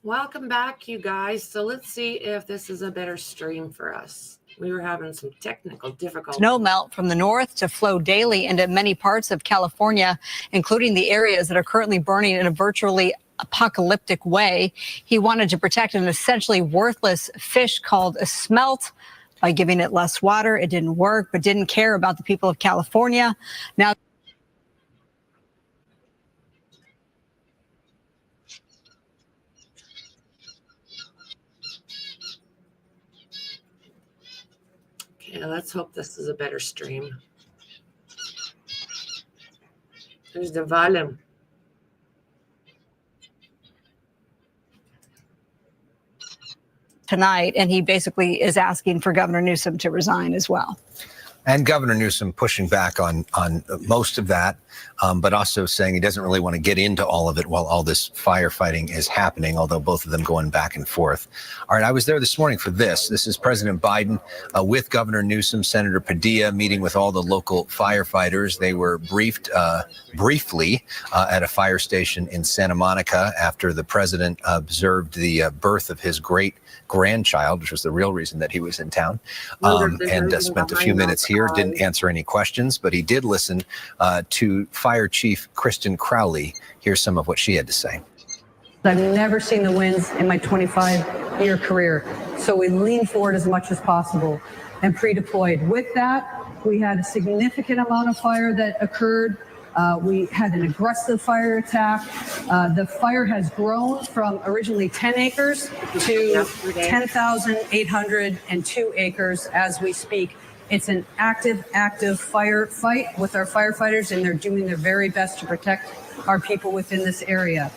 Welcome back, you guys. So let's see if this is a better stream for us. We were having some technical difficulties. Snow melt from the north to flow daily into many parts of California, including the areas that are currently burning in a virtually apocalyptic way. He wanted to protect an essentially worthless fish called a smelt by giving it less water. It didn't work, but didn't care about the people of California. Now, okay, let's hope this is a better stream. There's the volume. tonight, and he basically is asking for Governor Newsom to resign as well. And Governor Newsom pushing back on most of that, but also saying he doesn't really want to get into all of it while all this firefighting is happening, although both of them going back and forth. All right, I was there this morning for this. This is President Biden with Governor Newsom, Senator Padilla, meeting with all the local firefighters. They were briefed briefly at a fire station in Santa Monica after the president observed the birth of his great-grandchild, which was the real reason that he was in town, and spent a few minutes here, didn't answer any questions, but he did listen to Fire Chief Kristen Crowley. Here's some of what she had to say. I've never seen the winds in my 25-year career, so we lean forward as much as possible and pre-deployed. With that, we had a significant amount of fire that occurred. We had an aggressive fire attack. The fire has grown from originally 10 acres to 10,802 acres as we speak. It's an active firefight with our firefighters, and they're doing their very best to protect our people within this area.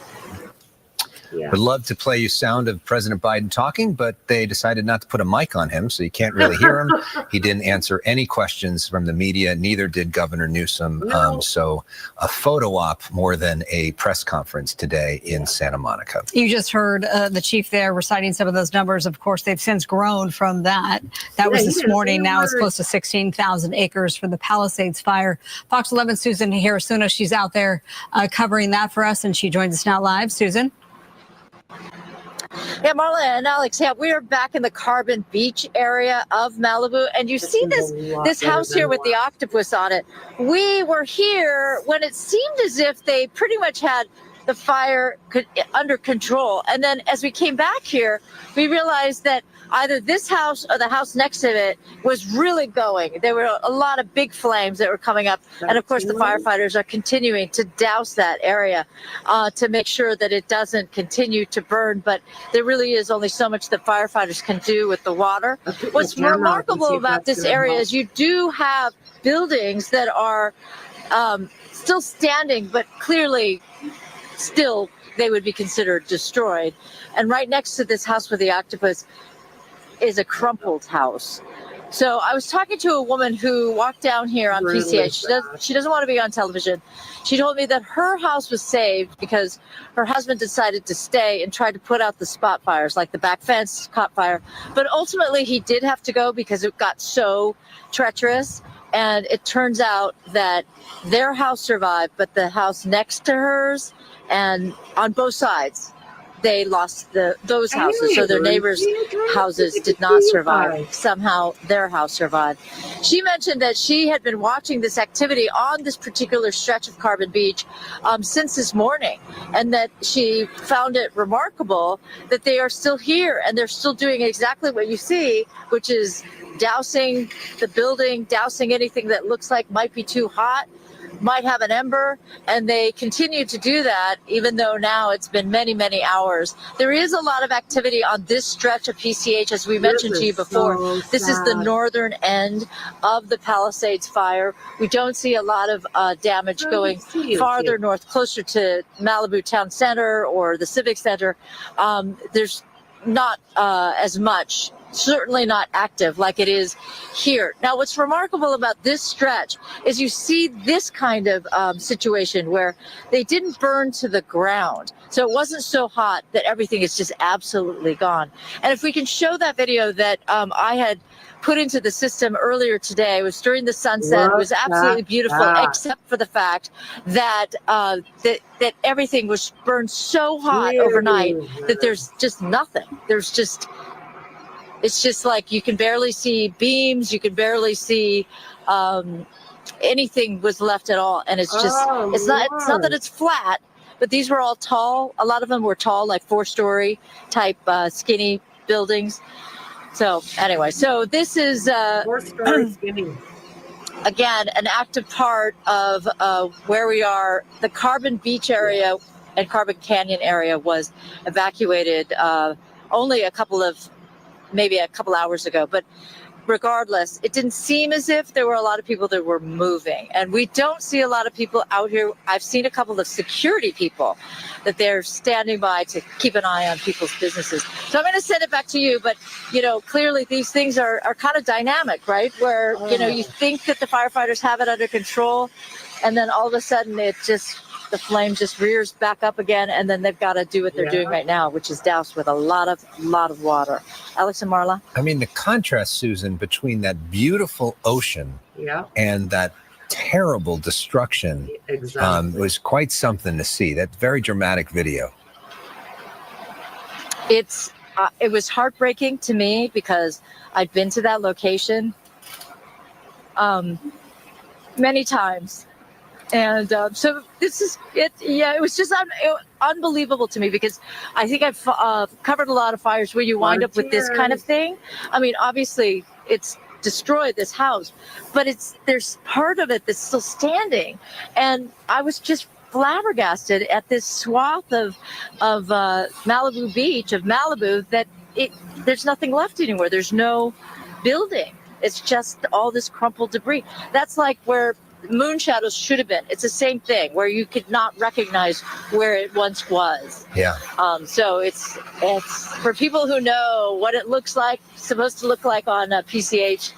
Yeah. Would love to play you sound of President Biden talking, but they decided not to put a mic on him, so you can't really hear him. He didn't answer any questions from the media. Neither did Governor Newsom. No. So a photo op more than a press conference today in Santa Monica. You just heard the chief there reciting some of those numbers. Of course, they've since grown from that. That was this morning. Now it's close to 16,000 acres for the Palisades fire. Fox 11 Susan Hirasuna, she's out there covering that for us, and she joins us now live. Susan? Yeah, Marla and Alex, we are back in the Carbon Beach area of Malibu, and you see this house here with the octopus on it. We were here when it seemed as if they pretty much had the fire under control. And then as we came back here, we realized that either this house or the house next to it was really going. There were a lot of big flames that were coming up. And of course, the firefighters are continuing to douse that area to make sure that it doesn't continue to burn. But there really is only so much that firefighters can do with the water. What's remarkable about this area is you do have buildings that are still standing, but clearly still they would be considered destroyed. And right next to this house with the octopus is a crumpled house. So I was talking to a woman who walked down here on PCH. She doesn't want to be on television. She told me that her house was saved because her husband decided to stay and try to put out the spot fires, like the back fence caught fire. But ultimately he did have to go because it got so treacherous. And it turns out that their house survived, but the house next to hers, and on both sides, they lost those houses. So their neighbors' houses did not survive. Somehow their house survived. She mentioned that she had been watching this activity on this particular stretch of Carbon Beach since this morning, and that she found it remarkable that they are still here and they're still doing exactly what you see, which is dousing the building, dousing anything that looks like might be too hot, might have an ember, and they continue to do that even though now it's been many, many hours. There is a lot of activity on this stretch of PCH, as we mentioned to you before. This is the northern end of the Palisades fire. We don't see a lot of damage going farther north, closer to Malibu Town Center or the Civic Center. There's not as much certainly not active like it is here. Now, what's remarkable about this stretch is you see this kind of situation where they didn't burn to the ground. So it wasn't so hot that everything is just absolutely gone. And if we can show that video that I had put into the system earlier today, it was during the sunset. It was absolutely beautiful, except for the fact that that everything was burned so hot overnight that there's just nothing. It's just like you can barely see beams. You can barely see anything was left at all. And it's just, it's not that it's flat, but these were all tall. A lot of them were tall, like 4-story type skinny buildings. So anyway, so this is 4-story skinny. Again, an active part of where we are. The Carbon Beach area and Carbon Canyon area was evacuated only maybe a couple hours ago. But regardless, it didn't seem as if there were a lot of people that were moving. And we don't see a lot of people out here. I've seen a couple of security people that they're standing by to keep an eye on people's businesses. So I'm going to send it back to you. But, clearly these things are kind of dynamic, right? Where, you think that the firefighters have it under control, and then all of a sudden the flame just rears back up again, and then they've got to do what they're doing right now, which is doused with a lot of water. Alex and Marla? I mean, the contrast, Susan, between that beautiful ocean and that terrible destruction was quite something to see. That very dramatic video. It was heartbreaking to me because I've been to that location many times. And so this is it. Yeah, it was just unbelievable to me because I think I've covered a lot of fires where you wind up with this kind of thing. I mean, obviously, it's destroyed this house, but there's part of it that's still standing. And I was just flabbergasted at this swath of Malibu Beach, of Malibu, that there's nothing left anywhere. There's no building. It's just all this crumpled debris. That's like where moon shadows should have been. It's the same thing where you could not recognize where it once was. Yeah. So it's for people who know what it looks like, supposed to look like on PCH.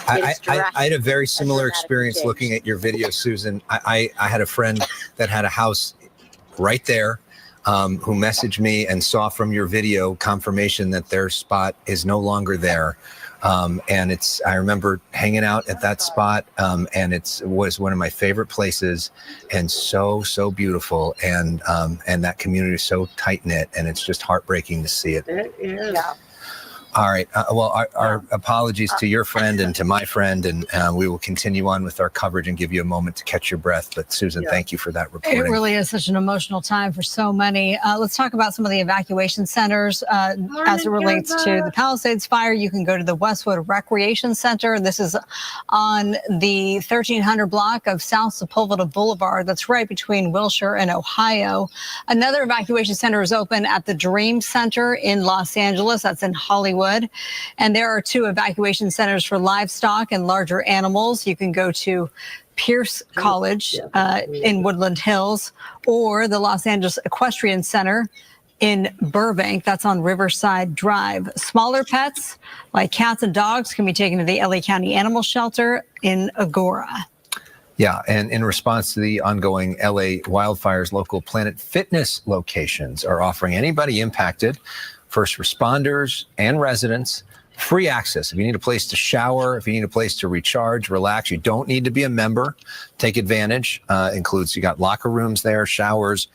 I had a very similar experience looking at your video, Susan. I had a friend that had a house right there who messaged me and saw from your video confirmation that their spot is no longer there. And I remember hanging out at that spot, and it was one of my favorite places, and so beautiful, and that community is so tight knit, and it's just heartbreaking to see it. It is. Yeah. All right. Well, our apologies to your friend and to my friend, and we will continue on with our coverage and give you a moment to catch your breath. But Susan, thank you for that reporting. It really is such an emotional time for so many. Let's talk about some of the evacuation centers as it relates to the Palisades fire. You can go to the Westwood Recreation Center. This is on the 1300 block of South Sepulveda Boulevard. That's right between Wilshire and Ohio. Another evacuation center is open at the Dream Center in Los Angeles. That's in Hollywood. And there are 2 evacuation centers for livestock and larger animals. You can go to Pierce College in Woodland Hills, or the Los Angeles Equestrian Center in Burbank. That's on Riverside Drive. Smaller pets like cats and dogs can be taken to the LA County Animal Shelter in Agora. Yeah, and in response to the ongoing LA wildfires, local Planet Fitness locations are offering anybody impacted, first responders and residents, free access. If you need a place to shower, if you need a place to recharge, relax, you don't need to be a member. Take advantage. Includes, you got locker rooms there, showers,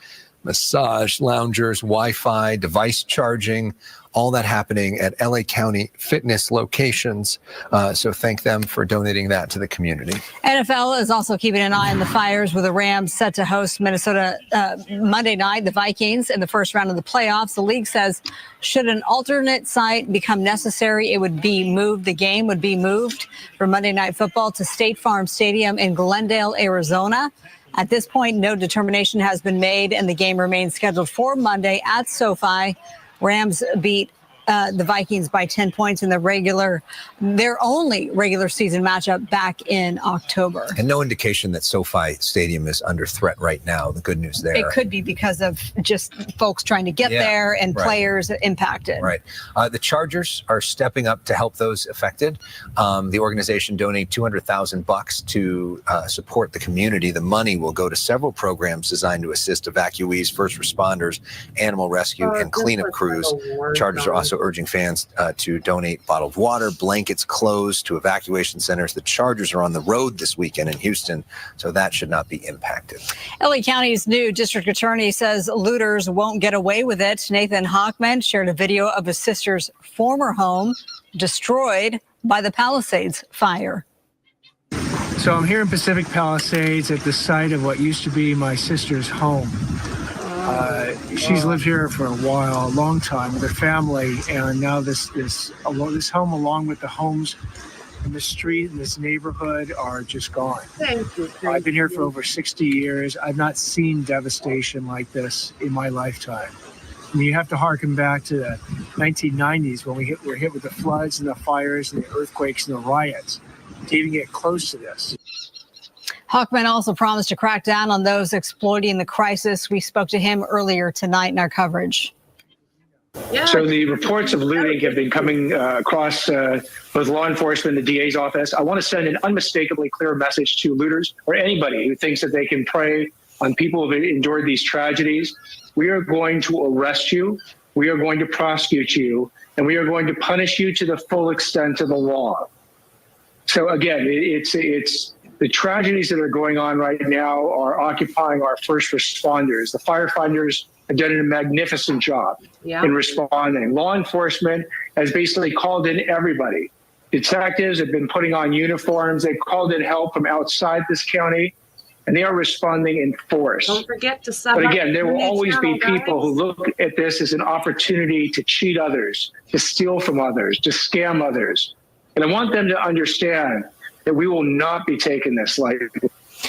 massage, loungers, Wi-Fi, device charging, all that happening at LA County Fitness locations. So thank them for donating that to the community. NFL is also keeping an eye on the fires, with the Rams set to host Minnesota Monday night, the Vikings, in the first round of the playoffs. The league says should an alternate site become necessary, it would be moved. The game would be moved for Monday Night Football to State Farm Stadium in Glendale, Arizona. At this point, no determination has been made, and the game remains scheduled for Monday at SoFi. Rams beat the Vikings by 10 points in their only regular season matchup back in October. And no indication that SoFi Stadium is under threat right now. The good news there. It could be because of just folks trying to get there and players impacted. Right. The Chargers are stepping up to help those affected. The organization donated $200,000 to support the community. The money will go to several programs designed to assist evacuees, first responders, animal rescue, and cleanup crews. Chargers are also urging fans to donate bottled water, blankets, clothes to evacuation centers. The Chargers are on the road this weekend in Houston, so that should not be impacted. LA County's new district attorney says looters won't get away with it. Nathan Hochman shared a video of his sister's former home destroyed by the Palisades fire. So I'm here in Pacific Palisades at the site of what used to be my sister's home. She's lived here for a while, a long time with her family, and now this home, along with the homes in the street in this neighborhood, are just gone. Thank you. I've been here for over 60 years. I've not seen devastation like this in my lifetime. And you have to harken back to the 1990s when we were hit with the floods and the fires and the earthquakes and the riots to even get close to this. Hochman also promised to crack down on those exploiting the crisis. We spoke to him earlier tonight in our coverage. Yeah. So the reports of looting have been coming across both law enforcement and the DA's office. I want to send an unmistakably clear message to looters or anybody who thinks that they can prey on people who have endured these tragedies. We are going to arrest you. We are going to prosecute you, and we are going to punish you to the full extent of the law. So again, it's the tragedies that are going on right now are occupying our first responders. The firefighters have done a magnificent job in responding. Law enforcement has basically called in everybody. Detectives have been putting on uniforms. They've called in help from outside this county, and they are responding in force. Don't forget to sub. But again, there will always be channel, people who look at this as an opportunity to cheat others, to steal from others, to scam others. And I want them to understand that we will not be taking this lightly.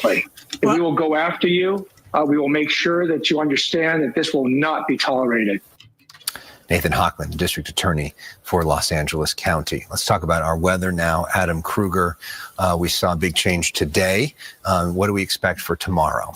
We will go after you. We will make sure that you understand that this will not be tolerated. Nathan Hochman, District Attorney for Los Angeles County. Let's talk about our weather now. Adam Kruger, we saw a big change today. What do we expect for tomorrow?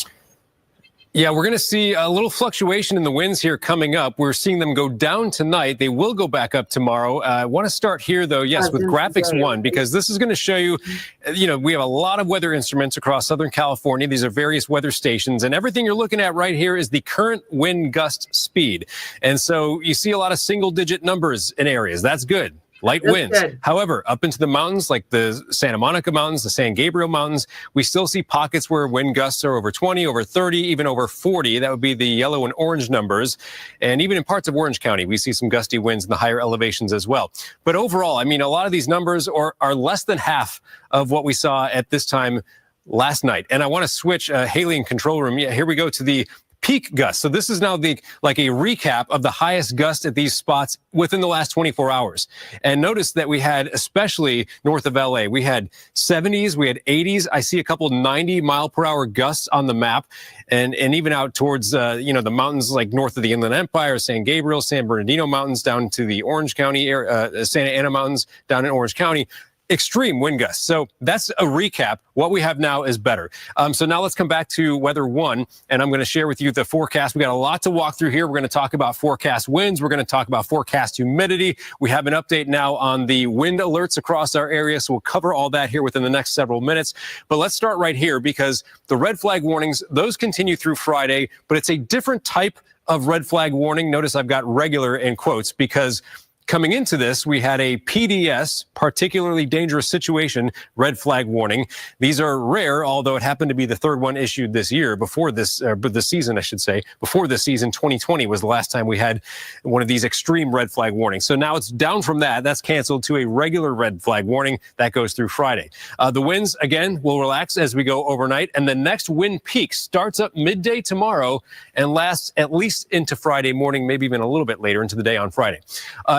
Yeah, we're going to see a little fluctuation in the winds here coming up. We're seeing them go down tonight. They will go back up tomorrow. I want to start here, though, yes, with graphics 1, because this is going to show you, we have a lot of weather instruments across Southern California. These are various weather stations, and everything you're looking at right here is the current wind gust speed. And so you see a lot of single-digit numbers in areas. That's good. Light winds. Good. However, up into the mountains, like the Santa Monica Mountains, the San Gabriel Mountains, we still see pockets where wind gusts are over 20, over 30, even over 40. That would be the yellow and orange numbers. And even in parts of Orange County, we see some gusty winds in the higher elevations as well. But overall, I mean, a lot of these numbers are less than half of what we saw at this time last night. And I want to switch Haley in control room. Yeah, here we go to the peak gust. So this is now like a recap of the highest gust at these spots within the last 24 hours. And notice that we had, especially north of LA, we had 70s, we had 80s. I see a couple 90-mile-per-hour gusts on the map, and even out towards the mountains like north of the Inland Empire, San Gabriel, San Bernardino Mountains, down to the Orange County area, Santa Ana Mountains down in Orange County. Extreme wind gusts. So that's a recap. What we have now is better. So now let's come back to weather 1, and I'm going to share with you the forecast. We got a lot to walk through here. We're going to talk about forecast winds. We're going to talk about forecast humidity. We have an update now on the wind alerts across our area, so we'll cover all that here within the next several minutes. But let's start right here, because the red flag warnings, those continue through Friday, but it's a different type of red flag warning. Notice I've got regular in quotes, because coming into this, we had a PDS, particularly dangerous situation, red flag warning. These are rare, although it happened to be the third one issued this year, before this, but this season, I should say. Before this season, 2020 was the last time we had one of these extreme red flag warnings. So now it's down from that. That's canceled to a regular red flag warning. That goes through Friday. The winds, again, will relax as we go overnight. And the next wind peak starts up midday tomorrow and lasts at least into Friday morning, maybe even a little bit later into the day on Friday.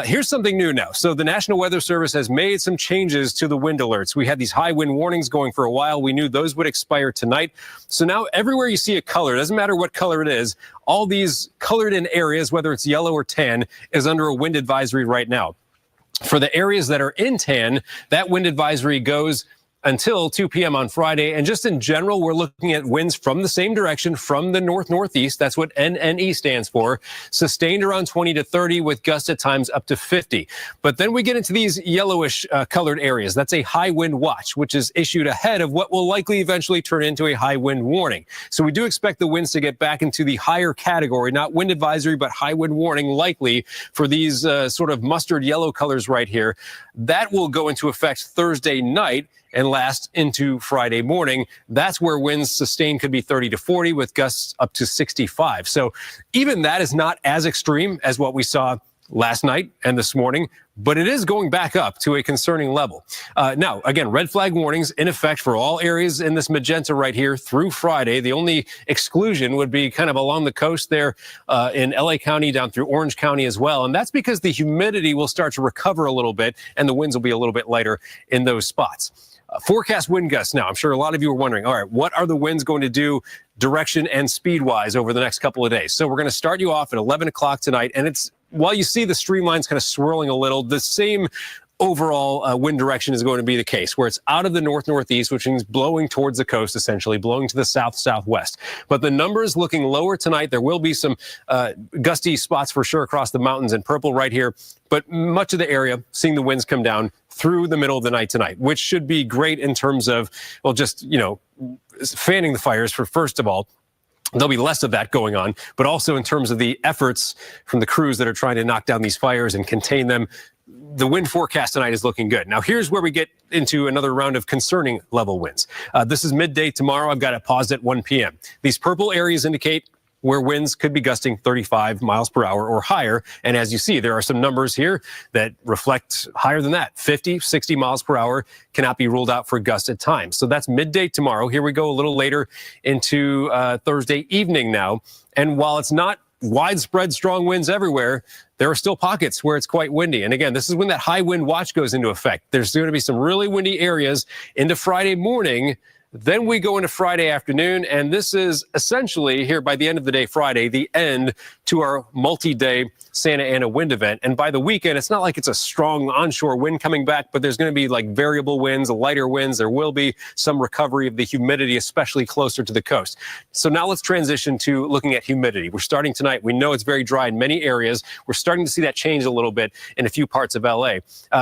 Here's here's something new now. So the National Weather Service has made some changes to the wind alerts. We had these high wind warnings going for a while. We knew those would expire tonight. So now everywhere you see a color, doesn't matter what color it is, all these colored in areas, whether it's yellow or tan, is under a wind advisory right now. For the areas that are in tan, that wind advisory goes until 2 p.m. on Friday. And just in general, we're looking at winds from the same direction, from the north-northeast. That's what NNE stands for. Sustained around 20 to 30 with gusts at times up to 50. But then we get into these yellowish colored areas. That's a high wind watch, which is issued ahead of what will likely eventually turn into a high wind warning. So we do expect the winds to get back into the higher category, not wind advisory, but high wind warning likely for these sort of mustard yellow colors right here. That will go into effect Thursday night and last into Friday morning. That's where winds sustained could be 30 to 40 with gusts up to 65. So even that is not as extreme as what we saw last night and this morning, but it is going back up to a concerning level. Now, again, red flag warnings in effect for all areas in this magenta right here through Friday. The only exclusion would be kind of along the coast there in LA County down through Orange County as well. And that's because the humidity will start to recover a little bit and the winds will be a little bit lighter in those spots. Forecast wind gusts now. I'm sure a lot of you are wondering, all right, what are the winds going to do direction and speed-wise over the next couple of days? So we're going to start you off at 11 o'clock tonight. And it's, while you see the streamlines kind of swirling a little, the same overall wind direction is going to be the case, where it's out of the north-northeast, which means blowing towards the coast, essentially, blowing to the south-southwest. But the numbers looking lower tonight. There will be some gusty spots for sure across the mountains in purple right here. But much of the area, seeing the winds come down through the middle of the night tonight, which should be great in terms of, well, just, you know, fanning the fires for, first of all. There'll be less of that going on, but also in terms of the efforts from the crews that are trying to knock down these fires and contain them. The wind forecast tonight is looking good. Now, here's where we get into another round of concerning level winds. This is midday tomorrow. I've got it paused at 1 p.m. These purple areas indicate where winds could be gusting 35 miles per hour or higher. And as you see, there are some numbers here that reflect higher than that. 50, 60 miles per hour cannot be ruled out for gusts at times. So that's midday tomorrow. Here we go a little later into Thursday evening now. And while it's not widespread strong winds everywhere, there are still pockets where it's quite windy. And again, this is when that high wind watch goes into effect. There's going to be some really windy areas into Friday morning. Then we go into Friday afternoon, and this is essentially here by the end of the day Friday, the end to our multi-day Santa Ana wind event. And by the weekend, it's not like it's a strong onshore wind coming back, but there's going to be like variable winds, lighter winds. There will be some recovery of the humidity, especially closer to the coast. So now let's transition to looking at humidity. We're starting tonight. We know it's very dry in many areas. We're starting to see that change a little bit in a few parts of LA.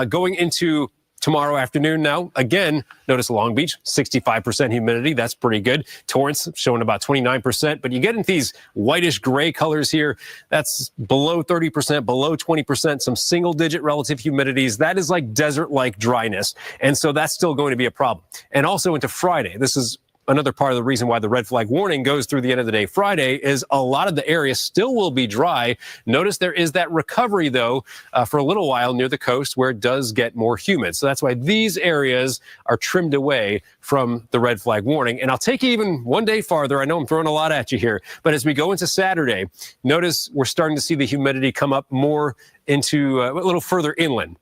Going into tomorrow afternoon now, again, notice Long Beach, 65% humidity. That's pretty good. Torrance showing about 29%. But you get into these whitish gray colors here. That's below 30%, below 20%, some single-digit relative humidities. That is like desert-like dryness. And so that's still going to be a problem. And also into Friday, this is another part of the reason why the red flag warning goes through the end of the day Friday is a lot of the area still will be dry. Notice there is that recovery, though, for a little while near the coast where it does get more humid. So that's why these areas are trimmed away from the red flag warning. And I'll take you even one day farther. I know I'm throwing a lot at you here, but as we go into Saturday, notice we're starting to see the humidity come up more into a little further inland.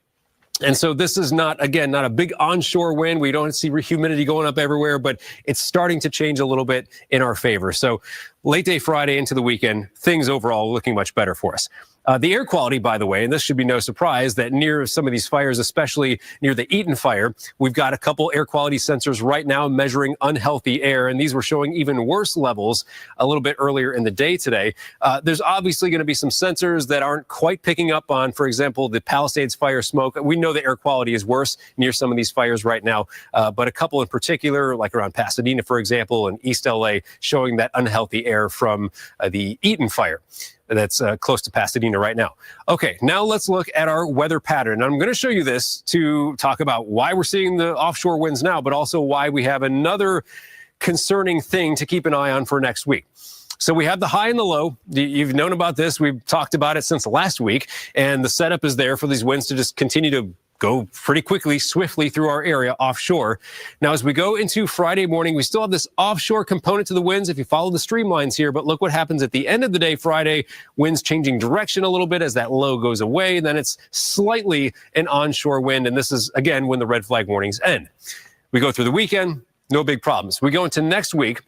And so this is not, again, not a big onshore wind. We don't see humidity going up everywhere, but it's starting to change a little bit in our favor. So late day Friday into the weekend, things overall looking much better for us. The air quality, by the way, and this should be no surprise that near some of these fires, especially near the Eaton fire, we've got a couple air quality sensors right now measuring unhealthy air, and these were showing even worse levels a little bit earlier in the day today. There's obviously going to be some sensors that aren't quite picking up on, for example, the Palisades fire smoke. We know the air quality is worse near some of these fires right now, but a couple in particular, like around Pasadena, for example, and East LA, showing that unhealthy air from the Eaton fire that's close to Pasadena right now. Okay, now let's look at our weather pattern. I'm going to show you this to talk about why we're seeing the offshore winds now, but also why we have another concerning thing to keep an eye on for next week. So we have the high and the low. You've known about this. We've talked about it since last week, and the setup is there for these winds to just continue to go pretty quickly, swiftly through our area offshore. Now, as we go into Friday morning, we still have this offshore component to the winds if you follow the streamlines here. But look what happens at the end of the day Friday. Winds changing direction a little bit as that low goes away. And then it's slightly an onshore wind. And this is, again, when the red flag warnings end. We go through the weekend, no big problems. We go into next week,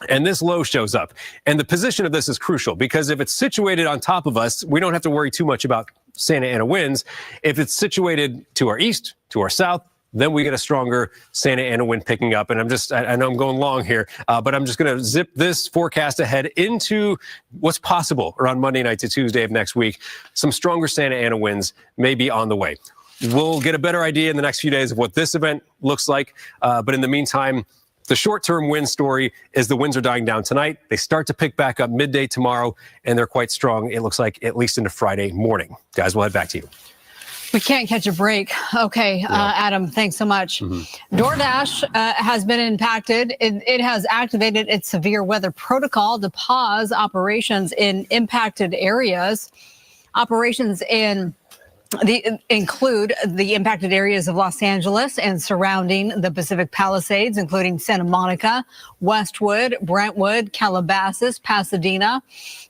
and this low shows up. And the position of this is crucial because if it's situated on top of us, we don't have to worry too much about Santa Ana winds. If it's situated to our east, to our south, then we get a stronger Santa Ana wind picking up. And I know I'm going long here, but I'm just going to zip this forecast ahead into what's possible around Monday night to Tuesday of next week. Some stronger Santa Ana winds may be on the way. We'll get a better idea in the next few days of what this event looks like. But in the meantime, the short-term wind story is the winds are dying down tonight. They start to pick back up midday tomorrow, and they're quite strong, it looks like, at least into Friday morning. Guys, we'll head back to you. We can't catch a break. Okay, Adam, thanks so much. DoorDash has been impacted. It has activated its severe weather protocol to pause operations in impacted areas. Operations include the impacted areas of Los Angeles and surrounding the Pacific Palisades, including Santa Monica, Westwood, Brentwood, Calabasas, Pasadena,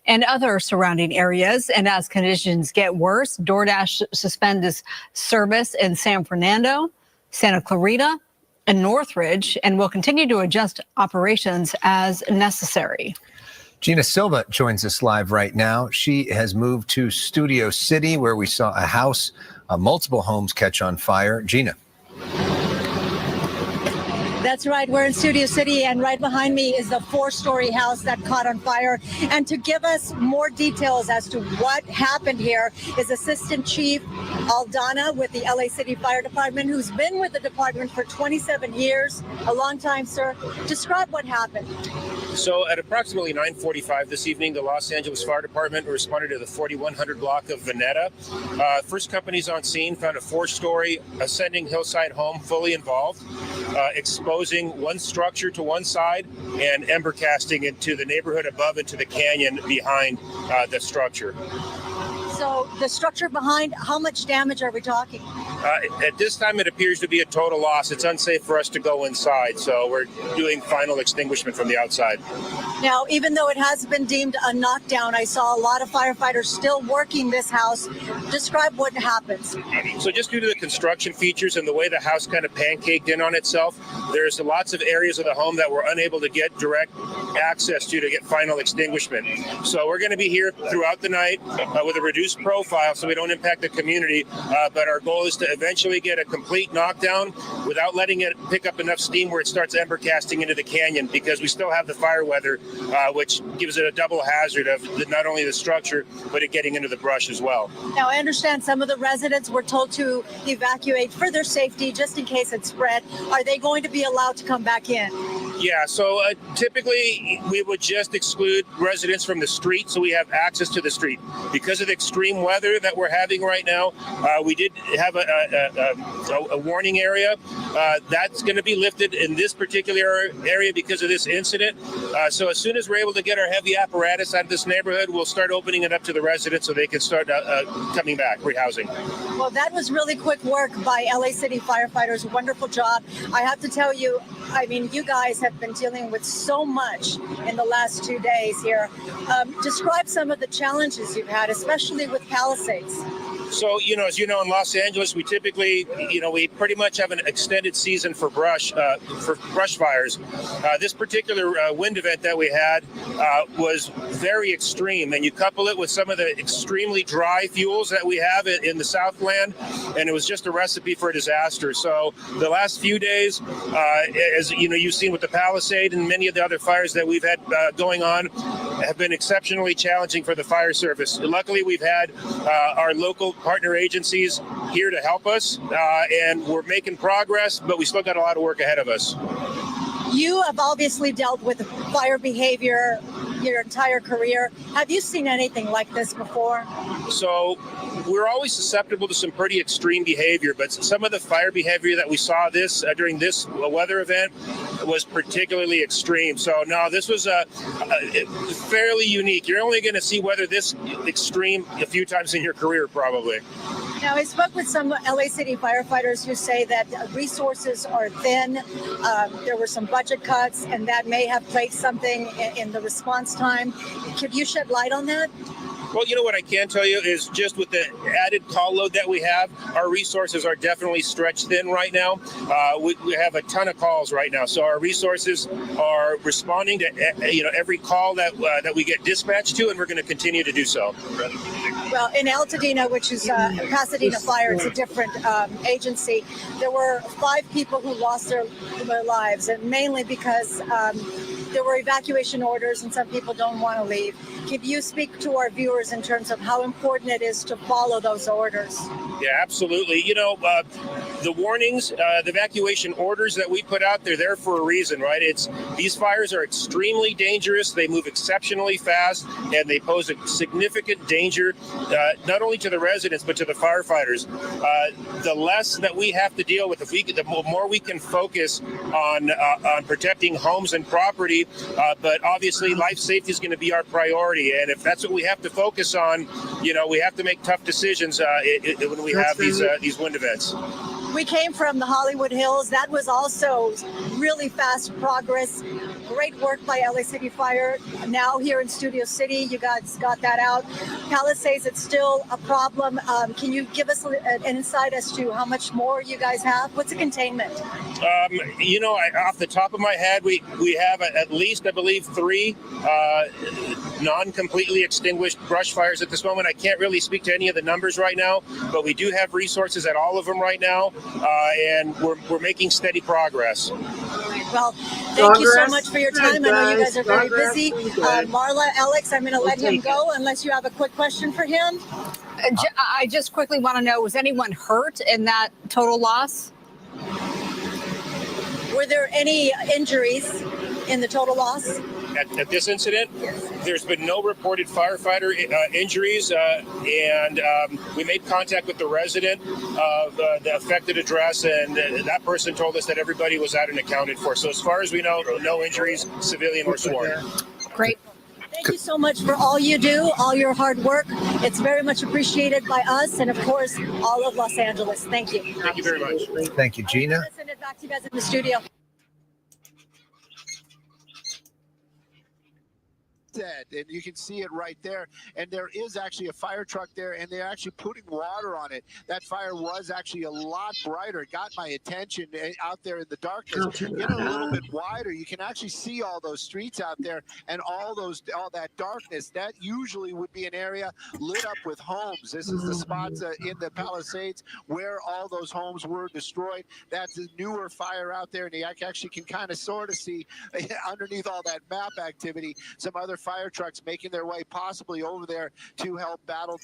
and other surrounding areas. And as conditions get worse, DoorDash suspends service in San Fernando, Santa Clarita, and Northridge, and will continue to adjust operations as necessary. Gina Silva joins us live right now. She has moved to Studio City, where we saw a house, multiple homes catch on fire. Gina. That's right. We're in Studio City, and right behind me is the 4-story house that caught on fire. And to give us more details as to what happened here is Assistant Chief Aldana with the LA City Fire Department, who's been with the department for 27 years. A long time, sir. Describe what happened. So at approximately 9:45 this evening, the Los Angeles Fire Department responded to the 4100 block of Veneta. First companies on scene found a 4-story ascending hillside home fully involved, exposing one structure to one side and ember casting into the neighborhood above into the canyon behind the structure. So the structure behind, how much damage are we talking? At this time, it appears to be a total loss. It's unsafe for us to go inside, so we're doing final extinguishment from the outside. Now, even though it has been deemed a knockdown, I saw a lot of firefighters still working this house. Describe what happens. So just due to the construction features and the way the house kind of pancaked in on itself, there's lots of areas of the home that we're unable to get direct access to get final extinguishment. So we're going to be here throughout the night with a reduced profile so we don't impact the community, but our goal is to eventually get a complete knockdown without letting it pick up enough steam where it starts ember casting into the canyon, because we still have the fire weather, which gives it a double hazard of not only the structure, but it getting into the brush as well. Now, I understand some of the residents were told to evacuate for their safety just in case it spread. Are they going to be allowed to come back in? Yeah, so typically we would just exclude residents from the street so we have access to the street. Because of the extreme weather that we're having right now, we did have a warning area. That's going to be lifted in this particular area because of this incident. So as soon as we're able to get our heavy apparatus out of this neighborhood, we'll start opening it up to the residents so they can start coming back, rehousing. Well, that was really quick work by LA City firefighters. Wonderful job. I have to tell you, I mean, you guys have been dealing with so much in the last 2 days here. Describe some of the challenges you've had, especially with Palisades. So, as you know, in Los Angeles, we typically, we pretty much have an extended season for brush fires. This particular wind event that we had was very extreme, and you couple it with some of the extremely dry fuels that we have in the Southland, and it was just a recipe for a disaster. So the last few days, as you've seen with the Palisade and many of the other fires that we've had going on, have been exceptionally challenging for the fire service. Luckily, we've had our local partner agencies here to help us, and we're making progress, but we still got a lot of work ahead of us. You have obviously dealt with fire behavior your entire career. Have you seen anything like this before? So we're always susceptible to some pretty extreme behavior, but some of the fire behavior that we saw during this weather event was particularly extreme. So no, this was fairly unique. You're only going to see weather this extreme a few times in your career, probably. Now, I spoke with some LA City firefighters who say that resources are thin. There were some budget cuts, and that may have played something in the response time. Could you shed light on that? Well, you know what I can tell you is just with the added call load that we have, our resources are definitely stretched thin right now. We have a ton of calls right now, so our resources are responding to every call that we get dispatched to, and we're going to continue to do so. Well, in Altadena, which is Pasadena Fire, it's a different agency. There were 5 people who lost their lives, and mainly because there were evacuation orders, and some people don't want to leave. Can you speak to our viewers in terms of how important it is to follow those orders? Yeah, absolutely. The warnings, the evacuation orders that we put out, they're there for a reason, right? These fires are extremely dangerous. They move exceptionally fast, and they pose a significant danger, not only to the residents, but to the firefighters. The less that we have to deal with, the more we can focus on protecting homes and property, but obviously life safety is going to be our priority. And if that's what we have to focus on, we have to make tough decisions when we have these wind events. We came from the Hollywood Hills. That was also really fast progress. Great work by LA City Fire. Now here in Studio City, you guys got that out. Palisades, it's still a problem. Can you give us an insight as to how much more you guys have? What's a containment? Off the top of my head, we have at least, I believe, 3 non-completely extinguished brush fires at this moment. I can't really speak to any of the numbers right now, but we do have resources at all of them right now, and we're making steady progress. Well, thank you so much for your time. I know you guys are very busy. Marla, Alex, I'm going to let him go unless you have a quick question for him. I just quickly want to know, was anyone hurt in that total loss? Were there any injuries in the total loss? At this incident, there's been no reported firefighter injuries, and we made contact with the resident of the affected address, and that person told us that everybody was out and accounted for. So as far as we know, no injuries, civilian or sworn. Great. Thank you so much for all you do, all your hard work. It's very much appreciated by us and, of course, all of Los Angeles. Thank you. Thank you very much. Thank you, Gina. I'm going to send it back to you guys in the studio. And you can see it right there, and there is actually a fire truck there, and they're actually putting water on it. That fire was actually a lot brighter. It got my attention out there in the darkness. Get a little bit wider, you can actually see all those streets out there and all that darkness. That usually would be an area lit up with homes. This is the spots in the Palisades where all those homes were destroyed. That's a newer fire out there, and you actually can kind of sort of see underneath all that map activity some other fire trucks making their way possibly over there to help battle.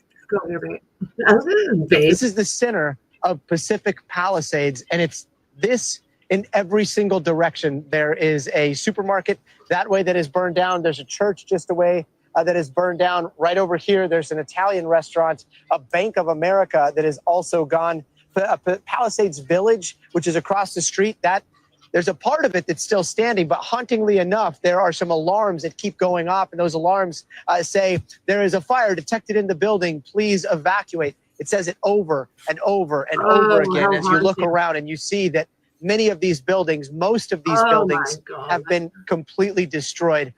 This is the center of Pacific Palisades, and it's this in every single direction. There is a supermarket that way that is burned down. There's a church just away that is burned down. Right over here, there's an Italian restaurant, a Bank of America that is also gone. Palisades Village, which is across the street, there's a part of it that's still standing, but hauntingly enough, there are some alarms that keep going off, and those alarms say, there is a fire detected in the building, please evacuate. It says it over and over and over again as you look around, and you see that many of these buildings, most of these buildings have been completely destroyed.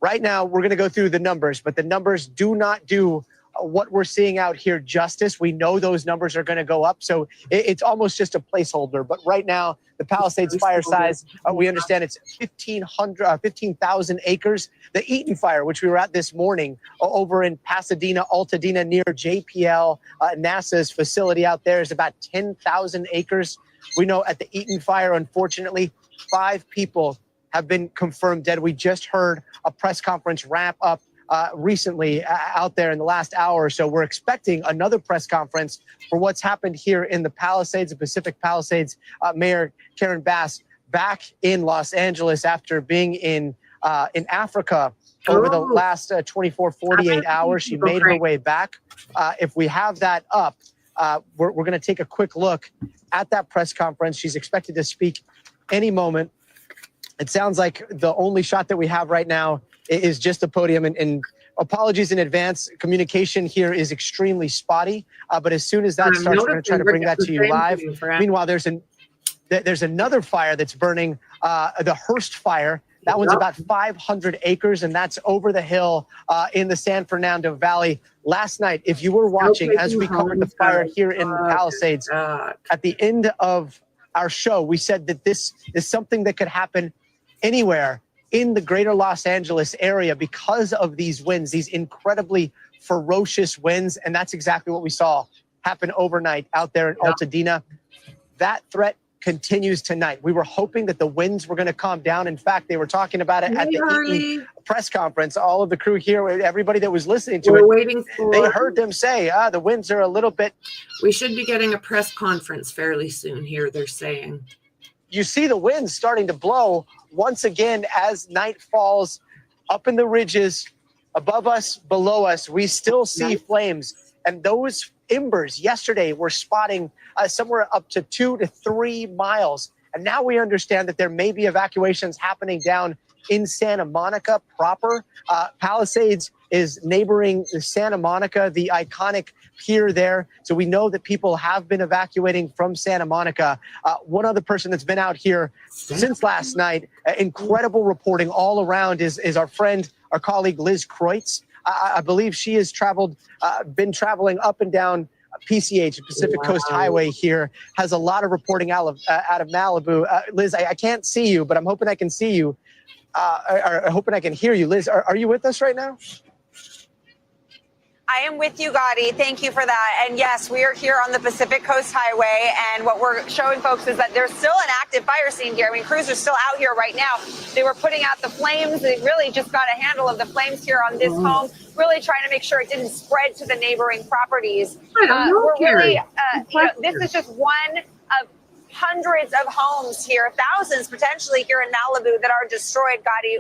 Right now, we're going to go through the numbers, but the numbers do not do what we're seeing out here justice. We know those numbers are going to go up, so it's almost just a placeholder. But right now, the Palisades fire size, we understand it's 15,000 acres. The Eaton fire, which we were at this morning over in Pasadena, Altadena, near JPL, NASA's facility out there, is about 10,000 acres. We know at the Eaton fire, unfortunately, 5 people have been confirmed dead. We just heard a press conference wrap up recently out there in the last hour or so. We're expecting another press conference for what's happened here in the Palisades, the Pacific Palisades. Mayor Karen Bass back in Los Angeles after being in Africa over the last 48 hours. She made her way back. If we have that up, we're going to take a quick look at that press conference. She's expected to speak any moment. It sounds like the only shot that we have right now is just a podium, and apologies in advance. Communication here is extremely spotty, but as soon as that starts, we're going to try to bring that to you live. Meanwhile, there's another fire that's burning, the Hearst fire. That one's about 500 acres, and that's over the hill in the San Fernando Valley. Last night, if you were watching as we covered the fire here in the Palisades, at the end of our show, we said that this is something that could happen anywhere in the greater Los Angeles area because of these winds, these incredibly ferocious winds. And that's exactly what we saw happen overnight out there in Altadena. That threat continues tonight. We were hoping that the winds were going to calm down. In fact, they were talking about it at the Eaton press conference. All of the crew here, everybody that was listening to it, they heard them say, the winds are a little bit. We should be getting a press conference fairly soon here, they're saying. You see the winds starting to blow once again as night falls up in the ridges above us, below us. We still see flames, and those embers yesterday were spotting somewhere up to 2 to 3 miles. And now we understand that there may be evacuations happening down in Santa Monica proper. Palisades is neighboring Santa Monica, the iconic pier there. So we know that people have been evacuating from Santa Monica. One other person that's been out here since last night, incredible reporting all around, is our friend, our colleague Liz Kreutz. I believe she has been traveling up and down PCH, Pacific Coast Highway here, has a lot of reporting out of Malibu. Liz, I can't see you, but I'm hoping I can see you. Or hoping I can hear you. Liz, are you with us right now? I am with you, Gotti. Thank you for that. And yes, we are here on the Pacific Coast Highway. And what we're showing folks is that there's still an active fire scene here. I mean, crews are still out here right now. They were putting out the flames. They really just got a handle of the flames here on this home, really trying to make sure it didn't spread to the neighboring properties. This is just one of hundreds of homes here, thousands potentially here in Malibu that are destroyed, Gotti.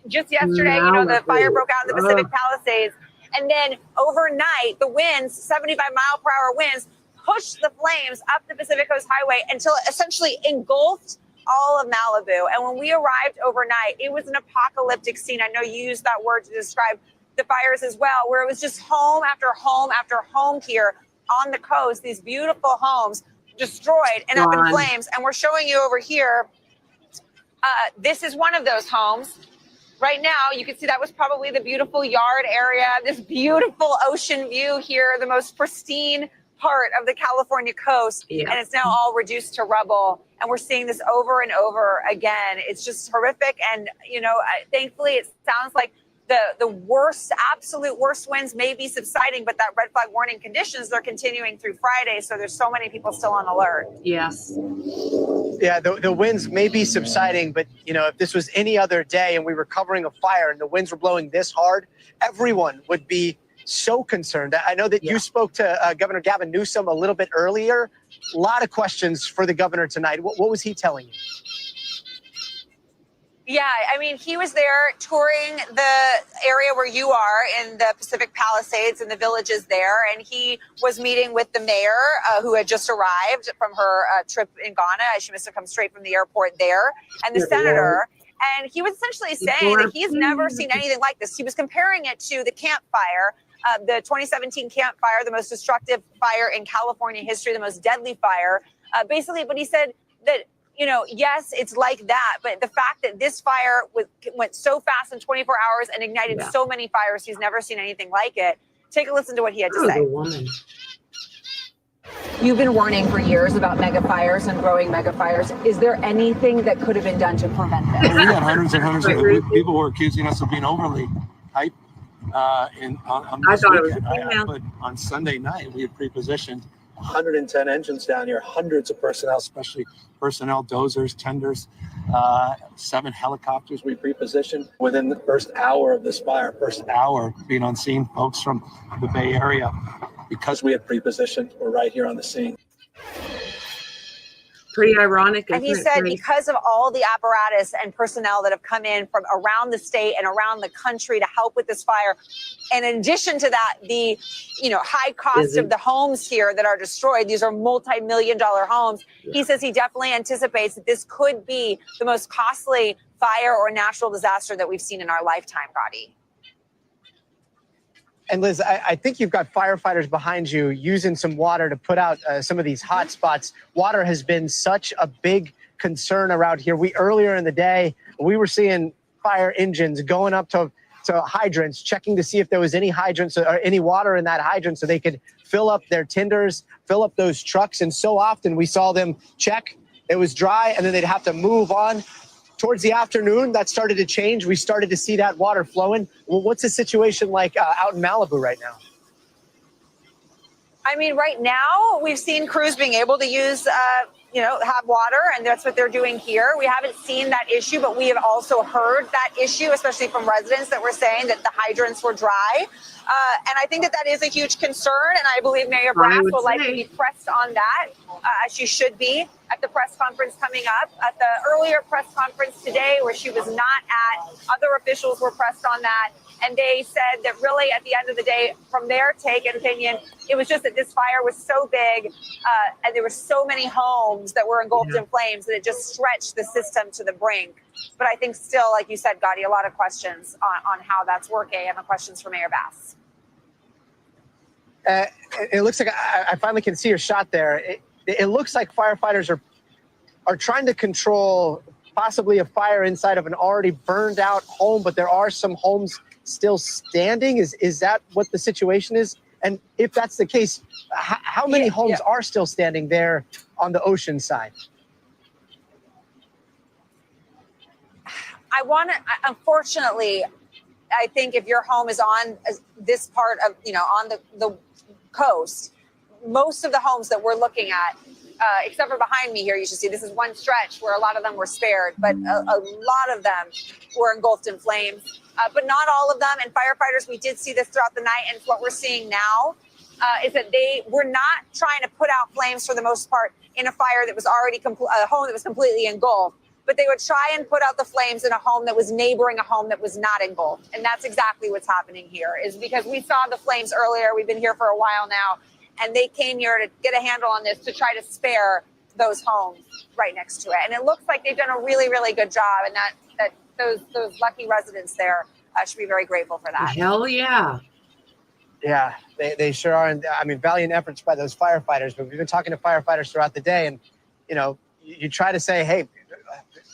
Just yesterday, the fire broke out in the Pacific Palisades. And then overnight, the winds, 75-mile-per-hour winds, pushed the flames up the Pacific Coast Highway until it essentially engulfed all of Malibu. And when we arrived overnight, it was an apocalyptic scene. I know you used that word to describe the fires as well, where it was just home after home after home here on the coast, these beautiful homes destroyed and up in flames. And we're showing you over here, this is one of those homes. Right now, you can see that was probably the beautiful yard area, this beautiful ocean view here, the most pristine part of the California coast. And it's now all reduced to rubble. And we're seeing this over and over again. It's just horrific. And, thankfully, it sounds like the worst, absolute worst winds may be subsiding, but that red flag warning conditions, they're continuing through Friday. So there's so many people still on alert. Yes. Yeah, the winds may be subsiding, but, if this was any other day and we were covering a fire and the winds were blowing this hard, everyone would be so concerned. I know that you spoke to Governor Gavin Newsom a little bit earlier. A lot of questions for the governor tonight. What was he telling you? Yeah, I mean, he was there touring the area where you are in the Pacific Palisades and the villages there. And he was meeting with the mayor who had just arrived from her trip in Ghana. She must have come straight from the airport there. And the senator. And he was essentially saying that he's never seen anything like this. He was comparing it to the Camp Fire, the 2017 Camp Fire, the most destructive fire in California history, the most deadly fire. Basically, but he said that, yes, it's like that. But the fact that this fire went so fast in 24 hours and ignited so many fires, he's never seen anything like it. Take a listen to what he had to say. You've been warning for years about mega fires and growing mega fires. Is there anything that could have been done to prevent this? We had hundreds and hundreds of people were accusing us of being overly hype on this weekend. But on Sunday night, we had pre-positioned 110 engines down here, hundreds of personnel, especially personnel, dozers, tenders, 7 helicopters we pre-positioned within the first hour of this fire, first hour being on scene, folks from the Bay Area. Because we had pre-positioned, we're right here on the scene. Pretty ironic. And he said because of all the apparatus and personnel that have come in from around the state and around the country to help with this fire, and in addition to that, the high cost of the homes here that are destroyed, these are multi-million-dollar homes. He says he definitely anticipates that this could be the most costly fire or natural disaster that we've seen in our lifetime, Gotti. And Liz, I think you've got firefighters behind you using some water to put out some of these hot spots. Water has been such a big concern around here. Earlier in the day, we were seeing fire engines going up to hydrants, checking to see if there was any hydrants or any water in that hydrant so they could fill up their tenders, fill up those trucks. And so often we saw them check, it was dry, and then they'd have to move on. Towards the afternoon, that started to change. We started to see that water flowing. Well, what's the situation like out in Malibu right now? I mean, right now, we've seen crews being able to use, have water, and that's what they're doing here. We haven't seen that issue, but we have also heard that issue, especially from residents that were saying that the hydrants were dry. And I think that is a huge concern, and I believe Mayor Brass will likely be pressed on that, as she should be at the press conference coming up. At the earlier press conference today, where she was not at, other officials were pressed on that, and they said that really at the end of the day, from their take and opinion, it was just that this fire was so big and there were so many homes that were engulfed in flames that it just stretched the system to the brink. But I think still, like you said, Gotti, a lot of questions on how that's working and the questions for Mayor Bass. It looks like I finally can see your shot there. It looks like firefighters are trying to control possibly a fire inside of an already burned out home, but there are some homes still standing. Is that what the situation is? And if that's the case, how many homes are still standing there on the ocean side? Unfortunately, I think if your home is on this part of, on the coast, most of the homes that we're looking at, except for behind me here, you should see this is one stretch where a lot of them were spared, but a lot of them were engulfed in flames, but not all of them. And firefighters, we did see this throughout the night. And what we're seeing now is that they were not trying to put out flames for the most part in a fire that was already a home that was completely engulfed. But they would try and put out the flames in a home that was neighboring a home that was not engulfed. And that's exactly what's happening here, is because we saw the flames earlier. We've been here for a while now, and they came here to get a handle on this to try to spare those homes right next to it. And it looks like they've done a really, really good job. And that those lucky residents there should be very grateful for that. Hell yeah. Yeah, they sure are. And I mean, valiant efforts by those firefighters. But we've been talking to firefighters throughout the day, and you try to say, hey,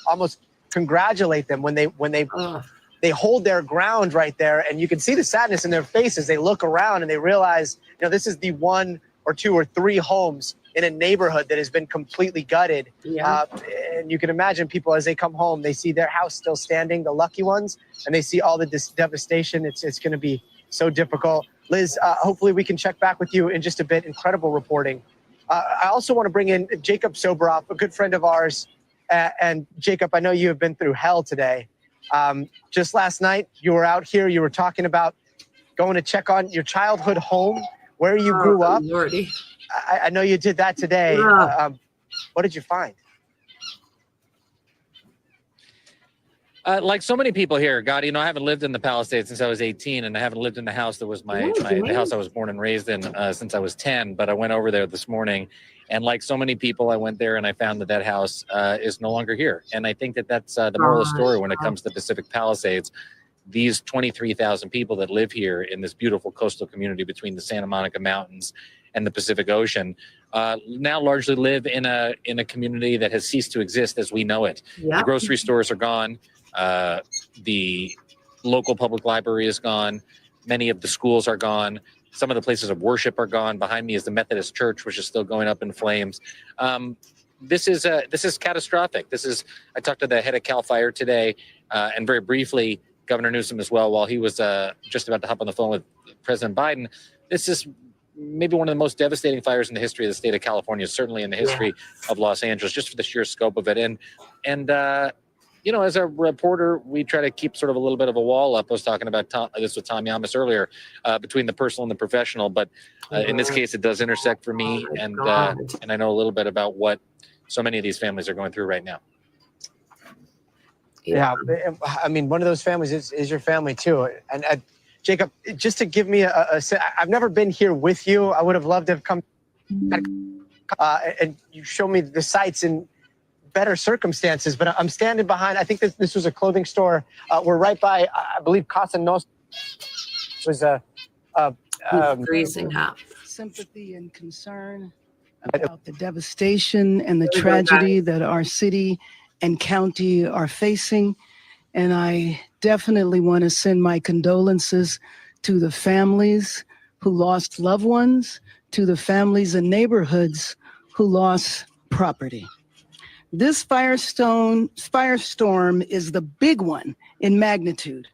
almost congratulate them when they hold their ground right there, and you can see the sadness in their faces. They look around and they realize, this is the 1 or 2 or 3 homes in a neighborhood that has been completely gutted. Yeah. And you can imagine people as they come home, they see their house still standing, the lucky ones, and they see all the devastation. It's going to be so difficult. Liz, hopefully we can check back with you in just a bit. Incredible reporting. I also want to bring in Jacob Soboroff, a good friend of ours. And Jacob, I know you have been through hell today. Just last night, you were out here. You were talking about going to check on your childhood home, where you grew up. Lordy. I know you did that today. Yeah. What did you find? Like so many people here, God, I haven't lived in the Palisades since I was 18, and I haven't lived in the house that was the house I was born and raised in since I was 10. But I went over there this morning, and like so many people, I went there and I found that house is no longer here. And I think that's the moral of the story when it comes to the Pacific Palisades. These 23,000 people that live here in this beautiful coastal community between the Santa Monica Mountains and the Pacific Ocean now largely live in a community that has ceased to exist as we know it. Yep. The grocery stores are gone. The local public library is gone. Many of the schools are gone. Some of the places of worship are gone. Behind me is the Methodist Church, which is still going up in flames. This is catastrophic. I talked to the head of CAL FIRE today, and very briefly, Governor Newsom as well, while he was just about to hop on the phone with President Biden. This is maybe one of the most devastating fires in the history of the state of California, certainly in the history of Los Angeles, just for the sheer scope of it. And as a reporter, we try to keep sort of a little bit of a wall up. I was talking about this with Tom Yamas earlier, between the personal and the professional. But in this case, it does intersect for me. And I know a little bit about what so many of these families are going through right now. Yeah. I mean, one of those families is your family, too. And Jacob, just to give me I've never been here with you. I would have loved to have come and you show me the sights. And better circumstances, but I'm standing behind, I think this was a clothing store. We're right by, I believe, Casa Nostra was freezing up. Sympathy and concern about the devastation and the tragedy that our city and county are facing. And I definitely want to send my condolences to the families who lost loved ones, to the families and neighborhoods who lost property. This firestorm is the big one in magnitude.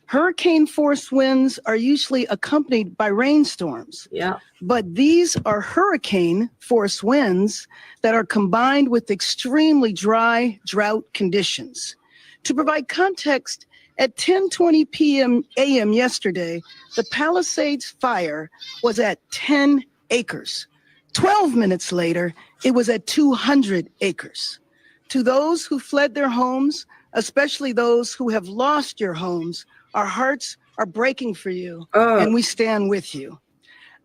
Hurricane force winds are usually accompanied by rainstorms. Yeah. But these are hurricane force winds that are combined with extremely dry drought conditions. To provide context, at 10:20 a.m. yesterday, the Palisades fire was at 10 acres. 12 minutes later, it was at 200 acres. To those who fled their homes, especially those who have lost your homes, our hearts are breaking for you, and we stand with you.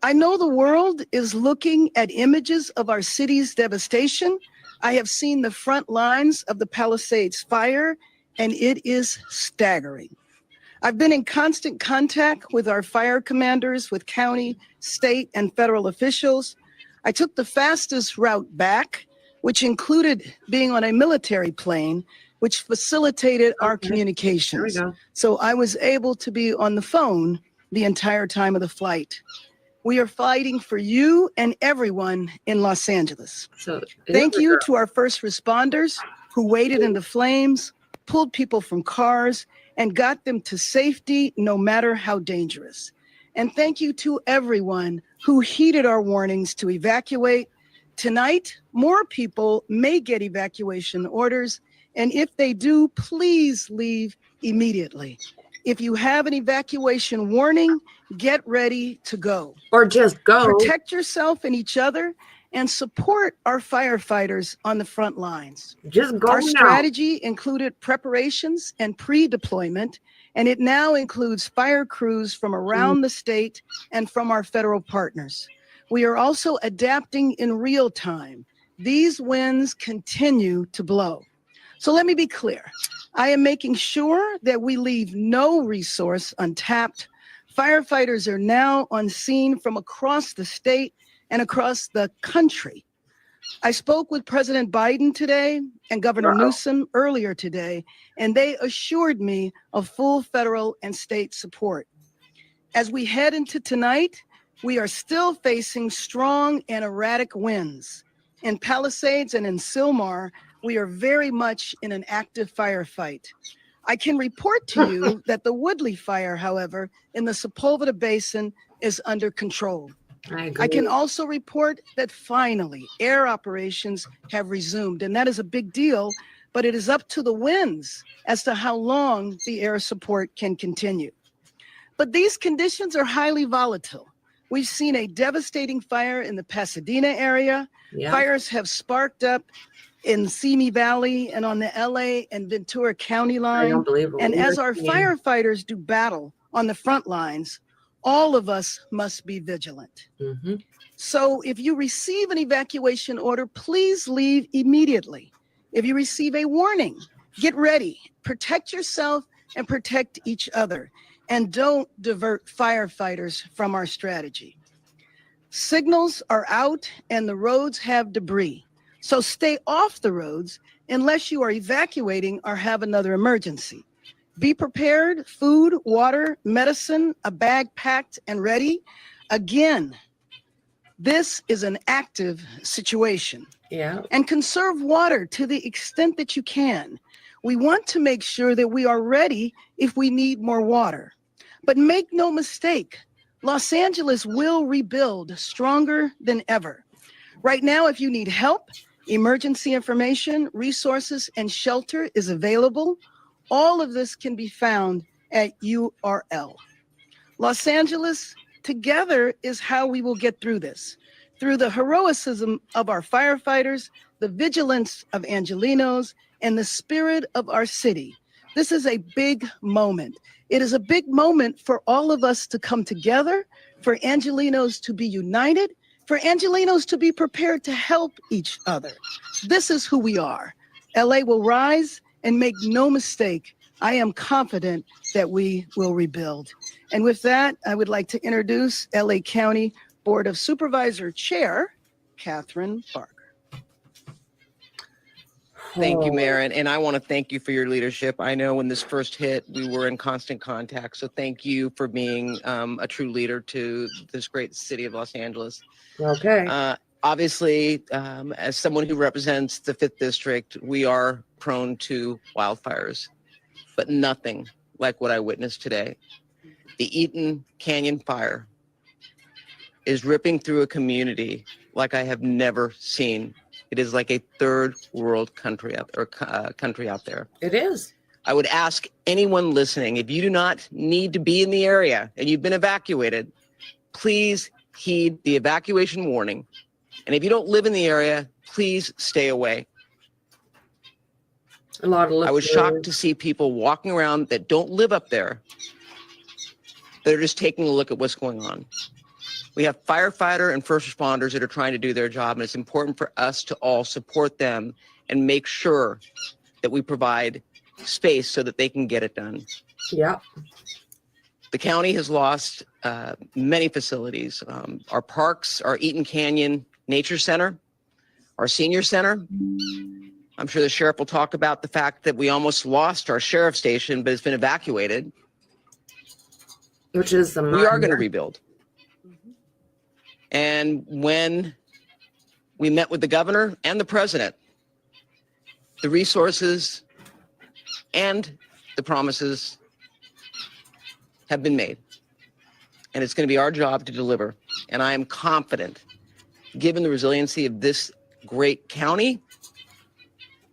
I know the world is looking at images of our city's devastation. I have seen the front lines of the Palisades fire, and it is staggering. I've been in constant contact with our fire commanders, with county, state, and federal officials. I took the fastest route back, which included being on a military plane, which facilitated our communications. So I was able to be on the phone the entire time of the flight. We are fighting for you and everyone in Los Angeles. Thank you to our first responders who waited in the flames, pulled people from cars, and got them to safety no matter how dangerous. And thank you to everyone who heeded our warnings to evacuate. Tonight, more people may get evacuation orders, and if they do, please leave immediately. If you have an evacuation warning, get ready to go. Or just go. Protect yourself and each other and support our firefighters on the front lines. Just go Our now. strategy included preparations and pre-deployment, and it now includes fire crews from around the state and from our federal partners. We are also adapting in real time. These winds continue to blow. So let me be clear. I am making sure that we leave no resource untapped. Firefighters are now on scene from across the state and across the country. I spoke with President Biden today and Governor Newsom earlier today, and they assured me of full federal and state support. As we head into tonight, we are still facing strong and erratic winds. In Palisades and in Sylmar, we are very much in an active firefight. I can report to you that the Woodley fire, however, in the Sepulveda Basin is under control. I can also report that finally air operations have resumed, and that is a big deal, but it is up to the winds as to how long the air support can continue. But these conditions are highly volatile. We've seen a devastating fire in the Pasadena area. Yeah. Fires have sparked up in Simi Valley and on the LA and Ventura County line. Unbelievable. And as our firefighters do battle on the front lines, all of us must be vigilant. So if you receive an evacuation order, please leave immediately. If you receive a warning, get ready, protect yourself and protect each other, and don't divert firefighters from our strategy. Signals are out and the roads have debris. So stay off the roads unless you are evacuating or have another emergency. Be prepared, food, water, medicine, a bag packed and ready. Again, this is an active situation. Yeah. And conserve water to the extent that you can. We want to make sure that we are ready if we need more water. But make no mistake, Los Angeles will rebuild stronger than ever. Right now, if you need help, emergency information, resources, and shelter is available. All of this can be found at URL. Los Angeles, together is how we will get through this. Through the heroism of our firefighters, the vigilance of Angelenos, and the spirit of our city. This is a big moment. It is a big moment for all of us to come together, for Angelenos to be united, for Angelenos to be prepared to help each other. This is who we are. LA will rise, and make no mistake, I am confident that we will rebuild. And with that, I would like to introduce LA County Board of Supervisor Chair, Catherine Parker. Thank you, Mayor. And I want to thank you for your leadership. I know when this first hit, we were in constant contact. So thank you for being a true leader to this great city of Los Angeles. Okay. Obviously, as someone who represents the 5th District, we are prone to wildfires, but nothing like what I witnessed today. The Eaton Canyon fire is ripping through a community like I have never seen. It is like a third world country out there. It is. I would ask anyone listening, if you do not need to be in the area and you've been evacuated, please heed the evacuation warning. And if you don't live in the area, please stay away. I was shocked to see people walking around that don't live up there. They're just taking a look at what's going on. We have firefighter and first responders that are trying to do their job, and it's important for us to all support them and make sure that we provide space so that they can get it done. Yeah. The county has lost many facilities. Our parks, our Eaton Canyon Nature Center, our senior center. I'm sure the sheriff will talk about the fact that we almost lost our sheriff's station, but it's been evacuated. Which is the We are going to rebuild. And when we met with the governor and the president, the resources and the promises have been made. And it's going to be our job to deliver. And I am confident, given the resiliency of this great county,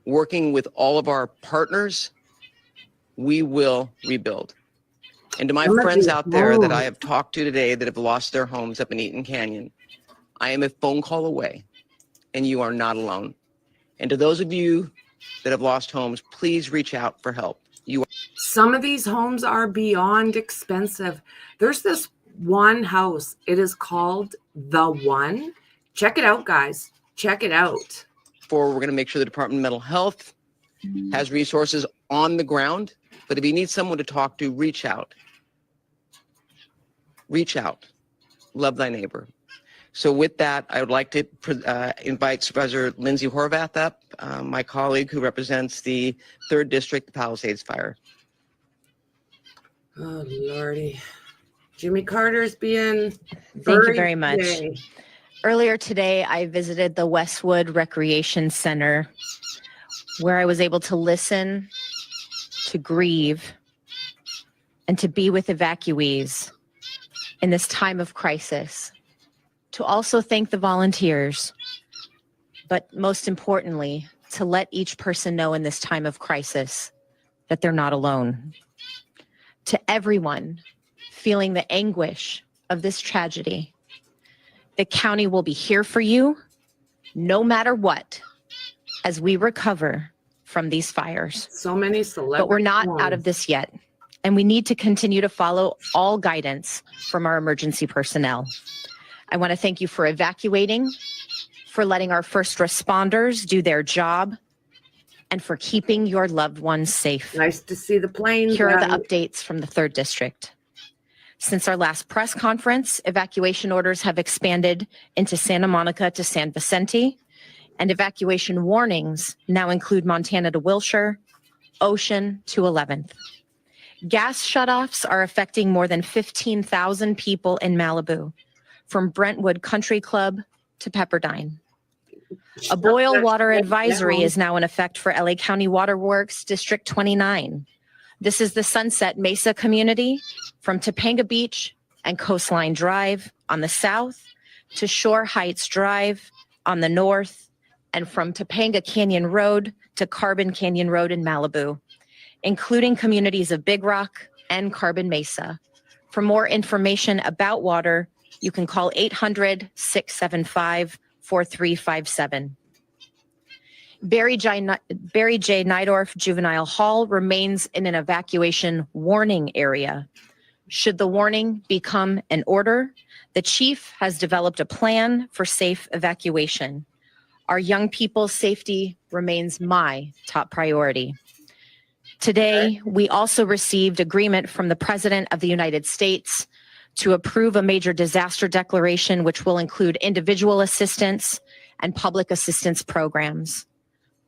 working with all of our partners, we will rebuild. And to my friends out there that I have talked to today that have lost their homes up in Eaton Canyon, I am a phone call away, and you are not alone. And to those of you that have lost homes, please reach out for help. Some of these homes are beyond expensive. There's this one house. It is called The One. Check it out, guys. Check it out. We're going to make sure the Department of Mental Health has resources on the ground. But if you need someone to talk to, reach out. Reach out. Love thy neighbor. So with that, I would like to invite Supervisor Lindsay Horvath up, my colleague who represents the 3rd District, the Palisades Fire. Oh, Lordy. Jimmy Carter's being Thank you very much. today. Earlier today, I visited the Westwood Recreation Center, where I was able to listen, to grieve, and to be with evacuees in this time of crisis. To also thank the volunteers, but most importantly, to let each person know in this time of crisis that they're not alone. To everyone feeling the anguish of this tragedy, the county will be here for you no matter what as we recover from these fires. So many celebrities. But we're not out of this yet. And we need to continue to follow all guidance from our emergency personnel. I want to thank you for evacuating, for letting our first responders do their job, and for keeping your loved ones safe. Nice to see the planes. Here are the updates from the 3rd District. Since our last press conference, evacuation orders have expanded into Santa Monica to San Vicente, and evacuation warnings now include Montana to Wilshire, Ocean to 11th. Gas shutoffs are affecting more than 15,000 people in Malibu, from Brentwood Country Club to Pepperdine. A boil water advisory is now in effect for LA County Water Works District 29. This is the Sunset Mesa community from Topanga Beach and Coastline Drive on the south to Shore Heights Drive on the north, and from Topanga Canyon Road to Carbon Canyon Road in Malibu, including communities of Big Rock and Carbon Mesa. For more information about water, you can call 800-675-4357. Barry J. Nydorf Juvenile Hall remains in an evacuation warning area. Should the warning become an order, the chief has developed a plan for safe evacuation. Our young people's safety remains my top priority. Today, we also received agreement from the President of the United States to approve a major disaster declaration, which will include individual assistance and public assistance programs.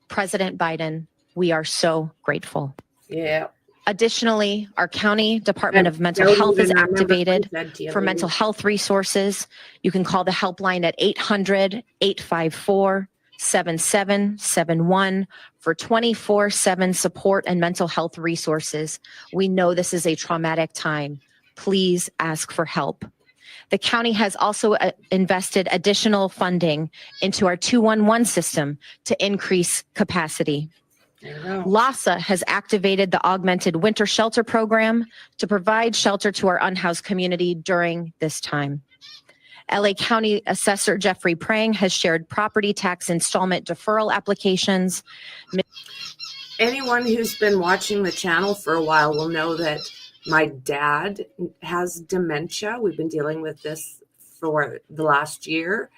President Biden, we are so grateful. Yeah. Additionally, our county Department of Mental Health is activated for mental health resources. You can call the helpline at 800-854-7771 for 24/7 support and mental health resources. We know this is a traumatic time. Please ask for help. The county has also invested additional funding into our 211 system to increase capacity. LASA has activated the Augmented Winter Shelter Program to provide shelter to our unhoused community during this time. LA County Assessor Jeffrey Prang has shared property tax installment deferral applications. Anyone who's been watching the channel for a while will know that my dad has dementia. We've been dealing with this for the last year.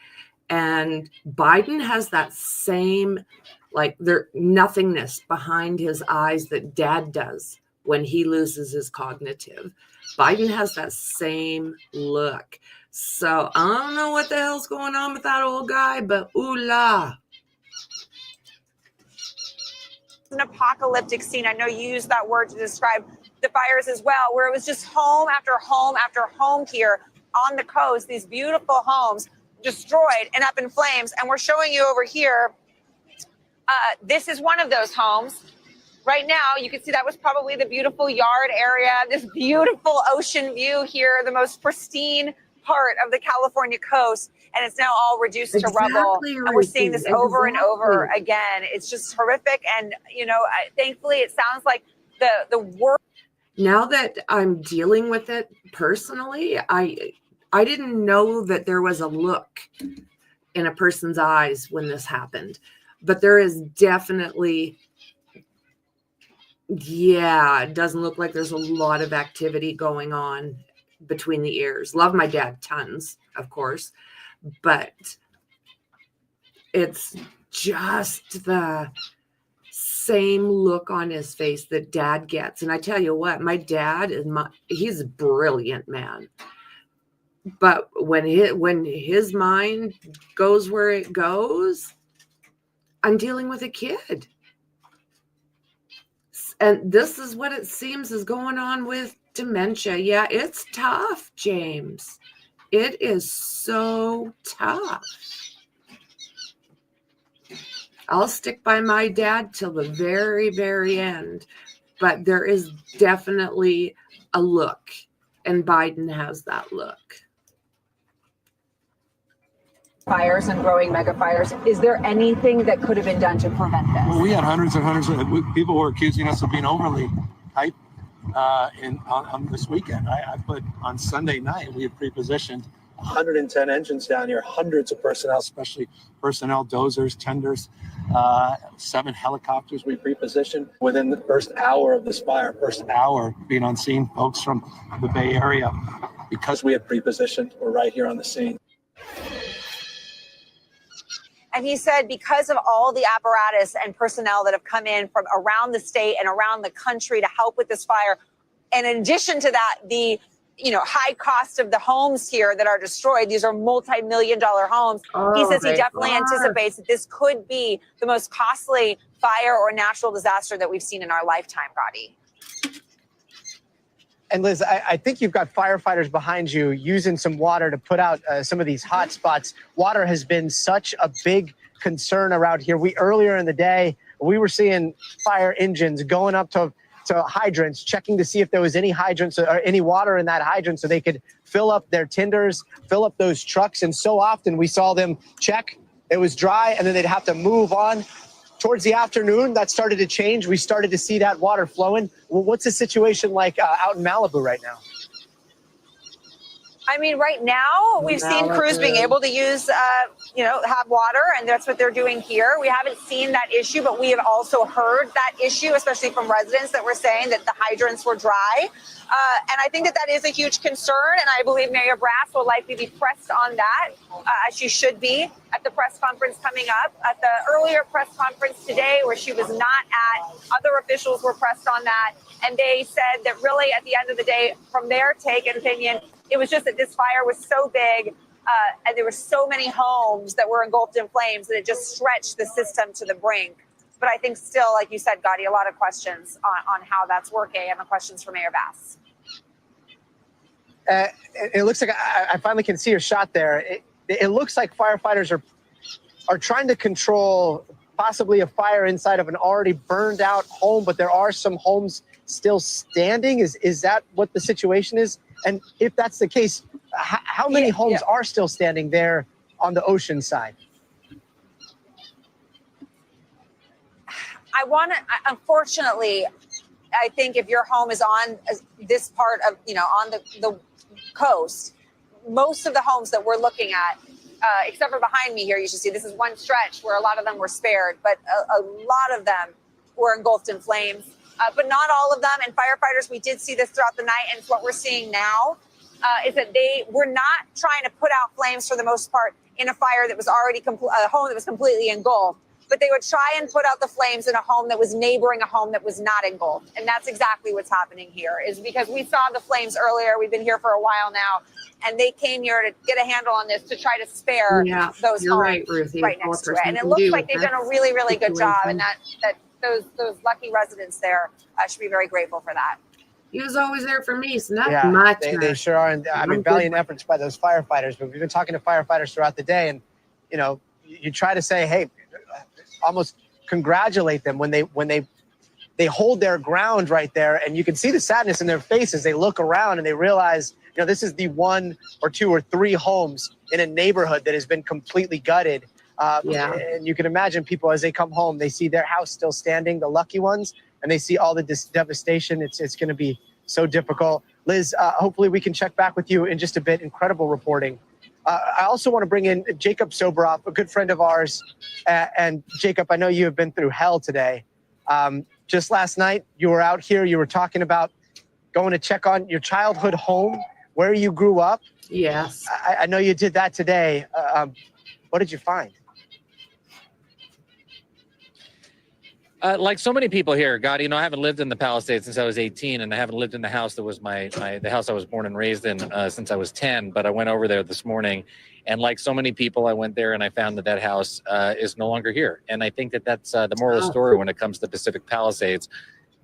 And Biden has that same, like, there nothingness behind his eyes that dad does when he loses his cognitive. Biden has that same look. So I don't know what the hell's going on with that old guy, but ooh la. An apocalyptic scene. I know you used that word to describe the fires as well, where it was just home after home after home here on the coast, these beautiful homes destroyed and up in flames. And we're showing you over here, this is one of those homes. Right now, you can see that was probably the beautiful yard area, this beautiful ocean view here, the most pristine part of the California coast, and it's now all reduced to rubble. And we're seeing this over and over again. It's just horrific. And, you know, thankfully, it sounds like the worst. Now that I'm dealing with it personally, I didn't know that there was a look in a person's eyes when this happened, but there is definitely, yeah, it doesn't look like there's a lot of activity going on between the ears. Love my dad tons, of course, but it's just the same look on his face that dad gets. And I tell you what, my dad is he's a brilliant man. But when his mind goes where it goes, I'm dealing with a kid. And this is what it seems is going on with dementia. Yeah, it's tough, James. It is so tough. I'll stick by my dad till the very, very end. But there is definitely a look, and Biden has that look. Fires and growing mega fires. Is there anything that could have been done to prevent this? Well, we had hundreds and hundreds of people were accusing us of being overly hype on this weekend. But on Sunday night, we had pre-positioned 110 engines down here, hundreds of personnel, especially personnel, dozers, tenders, 7 helicopters we pre-positioned within the first hour of this fire, first hour being on scene, folks from the Bay Area, because we had pre-positioned, we're right here on the scene. And he said because of all the apparatus and personnel that have come in from around the state and around the country to help with this fire, and in addition to that, the high cost of the homes here that are destroyed, these are multi-million-dollar homes. He says he definitely anticipates that this could be the most costly fire or natural disaster that we've seen in our lifetime, Roddy. And Liz, I think you've got firefighters behind you using some water to put out some of these hot spots. Water has been such a big concern around here. Earlier in the day, we were seeing fire engines going up to hydrants, checking to see if there was any hydrants or any water in that hydrant so they could fill up their tenders, fill up those trucks. And so often we saw them check, it was dry, and then they'd have to move on. Towards the afternoon, that started to change. We started to see that water flowing. Well, what's the situation like out in Malibu right now? I mean, right now we've seen crews being able to use, have water, and that's what they're doing here. We haven't seen that issue, but we have also heard that issue, especially from residents that were saying that the hydrants were dry. And I think that that is a huge concern, and I believe Mayor Brass will likely be pressed on that, as she should be at the press conference coming up. At the earlier press conference today, where she was not at, other officials were pressed on that, and they said that really at the end of the day, from their take and opinion, it was just that this fire was so big and there were so many homes that were engulfed in flames that it just stretched the system to the brink. But I think still, like you said, Gotti, a lot of questions on how that's working and the questions for Mayor Bass. It looks like I finally can see your shot there. It looks like firefighters are trying to control possibly a fire inside of an already burned out home, but there are some homes still standing. Is that what the situation is? And if that's the case, how many homes are still standing there on the ocean side? Unfortunately, I think if your home is on this part of, on the coast, most of the homes that we're looking at, except for behind me here, you should see this is one stretch where a lot of them were spared, but a lot of them were engulfed in flames. But not all of them. And firefighters, we did see this throughout the night. And what we're seeing now is that they were not trying to put out flames for the most part in a fire that was already a home that was completely engulfed. But they would try and put out the flames in a home that was neighboring a home that was not engulfed. And that's exactly what's happening here, is because we saw the flames earlier. We've been here for a while now. And they came here to get a handle on this to try to spare those homes right, Ruthie, right next to it. And it looks like they've done a really, really good job. And that those lucky residents there should be very grateful for that. He was always there for me, so not much. They sure are. And I mean, valiant efforts by those firefighters. But we've been talking to firefighters throughout the day, and you try to say, hey, almost congratulate them when they hold their ground right there, and you can see the sadness in their faces. They look around and they realize, this is the 1 or 2 or 3 homes in a neighborhood that has been completely gutted. And you can imagine people as they come home, they see their house still standing, the lucky ones, and they see all the devastation. It's going to be so difficult. Liz, hopefully we can check back with you in just a bit. Incredible reporting. I also want to bring in Jacob Soboroff, a good friend of ours. And Jacob, I know you have been through hell today. Just last night, you were out here. You were talking about going to check on your childhood home, where you grew up. Yes. I know you did that today. What did you find? Like so many people here, Gotti, I haven't lived in the Palisades since I was 18, and I haven't lived in the house that was the house I was born and raised in since I was 10. But I went over there this morning, and like so many people, I went there and I found that house is no longer here. And I think that that's the moral story when it comes to the Pacific Palisades.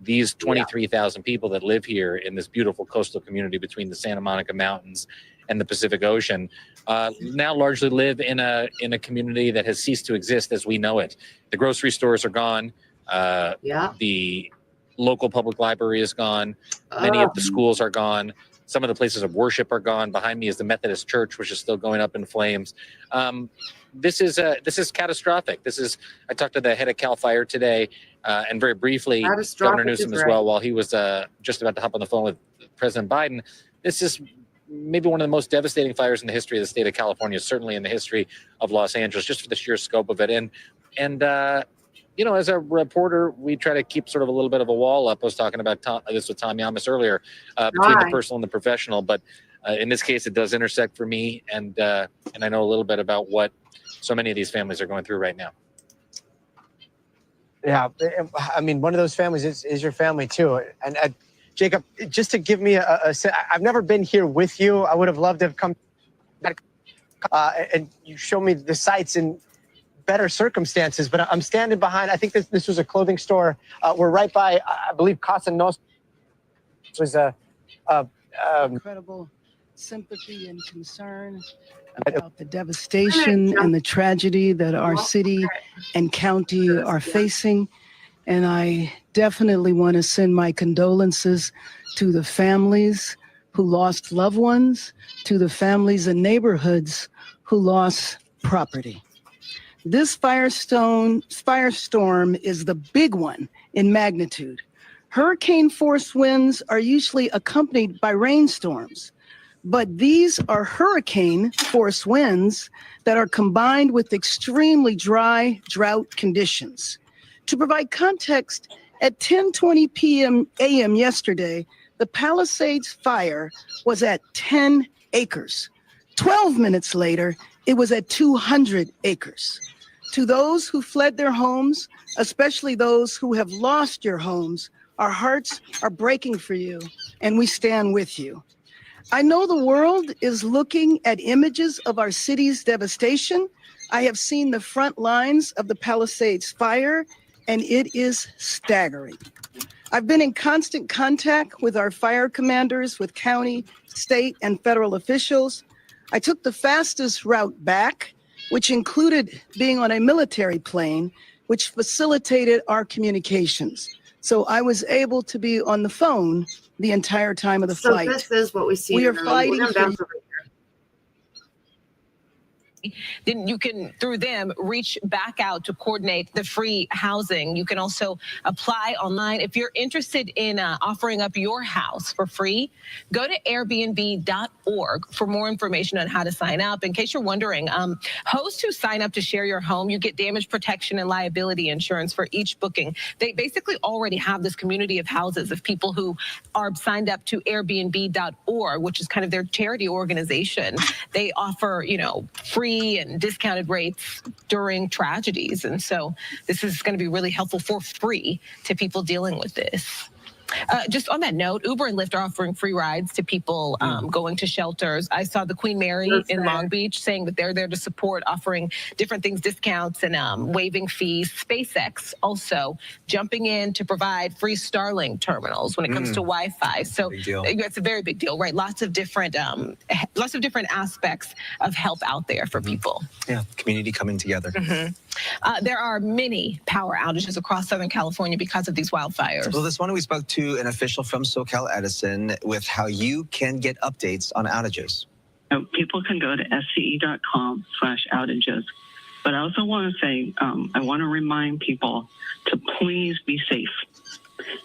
These 23,000 people that live here in this beautiful coastal community between the Santa Monica Mountains and the Pacific Ocean now largely live in a community that has ceased to exist as we know it. The grocery stores are gone. The local public library is gone. Many of the schools are gone. Some of the places of worship are gone. Behind me is the Methodist Church, which is still going up in flames. This is catastrophic. I talked to the head of CAL FIRE today, and very briefly, Governor Newsom as well, while he was just about to hop on the phone with President Biden. This is maybe one of the most devastating fires in the history of the state of California, certainly in the history of Los Angeles, just for the sheer scope of it. And as a reporter, we try to keep sort of a little bit of a wall up. I was talking about this with Tom Yamas earlier, between the personal and the professional. But in this case, it does intersect for me, and I know a little bit about what so many of these families are going through right now. Yeah, I mean, one of those families is your family too. And Jacob, just to give me I've never been here with you. I would have loved to have come back, and you show me the sights in better circumstances, but I'm standing behind, I think this was a clothing store. We're right by, I believe, Casa Nostra, which was incredible sympathy and concern about the devastation and the tragedy that our city and county are facing. And I definitely want to send my condolences to the families who lost loved ones, to the families and neighborhoods who lost property. This firestorm is the big one in magnitude. Hurricane force winds are usually accompanied by rainstorms, but these are hurricane force winds that are combined with extremely dry drought conditions. To provide context, at 10:20 a.m. yesterday, the Palisades fire was at 10 acres. 12 minutes later, it was at 200 acres. To those who fled their homes, especially those who have lost your homes, our hearts are breaking for you, and we stand with you. I know the world is looking at images of our city's devastation. I have seen the front lines of the Palisades fire, and it is staggering. I've been in constant contact with our fire commanders, with county, state, and federal officials. I took the fastest route back, which included being on a military plane, which facilitated our communications. So I was able to be on the phone the entire time of the flight. So this is what we see. We are fighting for you. Then you can, through them, reach back out to coordinate the free housing. You can also apply online. If you're interested in offering up your house for free, go to airbnb.org for more information on how to sign up. In case you're wondering, hosts who sign up to share your home, you get damage protection and liability insurance for each booking. They basically already have this community of houses of people who are signed up to airbnb.org, which is kind of their charity organization. They offer, free and discounted rates during tragedies. And so this is going to be really helpful for free to people dealing with this. Just on that note, Uber and Lyft are offering free rides to people going to shelters. I saw the Queen Mary in Long Beach saying that they're there to support, offering different things, discounts, and waiving fees. SpaceX also jumping in to provide free Starlink terminals when it comes to Wi-Fi. So it's a very big deal, right? Lots of different aspects of help out there for people. Yeah, community coming together. There are many power outages across Southern California because of these wildfires. Well, this morning we spoke to an official from SoCal Edison with how you can get updates on outages. People can go to sce.com/outages. But I also want to say, I want to remind people to please be safe.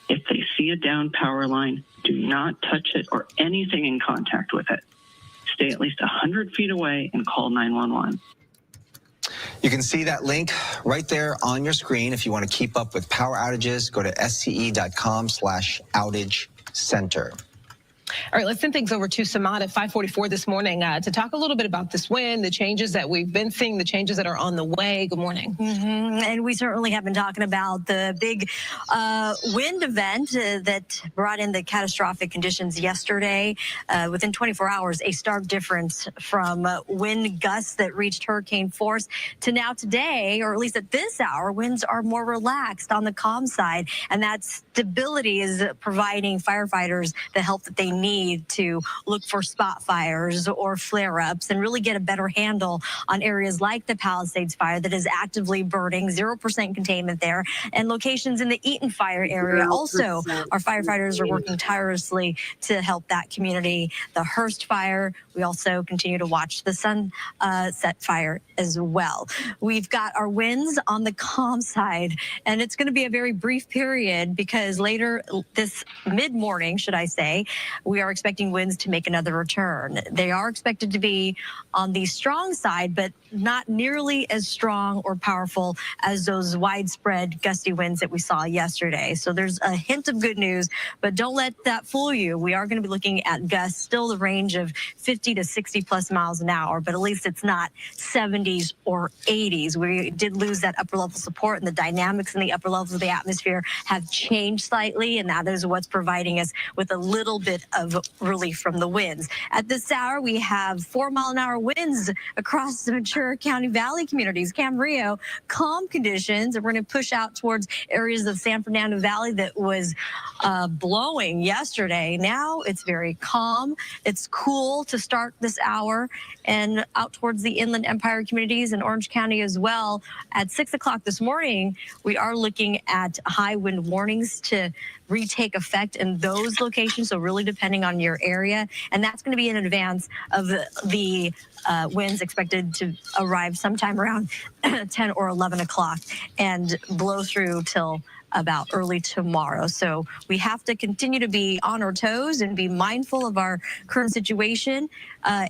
If they see a down power line, do not touch it or anything in contact with it. Stay at least 100 feet away and call 911. You can see that link right there on your screen. If you want to keep up with power outages, go to sce.com/outage center. All right, let's send things over to Samad at 544 this morning to talk a little bit about this wind, the changes that we've been seeing, the changes that are on the way. Good morning. And we certainly have been talking about the big wind event that brought in the catastrophic conditions yesterday. Within 24 hours, a stark difference from wind gusts that reached hurricane force to now today, or at least at this hour, winds are more relaxed on the calm side. And that stability is providing firefighters the help that they need to look for spot fires or flare-ups and really get a better handle on areas like the Palisades fire that is actively burning, 0% containment there, and locations in the Eaton fire area. Also, our firefighters are working tirelessly to help that community. The Hearst fire, we also continue to watch the Sunset fire as well. We've got our winds on the calm side, and it's going to be a very brief period because later this mid-morning, should I say, we are expecting winds to make another return. They are expected to be on the strong side, but not nearly as strong or powerful as those widespread gusty winds that we saw yesterday. So there's a hint of good news, but don't let that fool you. We are going to be looking at gusts, still the range of 50 to 60 plus miles an hour, but at least it's not 70s or 80s. We did lose that upper level support, and the dynamics in the upper levels of the atmosphere have changed slightly, and that is what's providing us with a little bit of relief from the winds. At this hour, we have 4-mile-an-hour winds across the Ventura County Valley communities. Camarillo, calm conditions, and we're going to push out towards areas of San Fernando Valley that was blowing yesterday. Now it's very calm. It's cool to start this hour, and out towards the Inland Empire communities in Orange County as well. At 6 o'clock this morning, we are looking at high wind warnings to retake effect in those locations, so really depending on your area, and that's going to be in advance of the winds expected to arrive sometime around 10 or 11 o'clock and blow through till about early tomorrow. So we have to continue to be on our toes and be mindful of our current situation.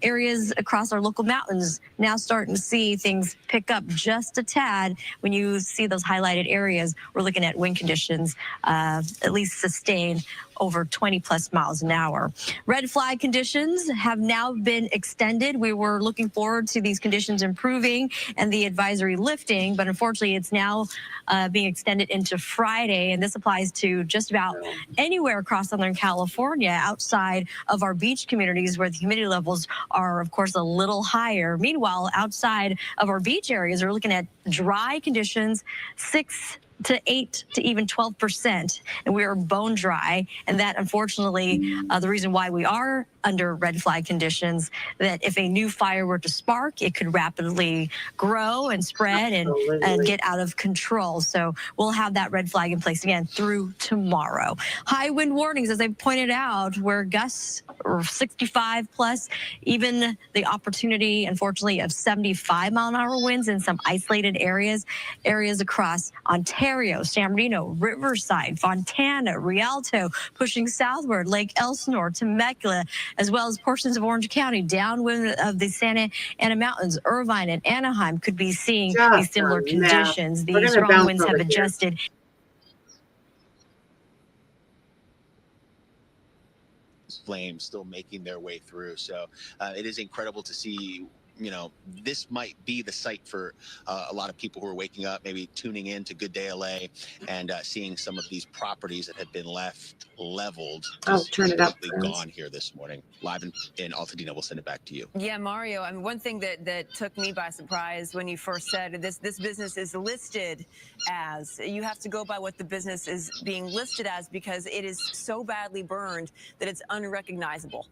Areas across our local mountains now starting to see things pick up just a tad. When you see those highlighted areas, we're looking at wind conditions at least sustained over 20 plus miles an hour. Red flag conditions have now been extended. We were looking forward to these conditions improving and the advisory lifting, but unfortunately it's now being extended into Friday, and this applies to just about anywhere across Southern California outside of our beach communities where the humidity levels are, of course, a little higher. Meanwhile, outside of our beach areas, we're looking at dry conditions, 6 to 8 to even 12%, and we are bone dry. And that, unfortunately, the reason why we are under red flag conditions, that if a new fire were to spark, it could rapidly grow and spread and get out of control. So we'll have that red flag in place again through tomorrow. High wind warnings, as I pointed out, where gusts are 65 plus, even the opportunity, unfortunately, of 75-mile-an-hour winds in some isolated areas across Ontario, San Bernardino, Riverside, Fontana, Rialto, pushing southward, Lake Elsinore, Temecula, as well as portions of Orange County, downwind of the Santa Ana Mountains, Irvine and Anaheim could be seeing these similar conditions. These strong winds have adjusted. Flames still making their way through. So it is incredible to see. You know, this might be the site for a lot of people who are waking up, maybe tuning in to Good Day LA and seeing some of these properties that had been left leveled. Oh, turn it up. Gone here this morning. Live in Altadena. We'll send it back to you. Yeah, Mario, I mean, one thing that took me by surprise when you first said this business is listed as, you have to go by what the business is being listed as because it is so badly burned that it's unrecognizable.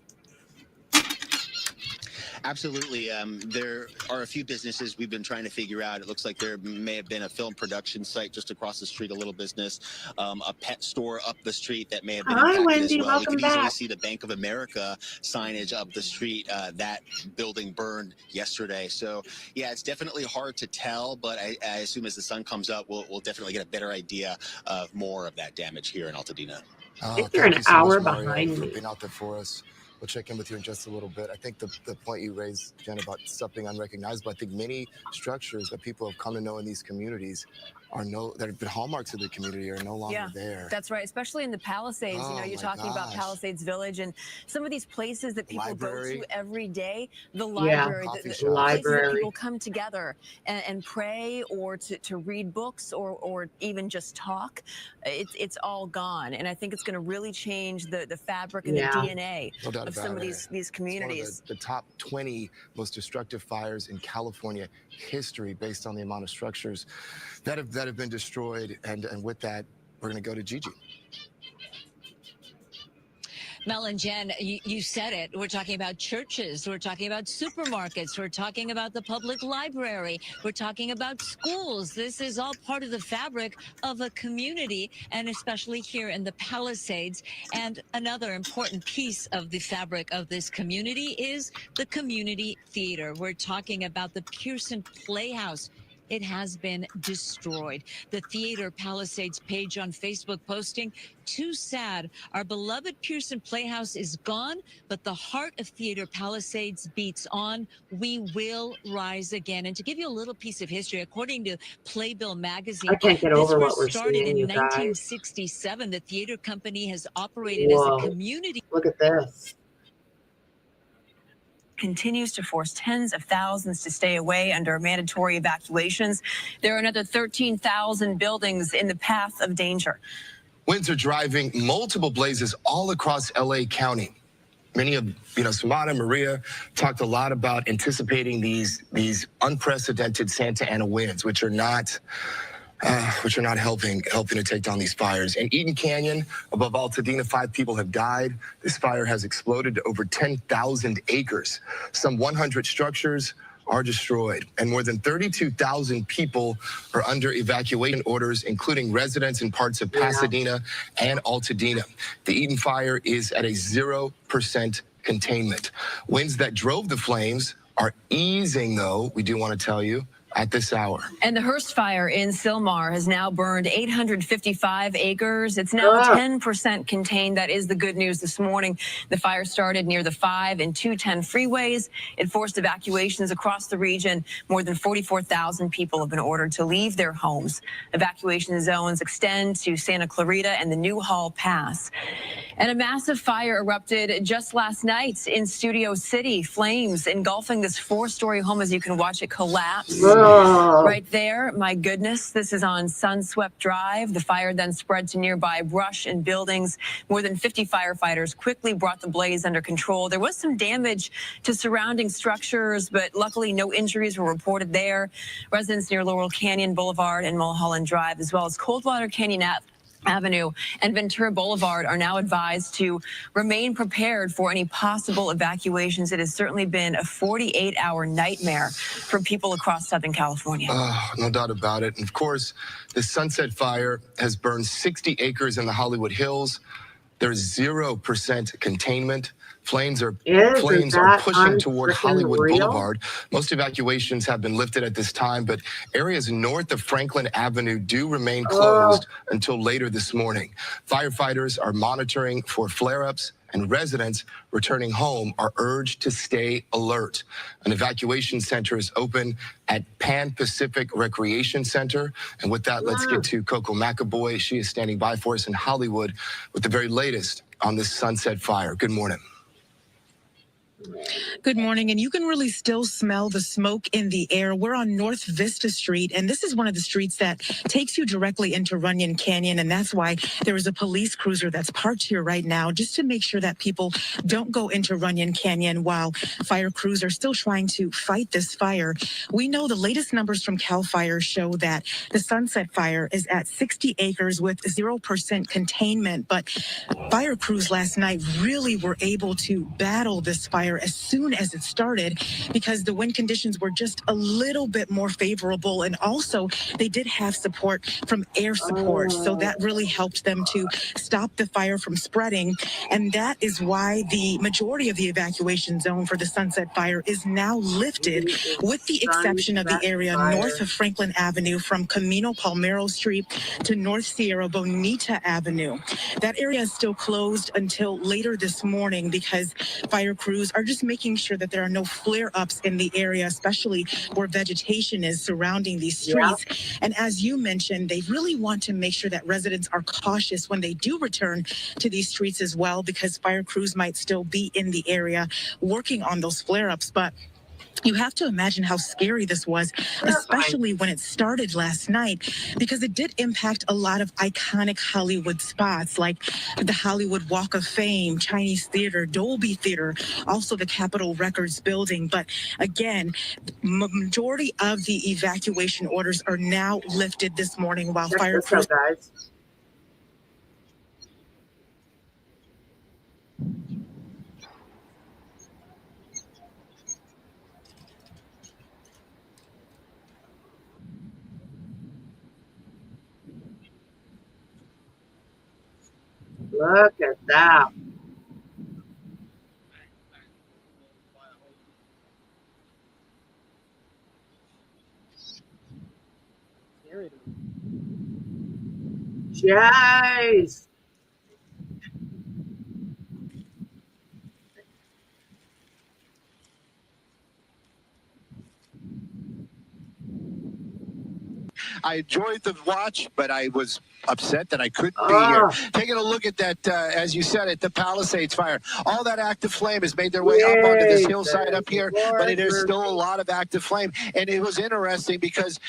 Absolutely. There are a few businesses we've been trying to figure out. It looks like there may have been a film production site just across the street, a little business, a pet store up the street that may have been impacted Wendy, as well. We welcome could easily back. see the Bank of America signage up the street. That building burned yesterday. So, yeah, it's definitely hard to tell, but I assume as the sun comes up, we'll definitely get a better idea of more of that damage here in Altadena. You're an hour behind me. Being out there for us. We'll check in with you in just a little bit. I think the point you raised, Jen, about something unrecognizable, I think many structures that people have come to know in these communities that have been hallmarks of the community are no longer there. That's right, especially in the Palisades. You know, you're talking about Palisades Village and some of these places that people go to every day. The library, the places that people come together and pray or to read books or even just talk. It's all gone, and I think it's going to really change the fabric and the DNA of some of these communities. It's one of the top 20 most destructive fires in California history, based on the amount of structures that have been destroyed. And with that, we're going to go to Gigi. Mel and Jen, you said it. We're talking about churches. We're talking about supermarkets. We're talking about the public library. We're talking about schools. This is all part of the fabric of a community, and especially here in the Palisades. And another important piece of the fabric of this community is the community theater. We're talking about the Pearson Playhouse. It has been destroyed. The Theater Palisades page on Facebook posting, "Too sad. Our beloved Pearson Playhouse is gone, but the heart of Theater Palisades beats on. We will rise again." And to give you a little piece of history, according to Playbill magazine, I can't get over what we're started seeing, in you guys. 1967. The theater company has operated as a community. Look at this. Continues to force tens of thousands to stay away under mandatory evacuations. There are another 13,000 buildings in the path of danger. Winds are driving multiple blazes all across LA County. Many of, Samana, Maria talked a lot about anticipating these unprecedented Santa Ana winds, which are not helping to take down these fires. In Eden Canyon, above Altadena, 5 people have died. This fire has exploded to over 10,000 acres. Some 100 structures are destroyed, and more than 32,000 people are under evacuation orders, including residents in parts of Pasadena and Altadena. The Eden fire is at a 0% containment. Winds that drove the flames are easing, though, we do want to tell you, at this hour. And the Hearst fire in Sylmar has now burned 855 acres. It's now 10% contained. That is the good news this morning. The fire started near the 5 and 210 freeways. It forced evacuations across the region. More than 44,000 people have been ordered to leave their homes. Evacuation zones extend to Santa Clarita and the Newhall Pass. And a massive fire erupted just last night in Studio City. Flames engulfing this 4-story home as you can watch it collapse. Right there, my goodness, this is on Sunswept Drive. The fire then spread to nearby brush and buildings. More than 50 firefighters quickly brought the blaze under control. There was some damage to surrounding structures, but luckily no injuries were reported there. Residents near Laurel Canyon Boulevard and Mulholland Drive, as well as Coldwater Canyon Avenue and Ventura Boulevard, are now advised to remain prepared for any possible evacuations. It has certainly been a 48-hour nightmare for people across Southern California. No doubt about it. And of course, the Sunset Fire has burned 60 acres in the Hollywood Hills. There's 0% containment. Flames are pushing toward Hollywood Boulevard. Most evacuations have been lifted at this time, but areas north of Franklin Avenue do remain closed until later this morning. Firefighters are monitoring for flare-ups, and residents returning home are urged to stay alert. An evacuation center is open at Pan Pacific Recreation Center. And with that, let's get to Coco McAvoy. She is standing by for us in Hollywood with the very latest on this Sunset Fire. Good morning. Good morning, and you can really still smell the smoke in the air. We're on North Vista Street, and this is one of the streets that takes you directly into Runyon Canyon, and that's why there is a police cruiser that's parked here right now just to make sure that people don't go into Runyon Canyon while fire crews are still trying to fight this fire. We know the latest numbers from CAL FIRE show that the Sunset Fire is at 60 acres with 0% containment, but fire crews last night really were able to battle this fire as soon as it started because the wind conditions were just a little bit more favorable, and also they did have support from air support, so that really helped them to stop the fire from spreading. And that is why the majority of the evacuation zone for the Sunset Fire is now lifted, with the exception of the area north of Franklin Avenue from Camino Palmero Street to North Sierra Bonita Avenue. That area is still closed until later this morning because fire crews are just making sure that there are no flare-ups in the area, especially where vegetation is surrounding these streets. And as you mentioned, they really want to make sure that residents are cautious when they do return to these streets as well, because fire crews might still be in the area working on those flare-ups. But you have to imagine how scary this was, especially when it started last night, because it did impact a lot of iconic Hollywood spots like the Hollywood Walk of Fame, Chinese Theater, Dolby Theater, also the Capitol Records building. But again, majority of the evacuation orders are now lifted this morning while fire crews. Look at that. Jeez. I enjoyed the watch, but I was upset that I couldn't be here. Taking a look at that, as you said it, the Palisades fire. All that active flame has made their way up onto this hillside up here, but there's still a lot of active flame. And it was interesting because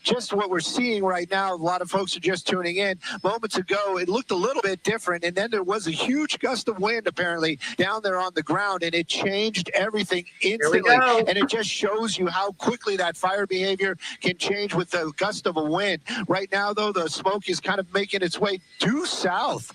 just what we're seeing right now, a lot of folks are just tuning in. Moments ago, it looked a little bit different, and then there was a huge gust of wind apparently down there on the ground, and it changed everything instantly. And it just shows you how quickly that fire behavior can change with the gust of a wind. Right now, though, the smoke is is kind of making its way due south.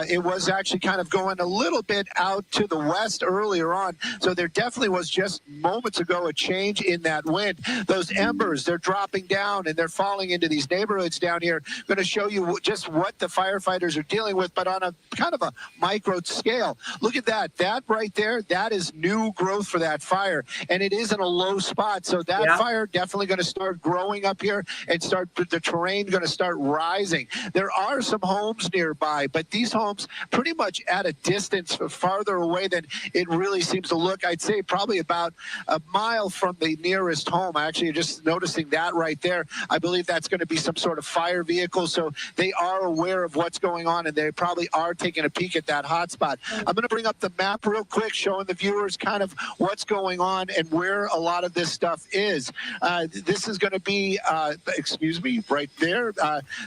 It was actually kind of going a little bit out to the west earlier on. So there definitely was just moments ago a change in that wind. Those embers, they're dropping down and they're falling into these neighborhoods down here. Going to show you just what the firefighters are dealing with, but on a kind of a micro scale. Look at that. That right there, that is new growth for that fire. And it is in a low spot. So that fire definitely going to start growing up here and start the terrain going to start rising. There are some homes nearby, but these homes pretty much at a distance farther away than it really seems to look. I'd say probably about a mile from the nearest home. I actually just noticing that right there. I believe that's going to be some sort of fire vehicle. So they are aware of what's going on and they probably are taking a peek at that hot spot. I'm going to bring up the map real quick, showing the viewers kind of what's going on and where a lot of this stuff is. This is going to be, excuse me, right there.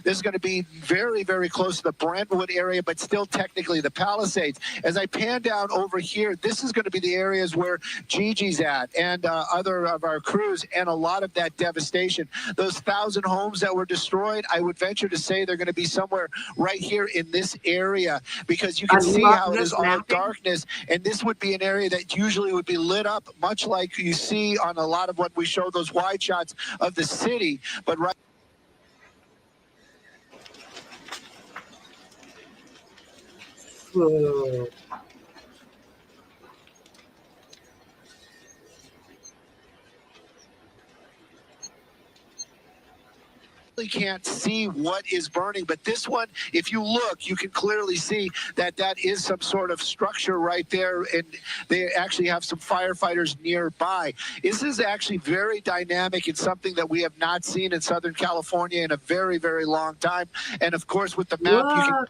This is going to be very, very close to the Brentwood area, but still technically the Palisades. As I pan down over here, this is going to be the areas where Gigi's at and other of our crews, and a lot of that devastation. Those 1,000 homes that were destroyed, I would venture to say they're going to be somewhere right here in this area, because you can see how it is all darkness, and this would be an area that usually would be lit up, much like you see on a lot of what we show, those wide shots of the city, but right. Whoa. Can't see what is burning, but this one, if you look, you can clearly see that that is some sort of structure right there, and they actually have some firefighters nearby. This is actually very dynamic and something that we have not seen in Southern California in a very, very long time. And of course, with the map, you can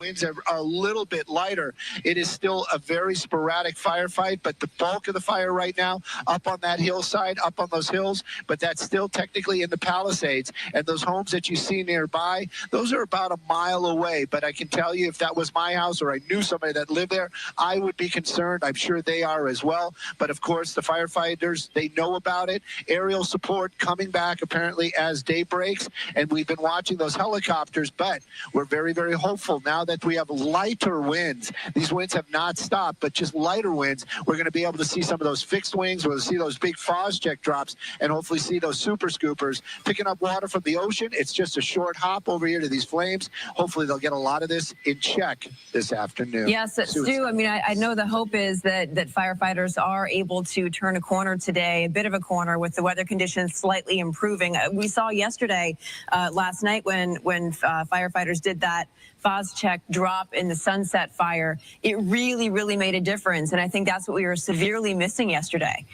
winds are a little bit lighter. It is still a very sporadic firefight, but the bulk of the fire right now up on that hillside, up on those hills, but that's still technically in the Palisades. And those homes that you see nearby, those are about a mile away. But I can tell you, if that was my house or I knew somebody that lived there, I would be concerned. I'm sure they are as well. But of course, the firefighters, they know about it. Aerial support coming back apparently as day breaks. And we've been watching those helicopters, but we're very, very hopeful now that we have lighter winds. These winds have not stopped, but just lighter winds. We're going to be able to see some of those fixed wings. We'll see those big Phos-Check drops and hopefully see those super scoopers picking up water from the ocean. It's just a short hop over here to these flames. Hopefully they'll get a lot of this in check this afternoon. Yes, Stu, I mean, I know the hope is that firefighters are able to turn a corner today, a bit of a corner with the weather conditions slightly improving. We saw yesterday, last night when firefighters did that Phos-Check drop in the Sunset Fire, it really, really made a difference. And I think that's what we were severely missing yesterday.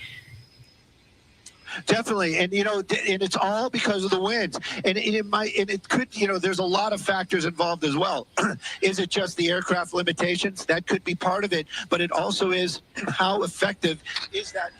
Definitely, and and it's all because of the winds, and it could, there's a lot of factors involved as well. Is it just the aircraft limitations? That could be part of it, but it also is how effective is that.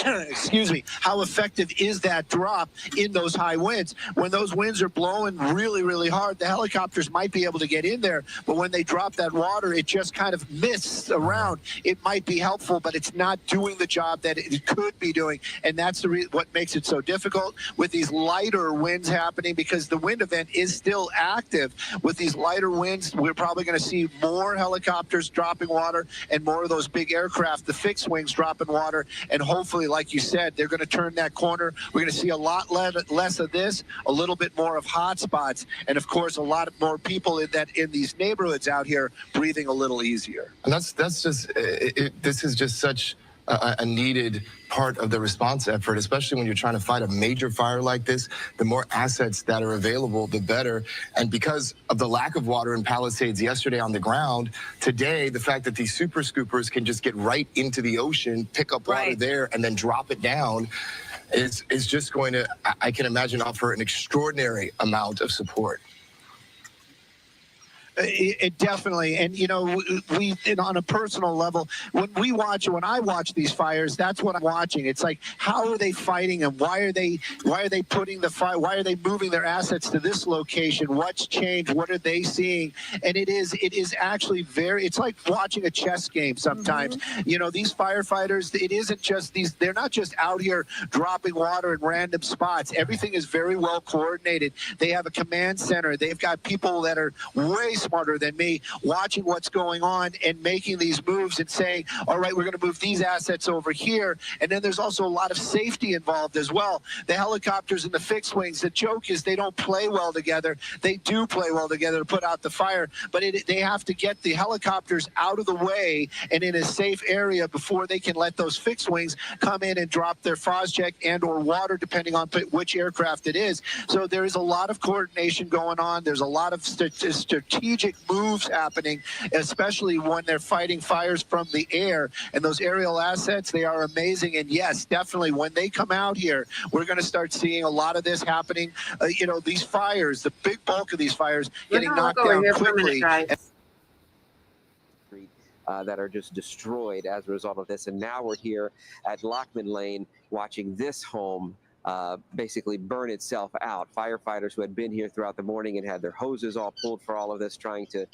Excuse me, how effective is that drop in those high winds? When those winds are blowing really, really hard, the helicopters might be able to get in there, but when they drop that water, it just kind of mists around. It might be helpful, but it's not doing the job that it could be doing, and that's what makes it so difficult with these lighter winds happening, because the wind event is still active. With these lighter winds, we're probably going to see more helicopters dropping water and more of those big aircraft, the fixed wings, dropping water, and hopefully, like you said, they're going to turn that corner. We're going to see a lot less of this, a little bit more of hot spots, and of course, a lot more people in these neighborhoods out here breathing a little easier. And that's just this is just such a needed part of the response effort, especially when you're trying to fight a major fire like this. The more assets that are available, the better. And because of the lack of water in Palisades yesterday on the ground, today, the fact that these super scoopers can just get right into the ocean, pick up water there, and then drop it down is just going to, I can imagine, offer an extraordinary amount of support. It definitely, and we on a personal level, when I watch these fires, that's what I'm watching. It's like, how are they fighting and why are they putting the fire? Why are they moving their assets to this location? What's changed? What are they seeing? And it is actually it's like watching a chess game sometimes. These firefighters, it isn't just they're not just out here dropping water in random spots. Everything is very well coordinated. They have a command center. They've got people that are way smarter than me watching what's going on and making these moves and saying, all right, we're going to move these assets over here. And then there's also a lot of safety involved as well. The helicopters and the fixed wings, the joke is they don't play well together. They do play well together to put out the fire, but they have to get the helicopters out of the way and in a safe area before they can let those fixed wings come in and drop their Phosgec and or water, depending on which aircraft it is. So there is a lot of coordination going on. There's a lot of strategic moves happening, especially when they're fighting fires from the air. And those aerial assets, they are amazing. And yes, definitely, when they come out here, we're going to start seeing a lot of this happening. These fires, the big bulk of these fires, getting knocked down quickly. That are just destroyed as a result of this. And now we're here at Lockman Lane watching this home basically burn itself out. Firefighters who had been here throughout the morning and had their hoses all pulled for all of this, trying to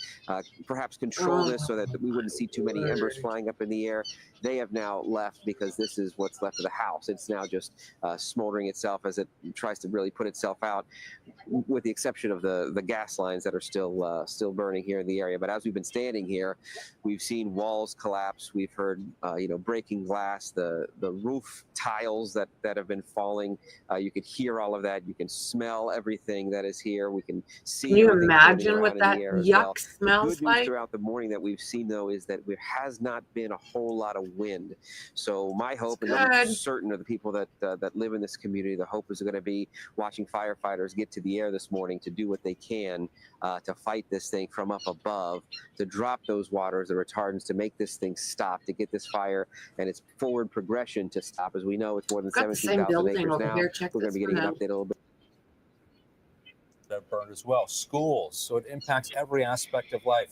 perhaps control this so that we wouldn't see too many embers flying up in the air. They have now left because this is what's left of the house. It's now just smoldering itself as it tries to really put itself out, with the exception of the gas lines that are still burning here in the area. But as we've been standing here, we've seen walls collapse. We've heard breaking glass, the roof tiles that have been falling. You can hear all of that. You can smell everything that is here. We can see. Can you imagine what that yuck smells the good news throughout the morning that we've seen, though, is that there has not been a whole lot of wind. So my hope, and I'm certain of the people that live in this community, the hope is going to be watching firefighters get to the air this morning to do what they can to fight this thing from up above, to drop those waters, the retardants, to make this thing stop, to get this fire and its forward progression to stop. As we know, it's more than 17,000 acres now. We're going to be getting an update a little bit. That burned as well. Schools, so it impacts every aspect of life.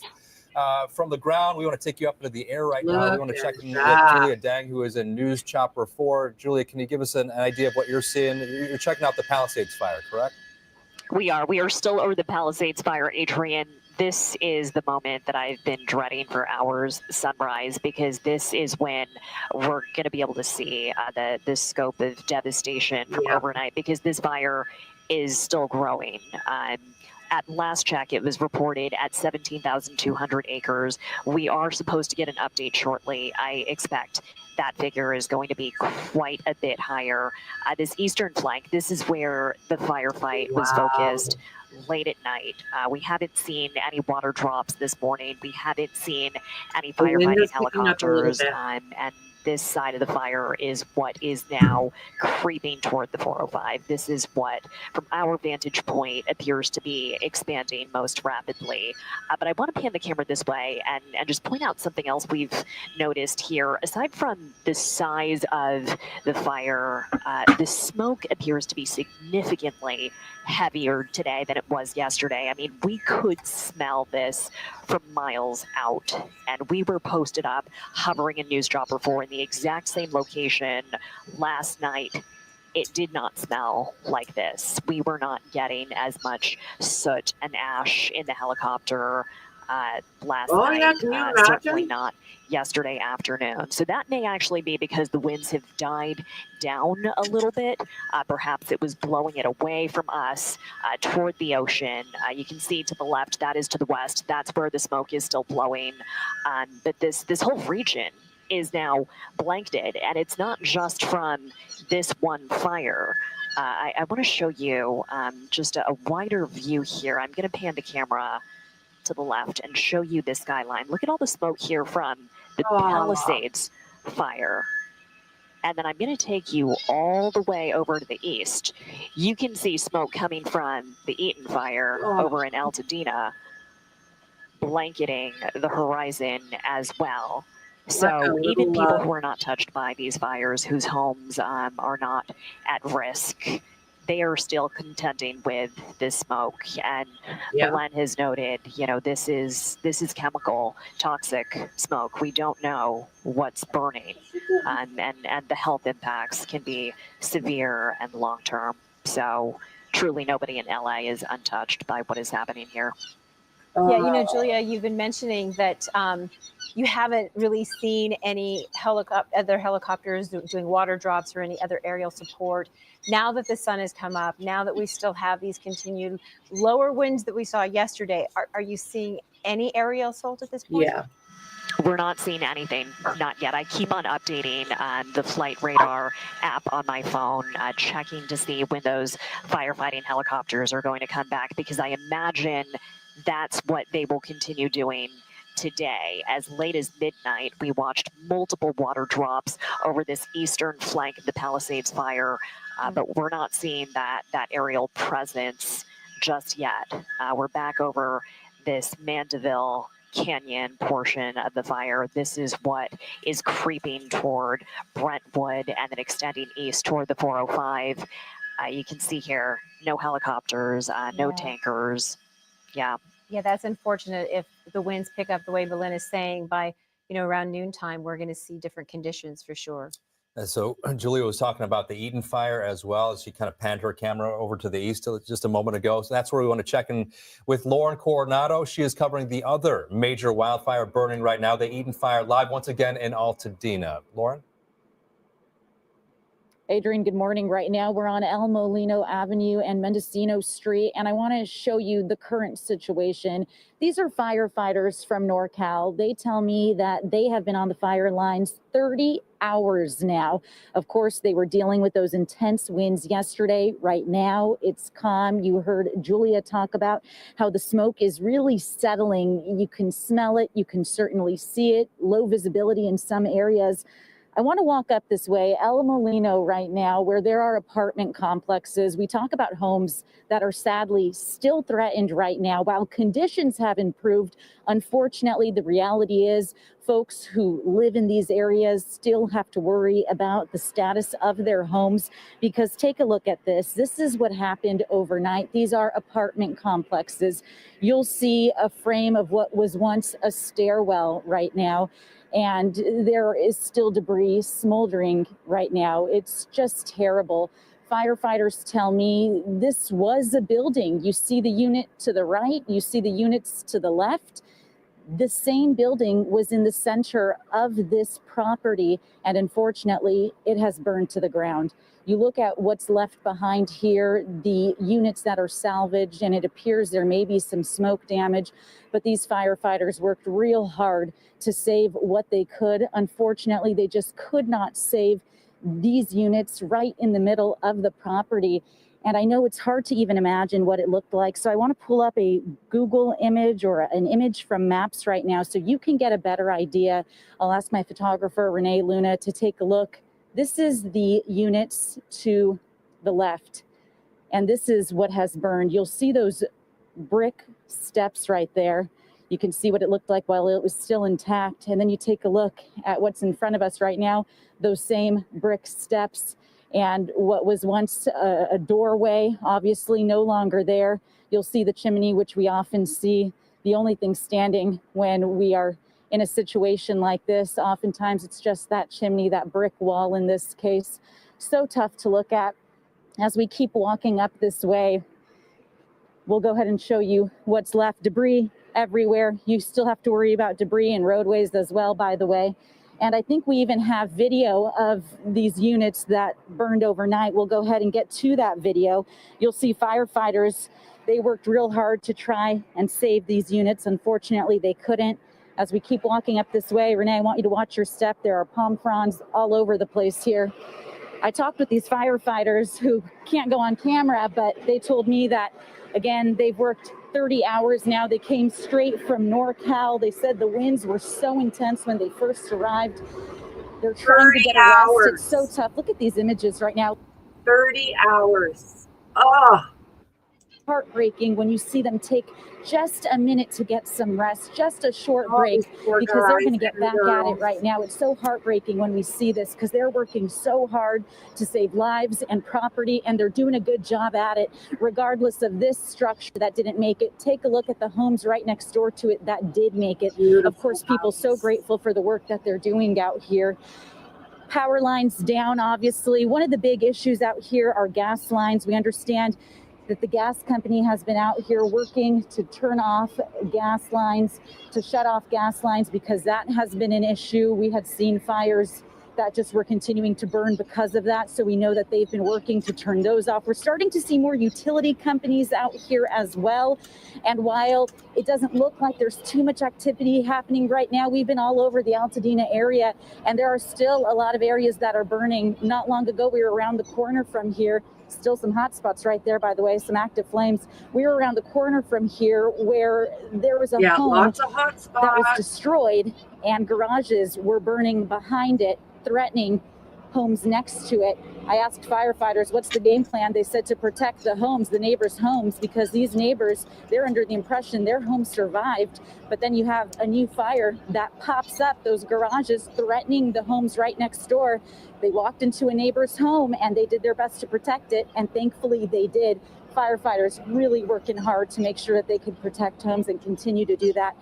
From the ground, we want to take you up into the air right now. We want to check in with Julia Dang, who is in News Chopper 4. Julia, can you give us an idea of what you're seeing? You're checking out the Palisades fire, correct? We are. We are still over the Palisades fire, Adrian. This is the moment that I've been dreading for hours, sunrise, because this is when we're going to be able to see the scope of devastation from overnight, because this fire is still growing. At last check, it was reported at 17,200 acres. We are supposed to get an update shortly. I expect that figure is going to be quite a bit higher. This eastern flank, this is where the firefight was focused late at night. We haven't seen any water drops this morning. We haven't seen any firefighting helicopters, and this side of the fire is what is now creeping toward the 405. This is what, from our vantage point, appears to be expanding most rapidly. But I want to pan the camera this way and just point out something else we've noticed here. Aside from the size of the fire, the smoke appears to be significantly heavier today than it was yesterday. I mean, we could smell this from miles out, and we were posted up, hovering in News Dropper 4 in the exact same location last night. It did not smell like this. We were not getting as much soot and ash in the helicopter last night. Certainly not yesterday afternoon. So that may actually be because the winds have died down a little bit. Perhaps it was blowing it away from us toward the ocean. You can see to the left, that is to the west. That's where the smoke is still blowing. But this whole region is now blanketed, and it's not just from this one fire. I want to show you just a wider view here. I'm going to pan the camera to the left and show you this skyline. Look at all the smoke here from the Palisades fire. And then I'm going to take you all the way over to the east. You can see smoke coming from the Eaton fire over in Altadena, blanketing the horizon as well. So even people who are not touched by these fires, whose homes are not at risk, they are still contending with this smoke. And Yeah. Belen has noted, this is chemical toxic smoke. We don't know what's burning, and the health impacts can be severe and long term. So truly nobody in LA is untouched by what is happening here. Yeah, Julia, you've been mentioning that you haven't really seen any other helicopters doing water drops or any other aerial support. Now that the sun has come up, now that we still have these continued lower winds that we saw yesterday, are you seeing any aerial assault at this point? Yeah. We're not seeing anything, not yet. I keep on updating the flight radar app on my phone, checking to see when those firefighting helicopters are going to come back, because I imagine that's what they will continue doing today. As late as midnight, we watched multiple water drops over this eastern flank of the Palisades fire, but we're not seeing that aerial presence just yet. We're back over this Mandeville Canyon portion of the fire. This is what is creeping toward Brentwood and then extending east toward the 405. You can see here, no helicopters, no tankers. Yeah. Yeah, that's unfortunate. If the winds pick up the way Belen is saying, by around noontime, we're going to see different conditions for sure. And so Julia was talking about the Eden fire as well, as she kind of panned her camera over to the east just a moment ago. So that's where we want to check in with Lauren Coronado. She is covering the other major wildfire burning right now, the Eden fire, live once again in Altadena. Lauren? Adrian, good morning. Right now, we're on El Molino Avenue and Mendocino Street, and I want to show you the current situation. These are firefighters from NorCal. They tell me that they have been on the fire lines 30 hours now. Of course, they were dealing with those intense winds yesterday. Right now, it's calm. You heard Julia talk about how the smoke is really settling. You can smell it. You can certainly see it. Low visibility in some areas. I want to walk up this way, El Molino right now, where there are apartment complexes. We talk about homes that are sadly still threatened right now. While conditions have improved, unfortunately, the reality is folks who live in these areas still have to worry about the status of their homes, because take a look at this. This is what happened overnight. These are apartment complexes. You'll see a frame of what was once a stairwell right now. And there is still debris smoldering right now. It's just terrible. Firefighters tell me this was a building. You see the unit to the right, you see the units to the left. The same building was in the center of this property, and unfortunately, it has burned to the ground. You look at what's left behind here, the units that are salvaged, and it appears there may be some smoke damage, but these firefighters worked real hard to save what they could. Unfortunately, they just could not save these units right in the middle of the property. And I know it's hard to even imagine what it looked like. So I want to pull up a Google image or an image from maps right now so you can get a better idea. I'll ask my photographer, Renee Luna, to take a look. This is the units to the left, and this is what has burned. You'll see those brick steps right there. You can see what it looked like while it was still intact. And then you take a look at what's in front of us right now, those same brick steps. And what was once a doorway, obviously no longer there. You'll see the chimney, which we often see. The only thing standing when we are in a situation like this, oftentimes it's just that chimney, that brick wall in this case. So tough to look at. As we keep walking up this way, we'll go ahead and show you what's left. Debris everywhere. You still have to worry about debris in roadways as well, by the way. And I think we even have video of these units that burned overnight. We'll go ahead and get to that video. You'll see firefighters, they worked real hard to try and save these units. Unfortunately, they couldn't. As we keep walking up this way, Renee, I want you to watch your step. There are palm fronds all over the place here. I talked with these firefighters who can't go on camera, but they told me that, again, they've worked 30 hours now. They came straight from NorCal. They said the winds were so intense when they first arrived. They're trying to get a rest. It's so tough. Look at these images right now. 30 hours. Oh. heartbreaking when you see them take just a minute to get some rest, just a short break, because they're going to get back at it right now. It's so heartbreaking when we see this, because they're working so hard to save lives and property, and they're doing a good job at it, regardless of this structure that didn't make it. Take a look at the homes right next door to it that did make it. Of course, people so grateful for the work that they're doing out here. Power lines down, obviously. One of the big issues out here are gas lines. We understand that the gas company has been out here working to turn off gas lines, to shut off gas lines, because that has been an issue. We had seen fires that just were continuing to burn because of that. So we know that they've been working to turn those off. We're starting to see more utility companies out here as well. And while it doesn't look like there's too much activity happening right now, we've been all over the Altadena area, and there are still a lot of areas that are burning. Not long ago, we were around the corner from here. Still some hot spots right there, by the way, some active flames. We were around the corner from here where there was a home lots of hot spots that was destroyed, and garages were burning behind it, threatening homes next to it. I asked firefighters, what's the game plan? They said to protect the homes, the neighbors' homes, because these neighbors, they're under the impression their home survived, but then you have a new fire that pops up, those garages threatening the homes right next door. They walked into a neighbor's home and they did their best to protect it, and thankfully they did. Firefighters really working hard to make sure that they could protect homes and continue to do that.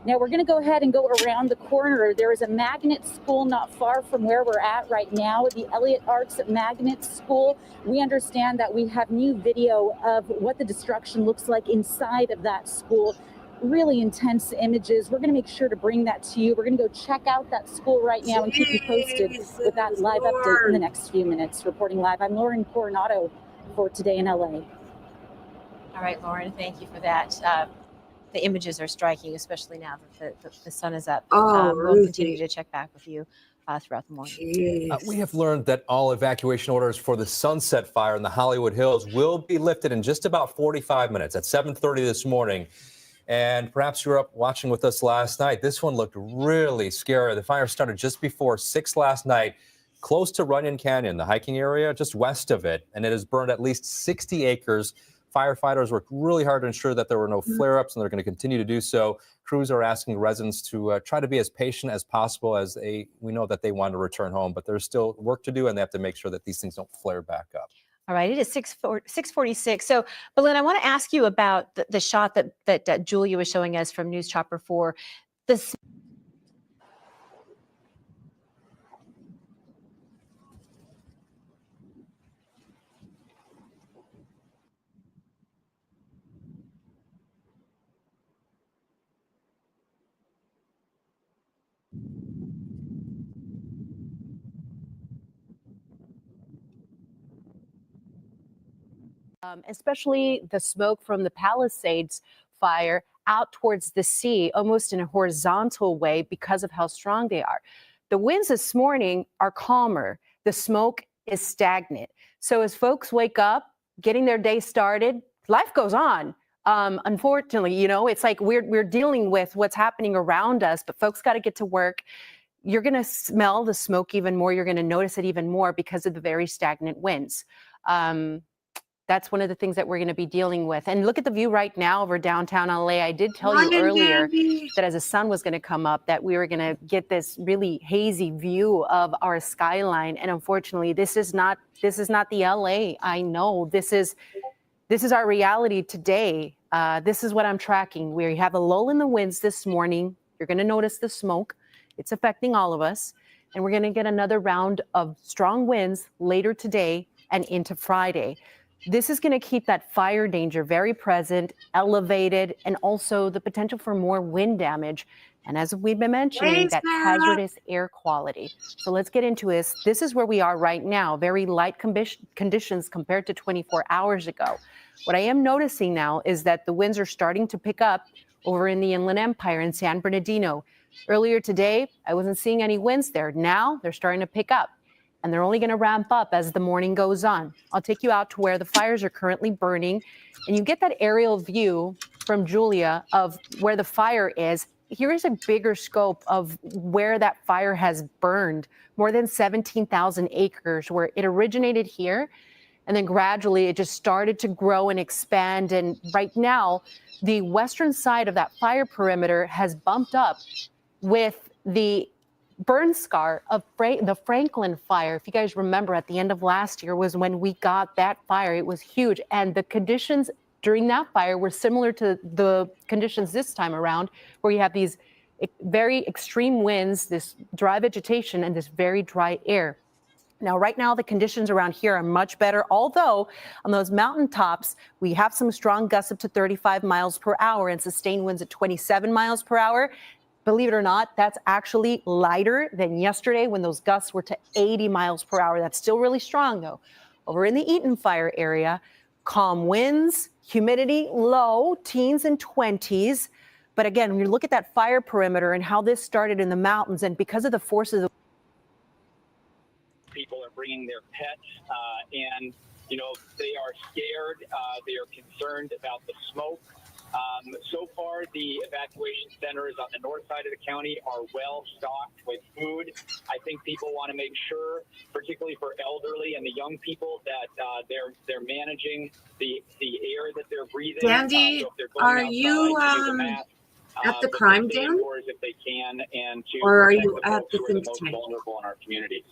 Now we're going to go ahead and go around the corner. There is a magnet school not far from where we're at right now, the Elliott Arts Magnet School. We understand that we have new video of what the destruction looks like inside of that school. Really intense images. We're going to make sure to bring that to you. We're going to go check out that school right now and keep you posted with that live update in the next few minutes. Reporting live, I'm Lauren Coronado for Today in LA. All right, Lauren, thank you for that. The images are striking, especially now that the sun is up. We'll continue to check back with you throughout the morning. We have learned that all evacuation orders for the Sunset Fire in the Hollywood Hills will be lifted in just about 45 minutes at 7:30 this morning. And perhaps you were up watching with us last night. This one looked really scary. The fire started just before 6 last night, close to Runyon Canyon, the hiking area just west of it, and it has burned at least 60 acres. Firefighters worked really hard to ensure that there were no flare-ups, and they're going to continue to do so. Crews are asking residents to try to be as patient as possible, as we know that they want to return home, but there's still work to do, and they have to make sure that these things don't flare back up. All right, it is 6:46. So, Belen, I want to ask you about the shot that Julia was showing us from News Chopper 4. This. Especially the smoke from the Palisades fire out towards the sea, almost in a horizontal way because of how strong they are. The winds this morning are calmer. The smoke is stagnant. So as folks wake up, getting their day started, life goes on. Unfortunately, you know, it's like we're dealing with what's happening around us, but folks got to get to work. You're going to smell the smoke even more. You're going to notice it even more because of the very stagnant winds. That's one of the things that we're going to be dealing with. And look at the view right now over downtown LA. I did tell you earlier that as the sun was going to come up, that we were going to get this really hazy view of our skyline. And unfortunately, this is not the LA. I know this is our reality today. This is what I'm tracking. We have a lull in the winds this morning. You're going to notice the smoke. It's affecting all of us. And we're going to get another round of strong winds later today and into Friday. This is going to keep that fire danger very present, elevated, and also the potential for more wind damage. And as we've been mentioning, that hazardous air quality. So let's get into this. This is where we are right now, very light conditions compared to 24 hours ago. What I am noticing now is that the winds are starting to pick up over in the Inland Empire in San Bernardino. Earlier today, I wasn't seeing any winds there. Now they're starting to pick up. And they're only going to ramp up as the morning goes on. I'll take you out to where the fires are currently burning, and you get that aerial view from Julia of where the fire is. Here is a bigger scope of where that fire has burned, more than 17,000 acres, where it originated here. And then gradually it just started to grow and expand. And right now, the western side of that fire perimeter has bumped up with the burn scar of the Franklin fire. If you guys remember, at the end of last year was when we got that fire. It was huge. And the conditions during that fire were similar to the conditions this time around, where you have these very extreme winds, this dry vegetation, and this very dry air. Now, right now, the conditions around here are much better, although on those mountaintops, we have some strong gusts up to 35 miles per hour and sustained winds at 27 miles per hour. Believe it or not, that's actually lighter than yesterday when those gusts were to 80 miles per hour. That's still really strong, though. Over in the Eaton fire area, calm winds, humidity low, teens and 20s. But again, when you look at that fire perimeter and how this started in the mountains, and because of the forces of people are bringing their pets, and they are scared. They are concerned about the smoke. So far, the evacuation centers on the north side of the county are well stocked with food. I think people want to make sure, particularly for elderly and the young people, that they're managing the air that they're breathing. Sandy, so if they're going are you at the but crime stay den, indoors if they can, and to or are protect you the at folks the who are the think most tank? vulnerable in our community.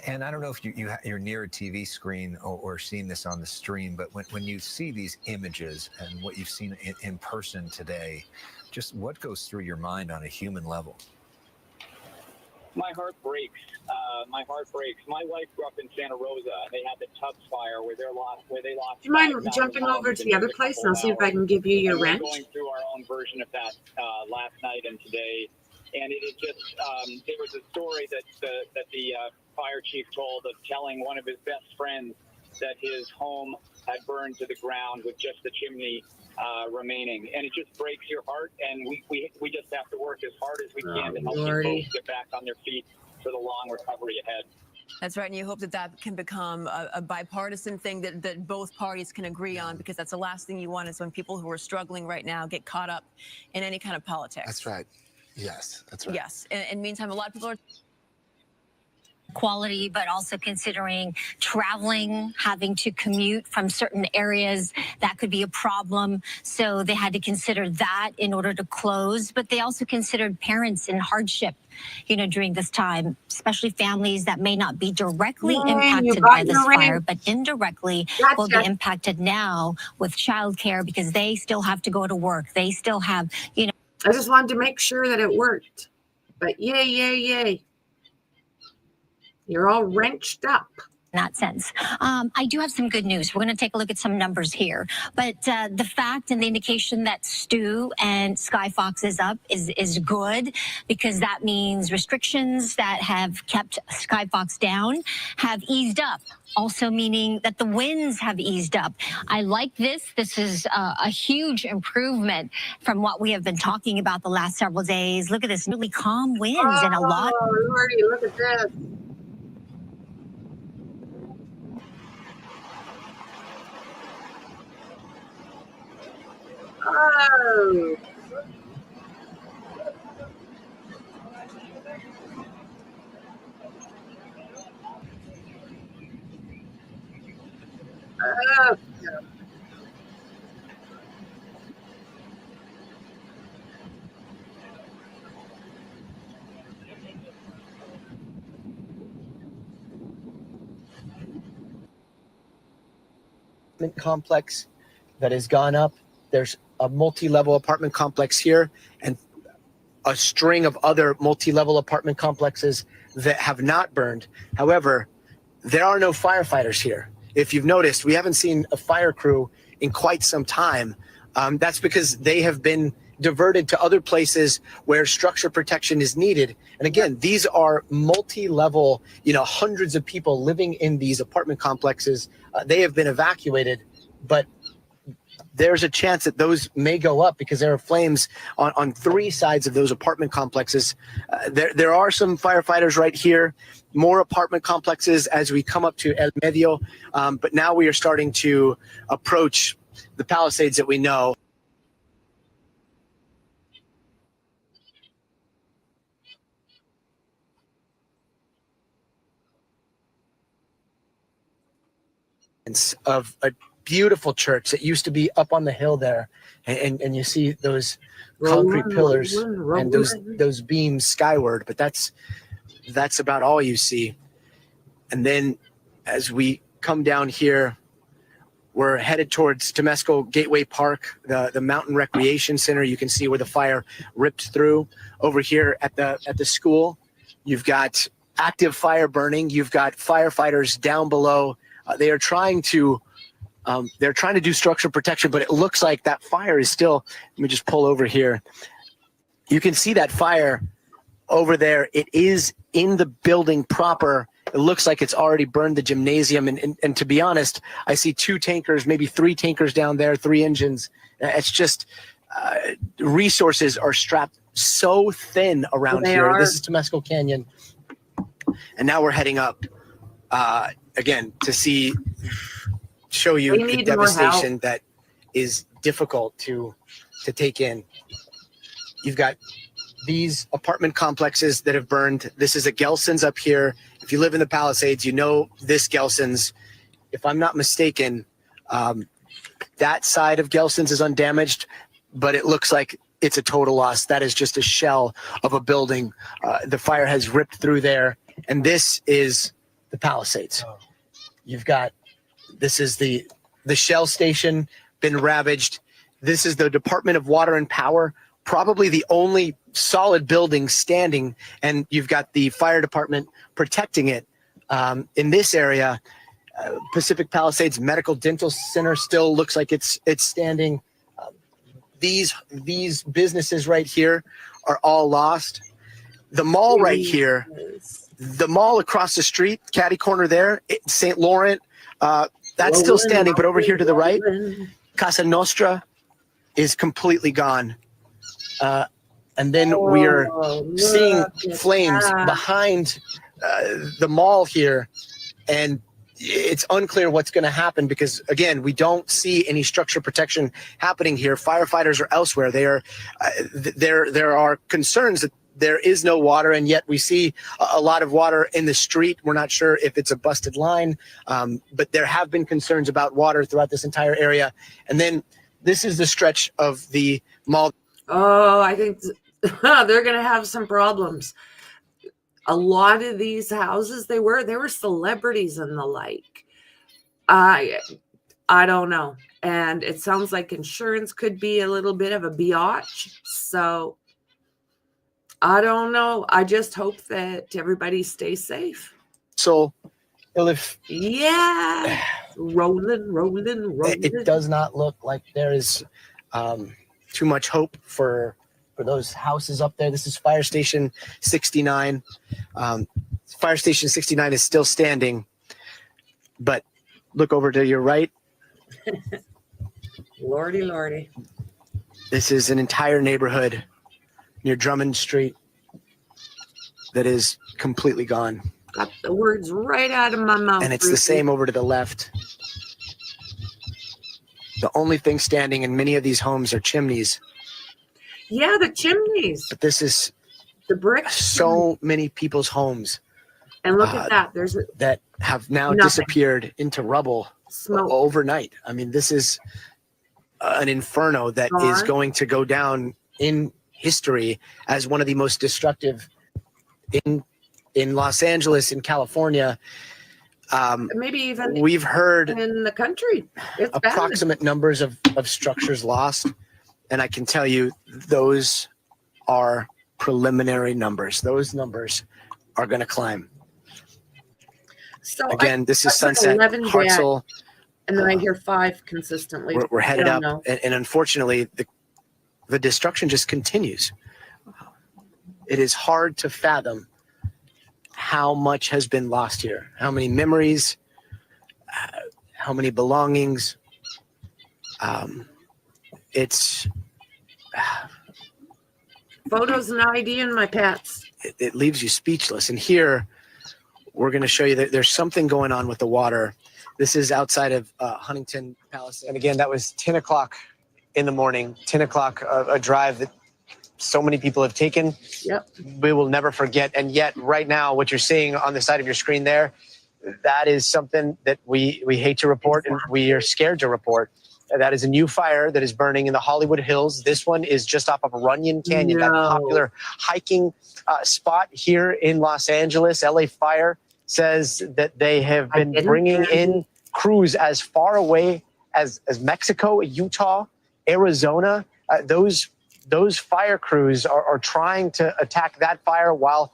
And I don't know if you're near a TV screen or seen this on the stream, but when you see these images and what you've seen in person today, just what goes through your mind on a human level? My heart breaks. My heart breaks. My wife grew up in Santa Rosa, and they had the Tubbs fire where they lost. Do you mind jumping over to the other place, and I'll see if I can give you your wrench? We're going through our own version of that last night and today, and it is just. There was a story that the fire chief told of telling one of his best friends that his home had burned to the ground with just the chimney remaining, and it just breaks your heart. And we just have to work as hard as we can to help these folks get back on their feet for the long recovery ahead. That's right, and you hope that can become a bipartisan thing that both parties can agree on, because that's the last thing you want is when people who are struggling right now get caught up in any kind of politics. That's right. Yes, that's right. Yes, and meantime, a lot of people are quality, but also considering traveling, having to commute from certain areas, that could be a problem. So they had to consider that in order to close, but they also considered parents in hardship, during this time, especially families that may not be directly impacted by this fire, but indirectly will be impacted now with childcare because they still have to go to work. They still have, I just wanted to make sure that it worked, but yay, yay, yay. You're all wrenched up. In that sense. I do have some good news. We're going to take a look at some numbers here. But the fact and the indication that Stu and Sky Fox is up is good, because that means restrictions that have kept Sky Fox down have eased up. Also meaning that the winds have eased up. I like this. This is a huge improvement from what we have been talking about the last several days. Look at this, really calm winds and a lot. Oh, Lordy, look at this. Oh. Oh. Complex that has gone up. There's a multi-level apartment complex here and a string of other multi-level apartment complexes that have not burned. However, there are no firefighters here. If you've noticed, we haven't seen a fire crew in quite some time. That's because they have been diverted to other places where structure protection is needed. And again, these are multi-level, hundreds of people living in these apartment complexes. They have been evacuated, but there's a chance that those may go up because there are flames on three sides of those apartment complexes. There are some firefighters right here, more apartment complexes as we come up to El Medio, but now we are starting to approach the Palisades that we know. of a beautiful church that used to be up on the hill there, and you see those concrete pillars and those beams skyward, but that's about all you see. And then as we come down here, we're headed towards Temescal Gateway Park, the mountain recreation center. You can see where the fire ripped through. Over here at the school, you've got active fire burning. You've got firefighters down below. They're trying to do structural protection, but it looks like that fire is still. Let me just pull over here. You can see that fire over there. It is in the building proper. It looks like it's already burned the gymnasium. And to be honest, I see 2 tankers, maybe 3 tankers down there, 3 engines. It's just resources are strapped so thin around here. This is Temescal Canyon. And now we're heading up again to show you the devastation that is difficult to take in. You've got these apartment complexes that have burned. This is a Gelson's up here. If you live in the Palisades, you know this Gelson's. If I'm not mistaken, that side of Gelson's is undamaged, but it looks like it's a total loss. That is just a shell of a building. The fire has ripped through there, and this is the Palisades. This is the Shell station, been ravaged. This is the Department of Water and Power, probably the only solid building standing, and you've got the fire department protecting it. In this area, Pacific Palisades Medical Dental Center still looks like it's standing. These businesses right here are all lost. The mall right here, the mall across the street, catty corner there, St. Laurent, that's still standing, but over here to the right, Casa Nostra is completely gone. And then we are seeing flames behind the mall here, and it's unclear what's going to happen because, again, we don't see any structure protection happening here. Firefighters are elsewhere. There are concerns that there is no water, and yet we see a lot of water in the street. We're not sure if it's a busted line, but there have been concerns about water throughout this entire area. And then this is the stretch of the mall. Oh, I think they're going to have some problems. A lot of these houses, they were celebrities and the like. I don't know. And it sounds like insurance could be a little bit of a biatch. So I don't know. I just hope that everybody stays safe. So rolling. It does not look like there is too much hope for those houses up there. This is Fire Station 69. Fire Station 69 is still standing, but look over to your right. Lordy. This is an entire neighborhood near Drummond Street that is completely gone. Got the words right out of my mouth. And it's the same over to the left. The only thing standing in many of these homes are chimneys. Yeah, the chimneys. But this is the bricks. So many people's homes. And look at that. There's that have now disappeared into rubble overnight. I mean, this is an inferno that is going to go down in history as one of the most destructive in Los Angeles, in California. Maybe even we've heard in the country. It's approximate numbers of structures lost. And I can tell you those are preliminary numbers. Those numbers are going to climb. So again, this is Sunset, Hartselle. And then I hear 5 consistently. We're headed up. And unfortunately, the destruction just continues. It is hard to fathom how much has been lost here. How many memories, how many belongings. It's photos and ID and my pets. It leaves you speechless. And here we're going to show you that there's something going on with the water. This is outside of Huntington Palace. And again, that was 10 o'clock in the morning, 10 o'clock, a drive that so many people have taken. Yep. We will never forget. And yet right now, what you're seeing on the side of your screen there that is something that we hate to report and we are scared to report. That is a new fire that is burning in the Hollywood Hills. This one is just off of Runyon Canyon, that popular hiking spot here in Los Angeles. LA Fire says that they have been bringing in crews as far away as Mexico, Utah, Arizona. Those fire crews are trying to attack that fire while,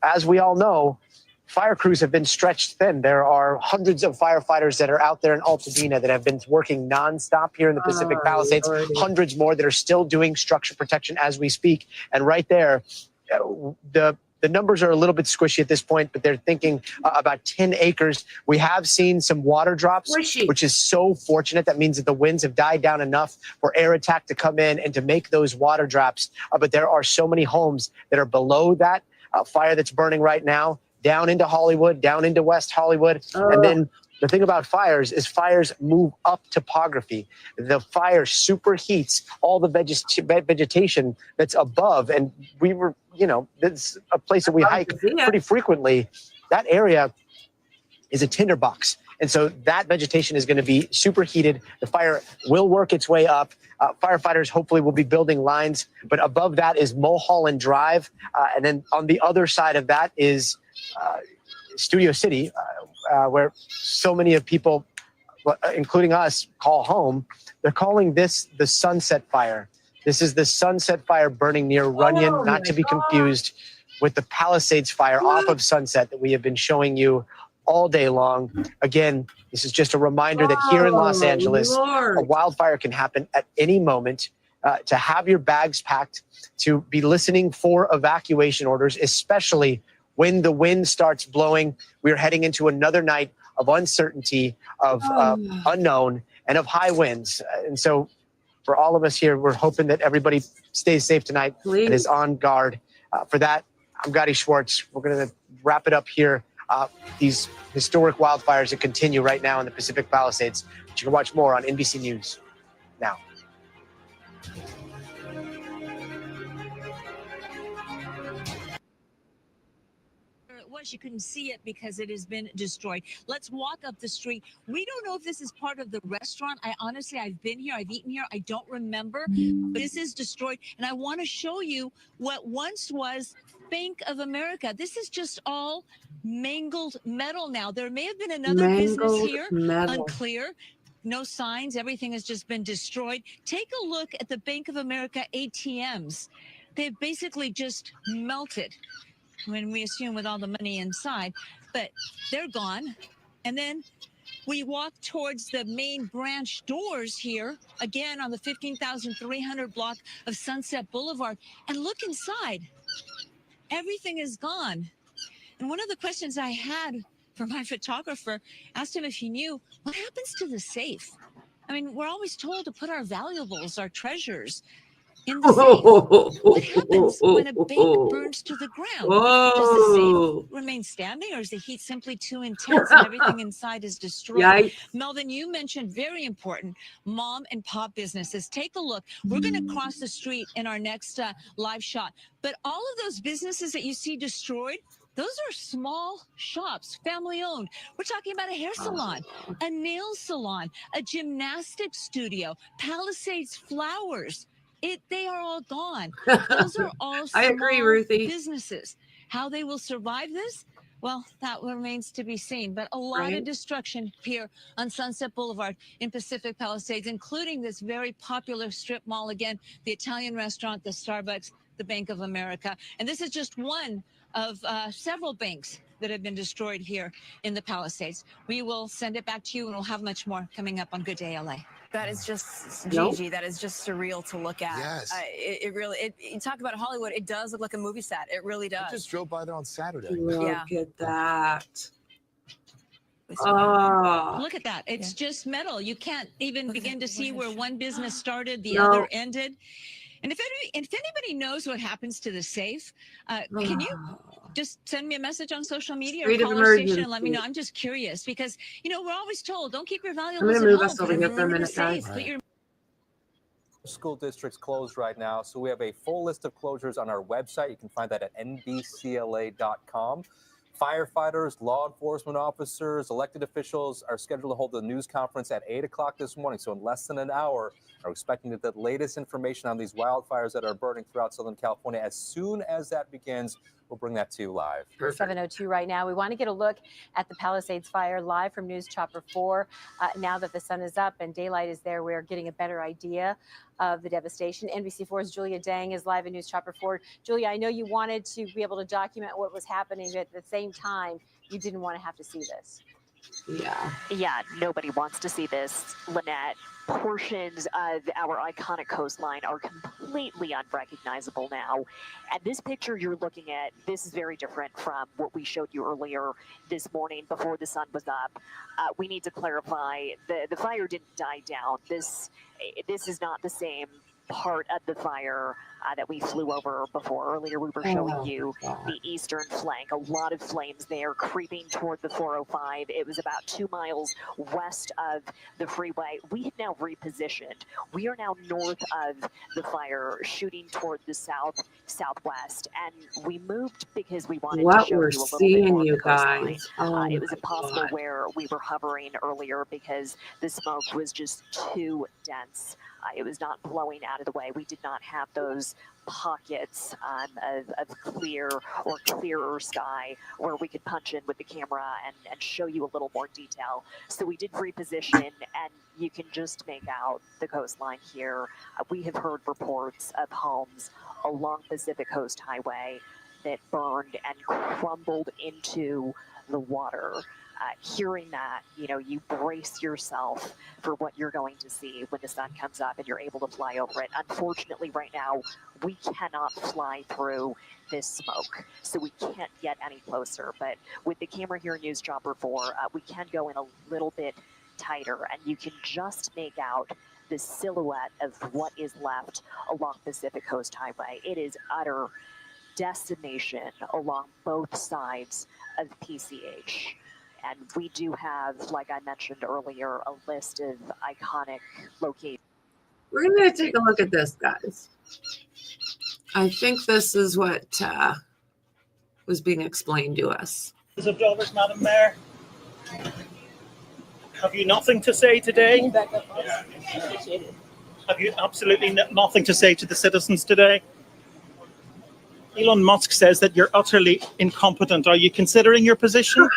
as we all know, fire crews have been stretched thin. There are hundreds of firefighters that are out there in Altadena that have been working nonstop here in the Pacific Palisades. Hundreds more that are still doing structure protection as we speak. And right there, the numbers are a little bit squishy at this point, but they're thinking about 10 acres. We have seen some water drops, which is so fortunate. That means that the winds have died down enough for air attack to come in and to make those water drops. But there are so many homes that are below that fire that's burning right now, down into Hollywood, down into West Hollywood. And then the thing about fires is fires move up topography. The fire superheats all the vegetation that's above. And we were, it's a place that we hike pretty frequently. That area is a tinderbox. And so that vegetation is going to be superheated. The fire will work its way up. Firefighters hopefully will be building lines. But above that is Mulholland Drive. And then on the other side of that is Studio City, where so many of people, including us, call home. They're calling this the Sunset Fire. This is the Sunset Fire burning near Runyon, not to be confused with the Palisades Fire off of Sunset that we have been showing you all day long. Again, this is just a reminder that here in Los Angeles, a wildfire can happen at any moment. To have your bags packed, to be listening for evacuation orders, especially when the wind starts blowing. We're heading into another night of uncertainty, of unknown, and of high winds. And so for all of us here, we're hoping that everybody stays safe tonight and is on guard. For that, I'm Gotti Schwartz. We're going to wrap it up here. These historic wildfires that continue right now in the Pacific Palisades. But you can watch more on NBC News now. You couldn't see it because it has been destroyed. Let's walk up the street. We don't know if this is part of the restaurant. I've been here, I've eaten here, I don't remember. But this is destroyed, and I want to show you what once was Bank of America. This is just all mangled metal now. There may have been another business here, unclear. No signs, everything has just been destroyed. Take a look at the Bank of America ATMs. They've basically just melted, when we assume with all the money inside, but they're gone. And then we walk towards the main branch doors here, again on the 15,300 block of Sunset Boulevard, and look inside. Everything is gone. And one of the questions I had for my photographer, asked him if he knew, what happens to the safe? I mean, we're always told to put our valuables, our treasures, in the safe. What happens when a bank burns to the ground? Does the safe remain standing, or is the heat simply too intense and everything inside is destroyed? Melvin, you mentioned very important mom and pop businesses. Take a look. We're going to cross the street in our next live shot. But all of those businesses that you see destroyed, those are small shops, family owned. We're talking about a hair salon, a nail salon, a gymnastics studio, Palisades Flowers. They are all gone. Those are all small businesses. How they will survive this? Well, that remains to be seen. But a lot of destruction here on Sunset Boulevard in Pacific Palisades, including this very popular strip mall. Again, the Italian restaurant, the Starbucks, the Bank of America. And this is just one of several banks that have been destroyed here in the Palisades. We will send it back to you, and we'll have much more coming up on Good Day LA. That is just, Gigi, that is just surreal to look at. Yes. It really, you talk about Hollywood, it does look like a movie set. It really does. I just drove by there on Saturday. Look at that. Oh. Look at that. It's just metal. You can't even begin to see where one business started, the other ended. And if anybody knows what happens to the safe, can you just send me a message on social media or call our station and let me know? I'm just curious because, we're always told, don't keep your valuables at home. Us over here for a minute, guys. School districts closed right now, so we have a full list of closures on our website. You can find that at nbcla.com. Firefighters, law enforcement officers, elected officials are scheduled to hold a news conference at 8 o'clock this morning. So in less than an hour, are expecting the latest information on these wildfires that are burning throughout Southern California. As soon as that begins, we'll bring that to you live. 7:02 right now. We want to get a look at the Palisades fire live from News Chopper 4. Now that the sun is up and daylight is there, we're getting a better idea of the devastation. NBC4's Julia Dang is live in News Chopper 4. Julia, I know you wanted to be able to document what was happening, but at the same time, you didn't want to have to see this. Yeah, nobody wants to see this, Lynette. Portions of our iconic coastline are completely unrecognizable now. And this picture you're looking at, this is very different from what we showed you earlier this morning before the sun was up. We need to clarify, the fire didn't die down. This is not the same part of the fire that we flew over before. Earlier we were showing you the eastern flank, a lot of flames there creeping toward the 405. It was about 2 miles west of the freeway. We have now repositioned. We are now north of the fire, shooting toward the southwest, and we moved because we wanted to show you a little bit more of the coastline. It was impossible where we were hovering earlier because the smoke was just too dense. It was not blowing out of the way. We did not have those pockets of clear or clearer sky where we could punch in with the camera and show you a little more detail. So we did reposition, and you can just make out the coastline here. We have heard reports of homes along Pacific Coast Highway that burned and crumbled into the water. Hearing that, you brace yourself for what you're going to see when the sun comes up and you're able to fly over it. Unfortunately, right now, we cannot fly through this smoke, so we can't get any closer. But with the camera here in News Chopper 4, we can go in a little bit tighter, and you can just make out the silhouette of what is left along Pacific Coast Highway. It is utter decimation along both sides of PCH. And we do have, like I mentioned earlier, a list of iconic locations. We're going to take a look at this, guys. I think this is what was being explained to us. Observers, Madam Mayor, have you nothing to say today? Have you absolutely nothing to say to the citizens today? Elon Musk says that you're utterly incompetent. Are you considering your position?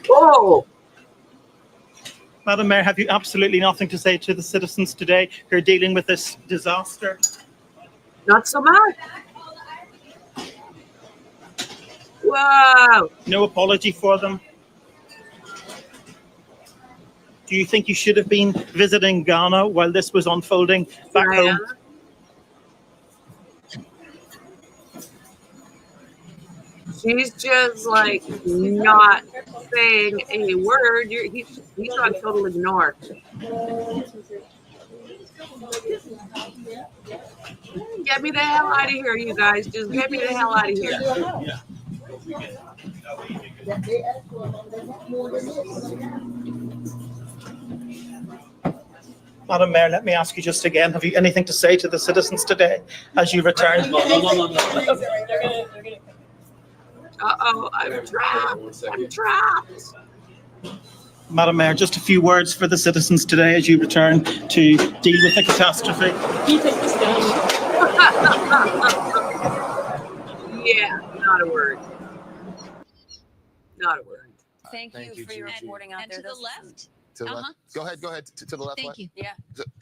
Oh. Madam Mayor, have you absolutely nothing to say to the citizens today who are dealing with this disaster? Not so much. Wow. No apology for them? Do you think you should have been visiting Ghana while this was unfolding back home? She's just like not saying a word. He's on total ignore. Get me the hell out of here, you guys. Just get me the hell out of here. Madam Mayor, let me ask you just again, have you anything to say to the citizens today as you return? Uh-oh, I'm trapped. I'm trapped. Madam Mayor, just a few words for the citizens today as you return to deal with the catastrophe. Yeah, not a word. Not a word. Thank you for your reporting out there. To the left? To the left? Go ahead. To the left. Thank you. Yeah.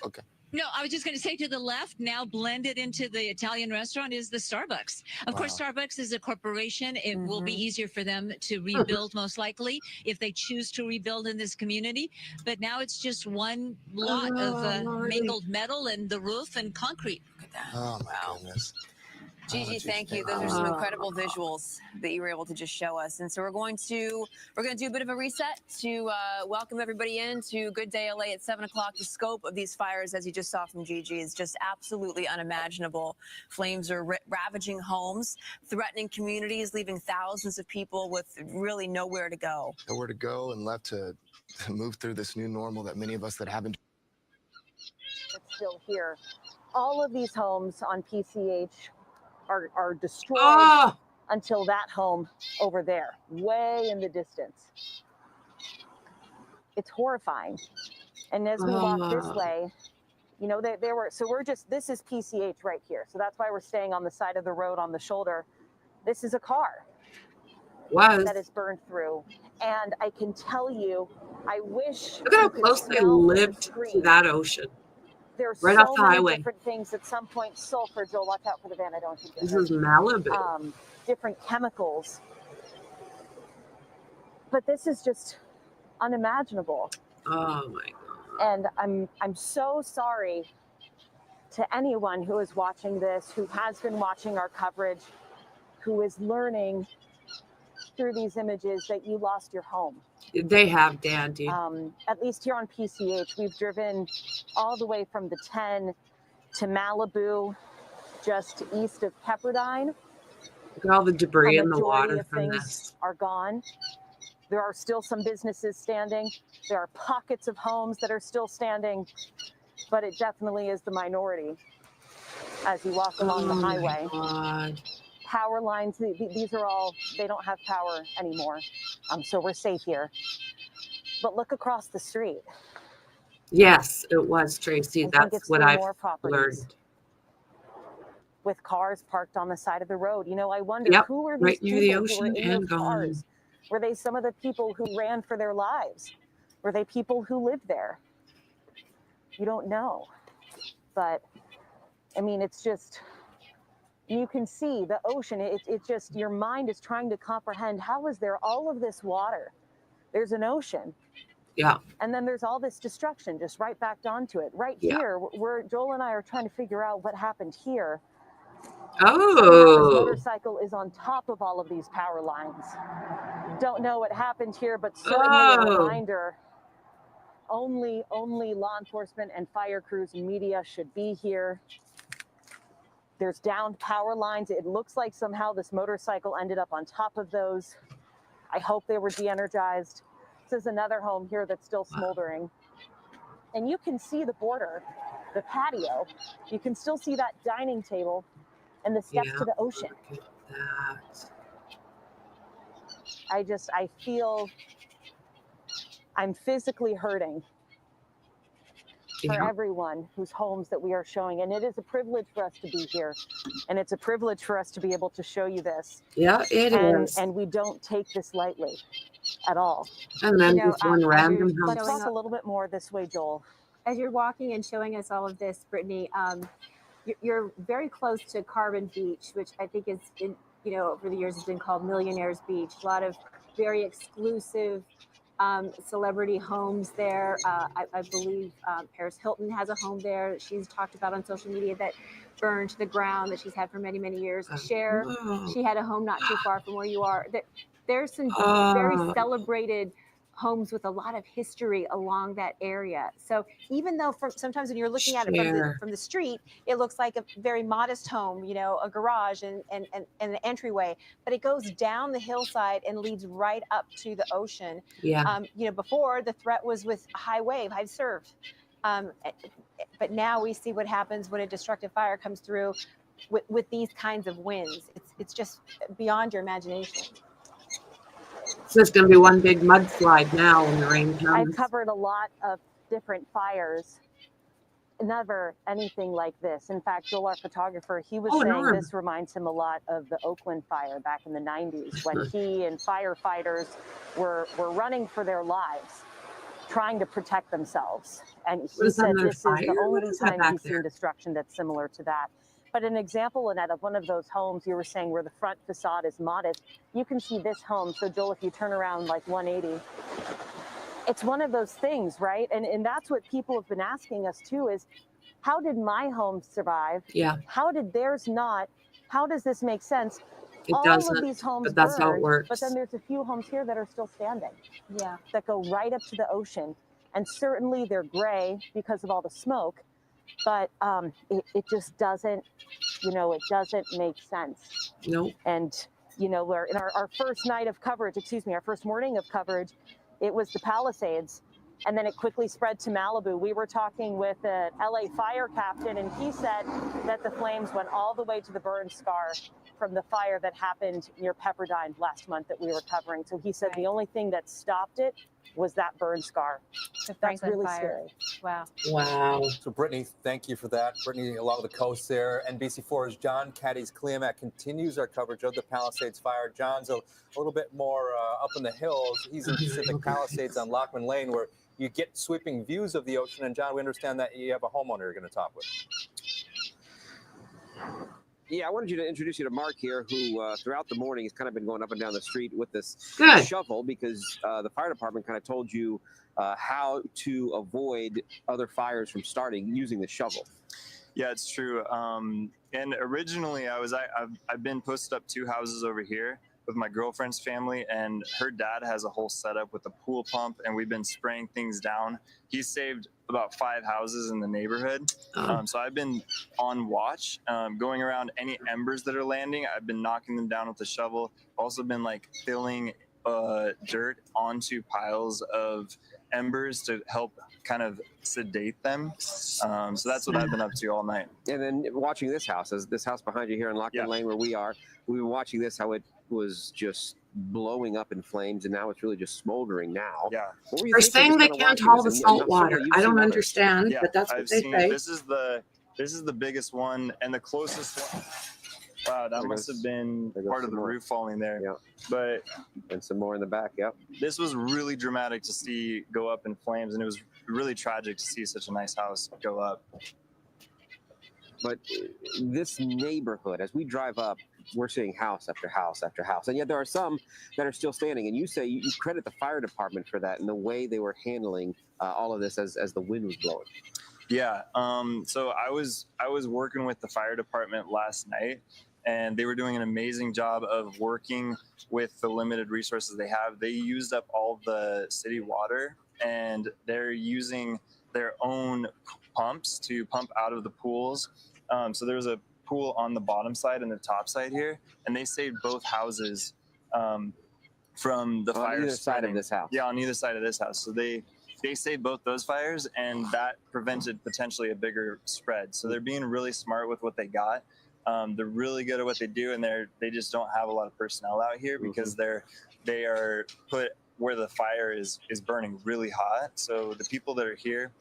Okay. No, I was just going to say to the left, now blended into the Italian restaurant is the Starbucks. Of course, Starbucks is a corporation. It will be easier for them to rebuild most likely if they choose to rebuild in this community. But now it's just one lot of mingled metal and the roof and concrete. Look at that. Oh, my goodness. Gigi, thank you. Those are some incredible visuals that you were able to just show us. And so we're going to do a bit of a reset to welcome everybody in to Good Day LA at 7 o'clock. The scope of these fires, as you just saw from Gigi, is just absolutely unimaginable. Flames are ravaging homes, threatening communities, leaving thousands of people with really nowhere to go. Nowhere to go and left to move through this new normal that many of us that haven't. It's still here. All of these homes on PCH are destroyed. until that home over there, way in the distance. It's horrifying. And as we walk this way, you know, there were, so we're just, this is PCH right here. So that's why we're staying on the side of the road on the shoulder. This is a car that is burned through. And I can tell you, I wish. Look at how close they lived to that ocean. There's right so off the many highway. different things. At some point, sulfur, Joel, watch out for the van. I don't think This is Malibu. Different chemicals. But this is just unimaginable. Oh my God. And I'm so sorry to anyone who is watching this, who has been watching our coverage, who is learning through these images that you lost your home. They have, Dan, dude. At least here on PCH, we've driven all the way from the 10 to Malibu, just east of Pepperdine. Look at all the debris in the majority water of from things this. are gone. There are still some businesses standing. There are pockets of homes that are still standing, but it definitely is the minority as you walk along the highway. God. Power lines, these are all, they don't have power anymore. So we're safe here. But look across the street. Yes, it was, Tracy. I think That's it's what 3 I've more properties learned. with cars parked on the side of the road. You know, I wonder Yep, who were these right near the people who were ocean in and those gone. cars? Were they some of the people who ran for their lives? Were they people who lived there? You don't know. But, I mean, it's just, you can see the ocean. It just, your mind is trying to comprehend, how is there all of this water? There's an ocean. Yeah. And then there's all this destruction just right back onto it. Right here, where Joel and I are trying to figure out what happened here. Somehow this motorcycle is on top of all of these power lines. Don't know what happened here, but certainly a reminder. Only law enforcement and fire crews and media should be here. There's downed power lines. It looks like somehow this motorcycle ended up on top of those. I hope they were de-energized. This is another home here that's still smoldering. And you can see the border, the patio. You can still see that dining table and the steps to the ocean. Look at that. I feel I'm physically hurting for everyone whose homes that we are showing. And it is a privilege for us to be here. And it's a privilege for us to be able to show you this. Yeah, it is. And we don't take this lightly at all. And then just one random house. Let's talk a little bit more this way, Joel. As you're walking and showing us all of this, Brittany, you're very close to Carbon Beach, which I think is, over the years has been called Millionaires Beach. A lot of very exclusive celebrity homes there. I believe Paris Hilton has a home there that she's talked about on social media that burned to the ground, that she's had for many, many years. Cher, she had a home not too far from where you are. There's some very celebrated homes with a lot of history along that area. So even though sometimes when you're looking at it from the street, it looks like a very modest home, a garage and an entryway, but it goes down the hillside and leads right up to the ocean. Yeah. Before the threat was with a high wave, I've surfed. But now we see what happens when a destructive fire comes through with these kinds of winds. It's just beyond your imagination. It's just going to be one big mudslide now when the rain comes. I've covered a lot of different fires. Never anything like this. In fact, Joel, our photographer, he was saying this reminds him a lot of the Oakland fire back in the 90s when he and firefighters were running for their lives, trying to protect themselves. And he said this is the only time he's seen destruction that's similar to that. But an example, Lynette, of one of those homes you were saying where the front facade is modest, you can see this home. So Joel, if you turn around like 180, it's one of those things, right? And that's what people have been asking us too, is how did my home survive? Yeah. How did theirs not? How does this make sense? It All doesn't, of these homes but that's burned, how it works. But then there's a few homes here that are still standing. Yeah. That go right up to the ocean. And certainly they're gray because of all the smoke. But it just doesn't, it doesn't make sense. Nope. And, we're in our first night of coverage, our first morning of coverage, it was the Palisades. And then it quickly spread to Malibu. We were talking with an LA fire captain, and he said that the flames went all the way to the burn scar from the fire that happened near Pepperdine last month that we were covering. So he said the only thing that stopped it was that burn scar. That's really scary. Wow. Wow. So, Brittany, thank you for that. Brittany, along the coast there. NBC4's John Caddies-Kliamak continues our coverage of the Palisades fire. John's a little bit more up in the hills. He's in Pacific Palisades on Lockman Lane, where you get sweeping views of the ocean. And, John, we understand that you have a homeowner you're going to talk with. Yeah, I wanted you to introduce you to Mark here, who throughout the morning has kind of been going up and down the street with this shovel because the fire department kind of told you how to avoid other fires from starting using the shovel. Yeah, it's true. And originally, I've been posted up 2 houses over here with my girlfriend's family, and her dad has a whole setup with a pool pump, and we've been spraying things down. He saved about 5 houses in the neighborhood. So I've been on watch, going around any embers that are landing. I've been knocking them down with the shovel. Also been like filling dirt onto piles of embers to help kind of sedate them. So that's what I've been up to all night. And then watching this house, as this house behind you here in Lockman Lane where we are, we were watching this, how it was just blowing up in flames, and now it's really just smoldering now. Yeah. They're saying they can't haul the salt water. I don't understand, but that's what they say. This is the biggest one and the closest one. Wow, that must have been part of the roof falling there. Yeah. But and some more in the back. Yep. This was really dramatic to see go up in flames, and it was really tragic to see such a nice house go up. But this neighborhood, as we drive up, we're seeing house after house after house. And yet there are some that are still standing. And you say you credit the fire department for that and the way they were handling all of this as the wind was blowing. Yeah. So I was working with the fire department last night, and they were doing an amazing job of working with the limited resources they have. They used up all the city water, and they're using their own pumps to pump out of the pools. So there's a pool on the bottom side and the top side here, and they saved both houses from the fire. On either side of this house. Yeah, on either side of this house. So they saved both those fires, and that prevented potentially a bigger spread. So they're being really smart with what they got. They're really good at what they do, and they just don't have a lot of personnel out here because they are put where the fire is burning really hot. So the people that are here,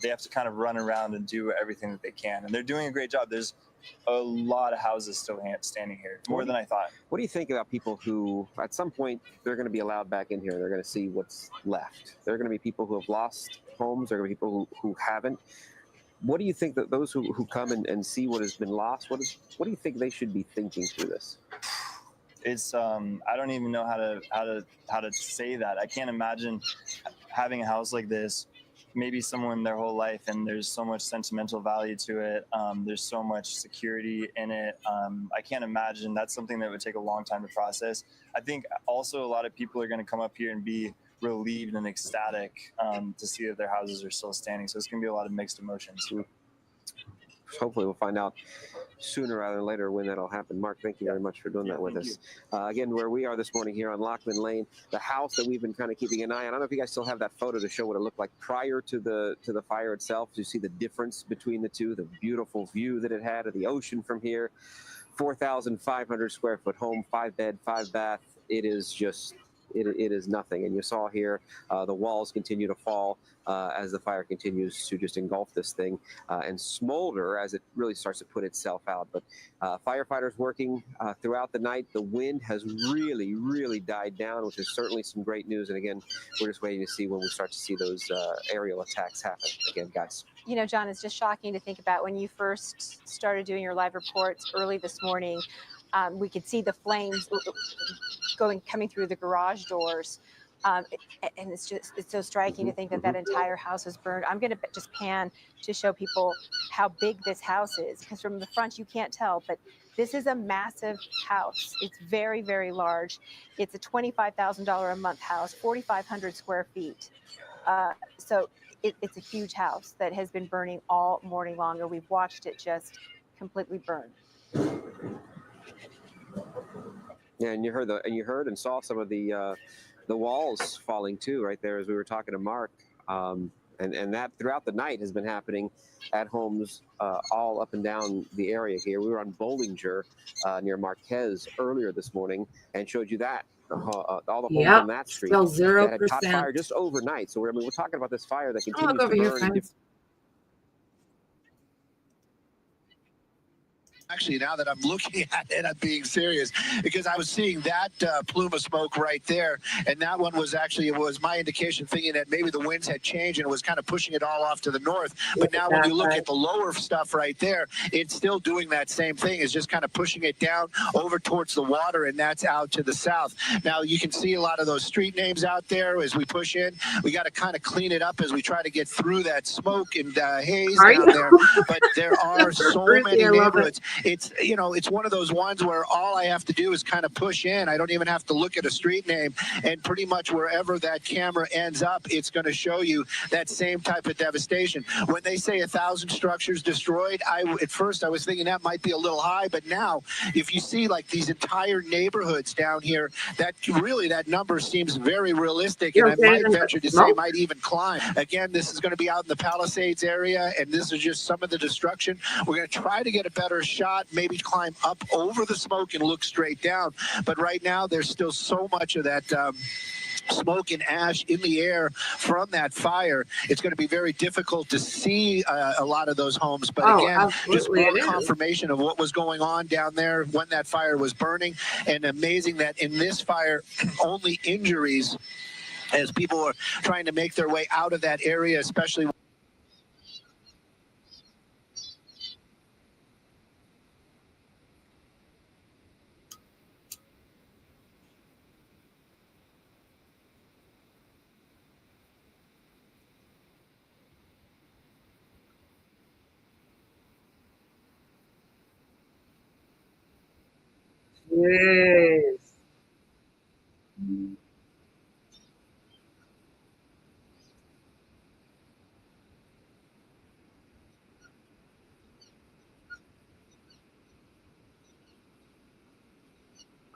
they have to kind of run around and do everything that they can, and they're doing a great job. There's a lot of houses still standing here, more than I thought. What do you think about people who, at some point, they're going to be allowed back in here? They're going to see what's left. There are going to be people who have lost homes. There are going to be people who haven't. What do you think that those who come and see what has been lost, what do you think they should be thinking through this? It's I don't even know how to say that. I can't imagine having a house like this, maybe someone their whole life, and there's so much sentimental value to it. There's so much security in it. I can't imagine. That's something that would take a long time to process. I think also a lot of people are going to come up here and be relieved and ecstatic to see that their houses are still standing. So it's going to be a lot of mixed emotions. Hopefully we'll find out sooner rather than later when that'll happen. Mark, thank you very much for doing that with us. Again, where we are this morning here on Lockman Lane, the house that we've been kind of keeping an eye on. I don't know if you guys still have that photo to show what it looked like prior to the fire itself. You see the difference between the two, the beautiful view that it had of the ocean from here. 4,500 square foot home, 5-bed, 5-bath. It is just, it is nothing. And you saw here the walls continue to fall as the fire continues to just engulf this thing and smolder as it really starts to put itself out. But firefighters working throughout the night. The wind has really, really died down, which is certainly some great news. And again, we're just waiting to see when we start to see those aerial attacks happen again, guys. You know, John, it's just shocking to think about when you first started doing your live reports early this morning. We could see the flames coming through the garage doors. And it's so striking to think that that entire house was burned. I'm going to just pan to show people how big this house is, because from the front you can't tell, but this is a massive house. It's very, very large. It's a $25,000 a month house, 4,500 square feet. So it's a huge house that has been burning all morning long, and we've watched it just completely burn. Yeah, and you heard and saw some of the walls falling too, right there as we were talking to Mark. And that throughout the night has been happening at homes all up and down the area here. We were on Bollinger near Marquez earlier this morning and showed you that. All the homes on that street still that had caught 0%. fire just overnight. So we're talking about this fire that Oh, continues look over to here, burn. friends. Actually, now that I'm looking at it, I'm being serious, because I was seeing that plume of smoke right there, and that one was actually, it was my indication, thinking that maybe the winds had changed and it was kind of pushing it all off to the north. But now when you look at the lower stuff right there, it's still doing that same thing. It's just kind of pushing it down over towards the water, and that's out to the south. Now you can see a lot of those street names out there as we push in. We got to kind of clean it up as we try to get through that smoke and haze down there. But there are so many neighborhoods. It's, you know, it's one of those ones where all I have to do is kind of push in. I don't even have to look at a street name, and pretty much wherever that camera ends up, it's going to show you that same type of devastation. When they say 1,000 structures destroyed, at first I was thinking that might be a little high, but now if you see like these entire neighborhoods down here, that really, that number seems very realistic, and I might venture to say might even climb. Again, this is going to be out in the Palisades area, and this is just some of the destruction. We're going to try to get a better shot, maybe climb up over the smoke and look straight down. But right now, there's still so much of that smoke and ash in the air from that fire. It's going to be very difficult to see a lot of those homes. But again, just more confirmation of what was going on down there when that fire was burning. And amazing that in this fire, only injuries as people are trying to make their way out of that area, especially. Yes.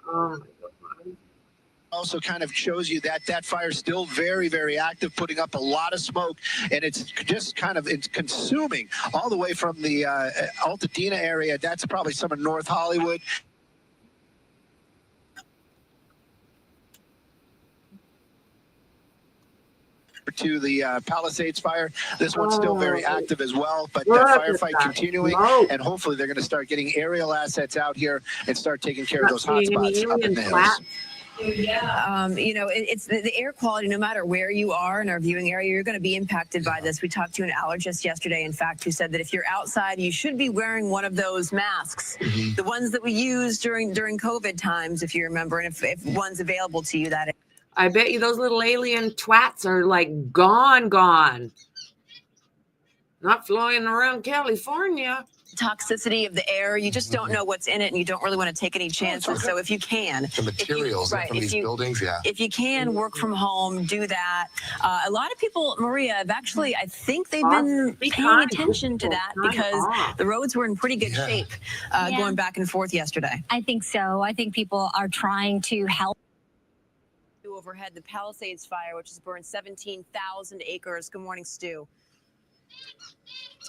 Oh my God. Also kind of shows you that that fire is still very, very active, putting up a lot of smoke, and it's just kind of, it's consuming all the way from the Altadena area. That's probably some of North Hollywood. To the Palisades fire. This one's still very active as well, but that firefight continuing, and hopefully they're going to start getting aerial assets out here and start taking care of those hot spots up in the hills. You know, it's the air quality, no matter where you are in our viewing area, you're going to be impacted by this. We talked to an allergist yesterday, in fact, who said that if you're outside, you should be wearing one of those masks, the ones that we used during COVID times, if you remember, and if one's available to you, that is. I bet you those little alien twats are like gone. Not flying around California. Toxicity of the air, you just don't know what's in it, and you don't really want to take any chances. So if you can, the materials from these buildings, if you can work from home, do that. A lot of people, Maria, have actually, I think they've been paying attention to that because the roads were in pretty good shape going back and forth yesterday. I think so. I think people are trying to help. Overhead, the Palisades fire, which has burned 17,000 acres. Good morning, Stu.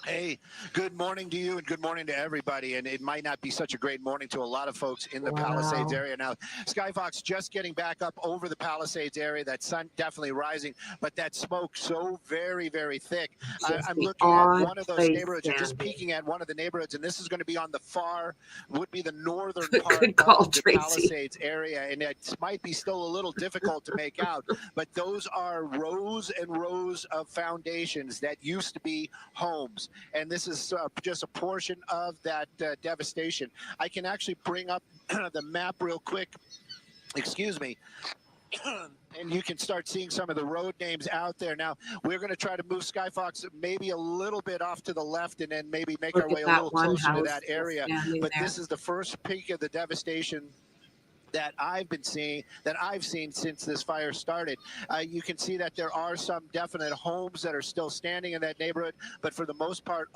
Hey, good morning to you and good morning to everybody. And it might not be such a great morning to a lot of folks in the Palisades area. Now, Skyfox just getting back up over the Palisades area. That sun definitely rising, but that smoke so very, very thick. I'm looking at one of those neighborhoods, and just peeking at one of the neighborhoods, and this is going to be on the far, would be the northern part of the Palisades area. And it might be still a little difficult to make out, but those are rows and rows of foundations that used to be homes. And this is just a portion of that devastation. I can actually bring up the map real quick. Excuse me. And you can start seeing some of the road names out there. Now, we're going to try to move Skyfox maybe a little bit off to the left and then maybe make our way a little closer to that area. But this is the first peak of the devastation that I've seen since this fire started. You can see that there are some definite homes that are still standing in that neighborhood, but for the most part,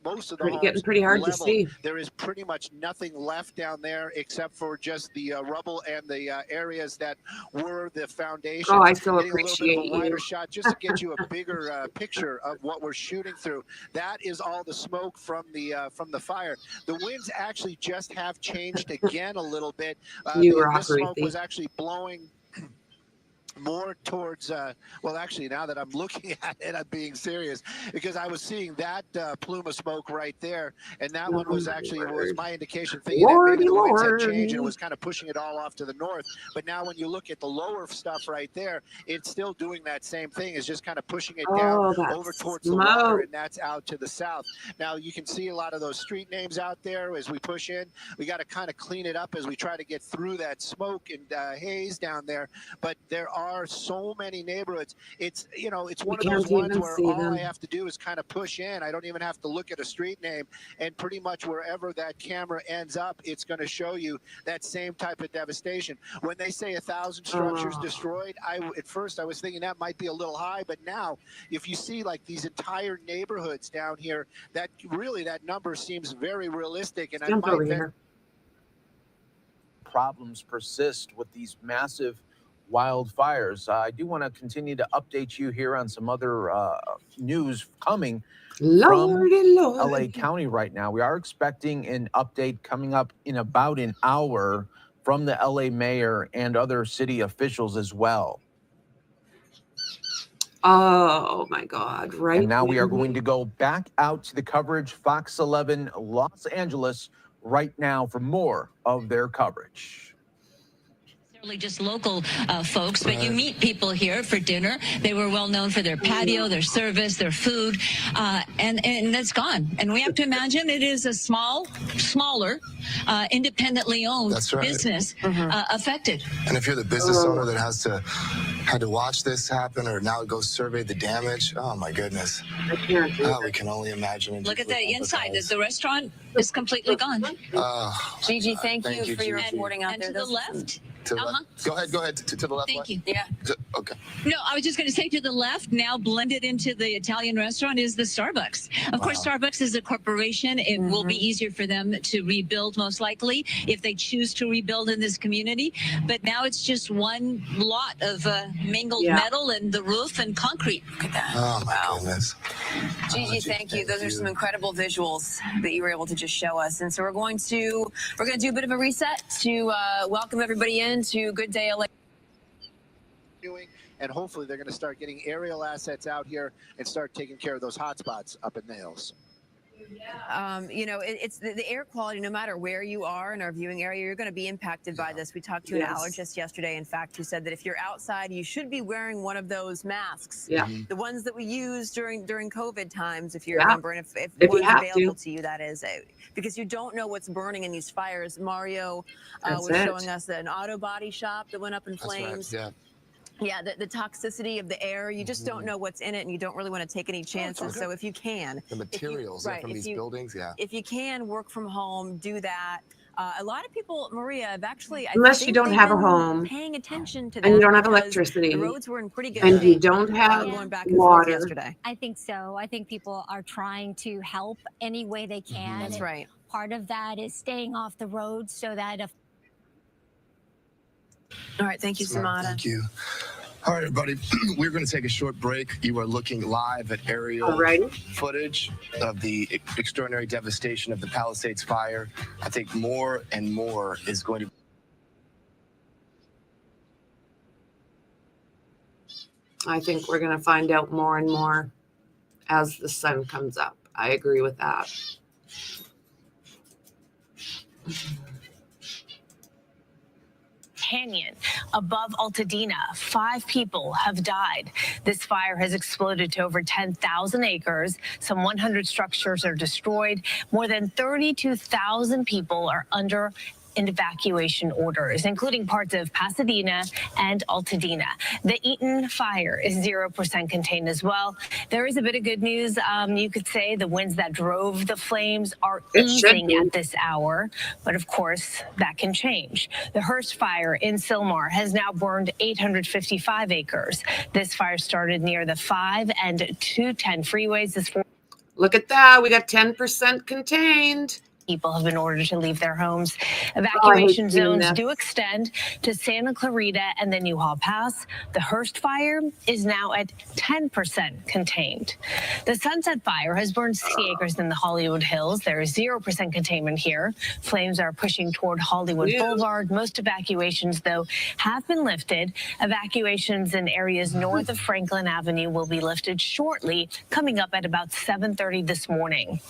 most of the homes getting pretty hard to leveled. see. There is pretty much nothing left down there except for just the rubble and the areas that were the foundation. Oh, I so Getting a little bit of a appreciate wider you. shot just to get you a bigger picture of what we're shooting through. That is all the smoke from the fire. The winds actually just have changed again a little bit. This smoke was actually blowing more towards, well, actually, now that I'm looking at it, I'm being serious, because I was seeing that plume of smoke right there, and that one was actually was my indication, thinking that maybe the winds had changed and it was kind of pushing it all off to the north. But now when you look at the lower stuff right there, it's still doing that same thing. It's just kind of pushing it down over towards the water, and that's out to the south. Now you can see a lot of those street names out there as we push in. We got to kind of clean it up as we try to get through that smoke and haze down there. But there are so many neighborhoods. It's, you know, it's one of those ones where all I have to do is kind of push in. I don't even have to look at a street name, and pretty much wherever that camera ends up, it's going to show you that same type of devastation. When they say 1,000 structures destroyed, at first I was thinking that might be a little high, but now if you see like these entire neighborhoods down here, that really that number seems very realistic. And I might bet problems persist with these massive wildfires. I do want to continue to update you here on some other news coming from LA County right now. We are expecting an update coming up in about an hour from the LA mayor and other city officials as well. Oh my God, right. And now we are going to go back out to the coverage, Fox 11 Los Angeles, right now for more of their coverage. Just local folks, but you meet people here for dinner. They were well known for their patio, their service, their food, and that's gone. And we have to imagine it is a smaller, independently owned business affected. And if you're the business owner that had to watch this happen, or now go survey the damage, oh my goodness. We can only imagine. Look at the inside. The restaurant is completely gone. Gigi, thank you for your reporting out and there. To the left. Go ahead. To the left. Thank you. Yeah. Okay. No, I was just going to say to the left, now blended into the Italian restaurant, is the Starbucks. Of course, Starbucks is a corporation. It will be easier for them to rebuild, most likely, if they choose to rebuild in this community. But now it's just one lot of mingled metal and the roof and concrete. Look at that. Oh, my goodness. Gigi, thank you. Those are some incredible visuals that you were able to just show us. And so we're going to do a bit of a reset to welcome everybody in to Good Day LA. And hopefully they're going to start getting aerial assets out here and start taking care of those hot spots up in the hills. You know, it's the air quality, no matter where you are in our viewing area, you're going to be impacted by this. We talked to an allergist yesterday, in fact, who said that if you're outside, you should be wearing one of those masks. Yeah. The ones that we used during COVID times, if you remember, and if one's available to you, that is, because you don't know what's burning in these fires. Mario was showing us an auto body shop that went up in flames. Right, yeah, the toxicity of the air, you just don't know what's in it, and you don't really want to take any chances. So if you can. The materials from these buildings, if you can work from home, do that. A lot of people, Maria, have actually, unless you don't have a home, paying attention to that, and you don't have electricity, the roads were in pretty good and shape. you don't have going back and forth water. yesterday. I think so. I think people are trying to help any way they can. That's right. Part of that is staying off the road so that if. All right, thank you, Samana. Thank you. All right, everybody, we're going to take a short break. You are looking live at aerial footage of the extraordinary devastation of the Palisades fire. I think more and more is going to. I think we're going to find out more and more as the sun comes up. I agree with that. Canyon above Altadena. 5 people have died. This fire has exploded to over 10,000 acres. Some 100 structures are destroyed. More than 32,000 people are under evacuation orders, including parts of Pasadena and Altadena. The Eaton fire is 0% contained as well. There is a bit of good news. You could say the winds that drove the flames are easing at this hour, but of course that can change. The Hearst fire in Sylmar has now burned 855 acres. This fire started near the 5 and 210 freeways this morning. Look at that. We got 10% contained. People have been ordered to leave their homes. Evacuation zones do extend to Santa Clarita and the Newhall Pass. The Hearst fire is now at 10% contained. The Sunset fire has burned 60 acres in the Hollywood Hills. There is 0% containment here. Flames are pushing toward Hollywood Boulevard. Most evacuations, though, have been lifted. Evacuations in areas north of Franklin Avenue will be lifted shortly, coming up at about 7:30 this morning.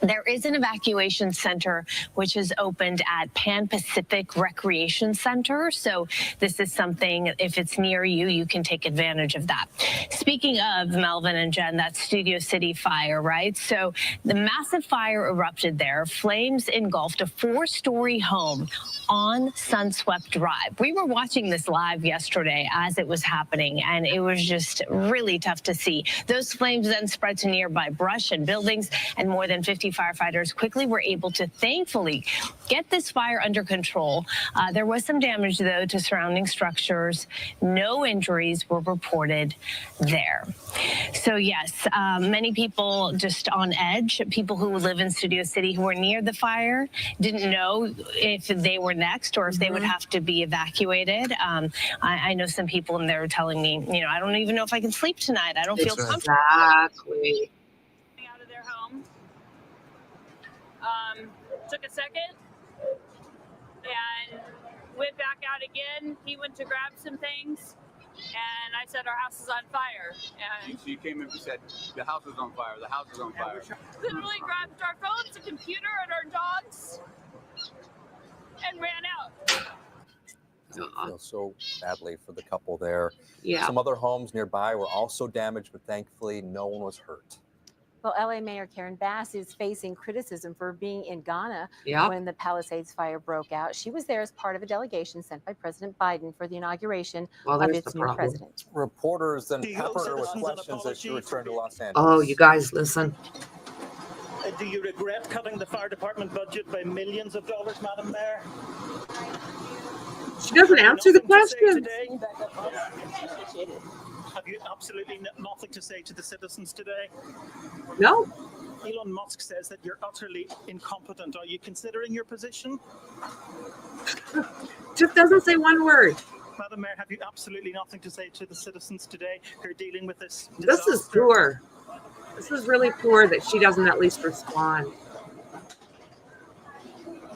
There is an evacuation center which is opened at Pan Pacific Recreation Center. So this is something, if it's near you, you can take advantage of that. Speaking of, Melvin and Jen, that Studio City fire, right? So the massive fire erupted there. Flames engulfed a 4-story home on Sunswept Drive. We were watching this live yesterday as it was happening, and it was just really tough to see. Those flames then spread to nearby brush and buildings, and more than 50 firefighters quickly were able to thankfully get this fire under control. There was some damage, though, to surrounding structures. No injuries were reported there. So, yes, many people just on edge, people who live in Studio City who were near the fire, didn't know if they were next or if they would have to be evacuated. I know some people in there telling me, you know, I don't even know if I can sleep tonight. I don't feel comfortable. Exactly. Out of their home. Took a second and went back out again. He went to grab some things, and I said, our house is on fire. And so you came in and said, the house is on fire, the house is on fire. Literally grabbed our phones, a computer, and our dogs, and ran out. I feel so badly for the couple there. Yeah. Some other homes nearby were also damaged, but thankfully no one was hurt. Well, LA Mayor Karen Bass is facing criticism for being in Ghana when the Palisades fire broke out. She was there as part of a delegation sent by President Biden for the inauguration of its new president. Reporters then peppered her with questions as she returned to Los Angeles. Oh, you guys, listen. Do you regret cutting the fire department budget by millions of dollars, Madam Mayor? She doesn't answer the question. Have you absolutely nothing to say to the citizens today? No. Elon Musk says that you're utterly incompetent. Are you considering your position? Just doesn't say one word. Madam Mayor, have you absolutely nothing to say to the citizens today who are dealing with this disaster? This is poor. This is really poor that she doesn't at least respond.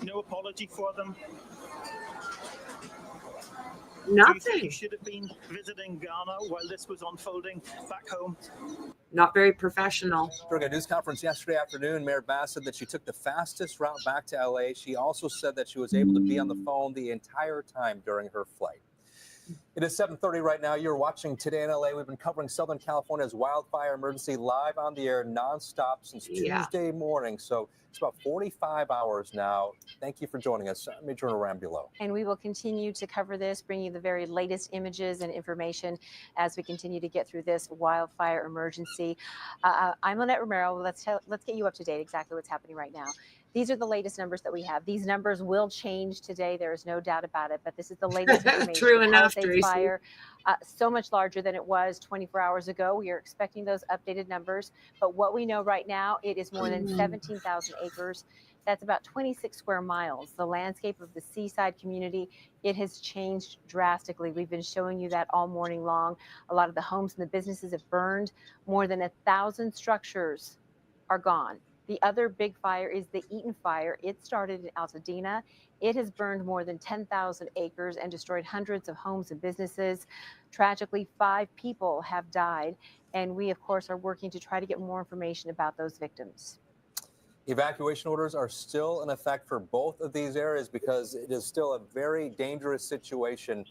No apology for them? Nothing. Do you think you should have been visiting Ghana while this was unfolding back home? Not very professional. During a news conference yesterday afternoon, Mayor Bass said that she took the fastest route back to LA. She also said that she was able to be on the phone the entire time during her flight. It is 7:30 right now. You're watching Today in LA. We've been covering Southern California's wildfire emergency live on the air nonstop since Tuesday morning. So it's about 45 hours now. Thank you for joining us. I'm Major Rambulo. And we will continue to cover this, bring you the very latest images and information as we continue to get through this wildfire emergency. I'm Lynette Romero. Let's get you up to date exactly what's happening right now. These are the latest numbers that we have. These numbers will change today. There is no doubt about it, but this is the latest information. True enough, Palisades fire, so much larger than it was 24 hours ago. We are expecting those updated numbers, but what we know right now, it is more than 17,000 acres. That's about 26 square miles. The landscape of the seaside community, it has changed drastically. We've been showing you that all morning long. A lot of the homes and the businesses have burned. More than 1,000 structures are gone. The other big fire is the Eaton fire. It started in Altadena. It has burned more than 10,000 acres and destroyed hundreds of homes and businesses. Tragically, 5 people have died. And we, of course, are working to try to get more information about those victims. Evacuation orders are still in effect for both of these areas because it is still a very dangerous situation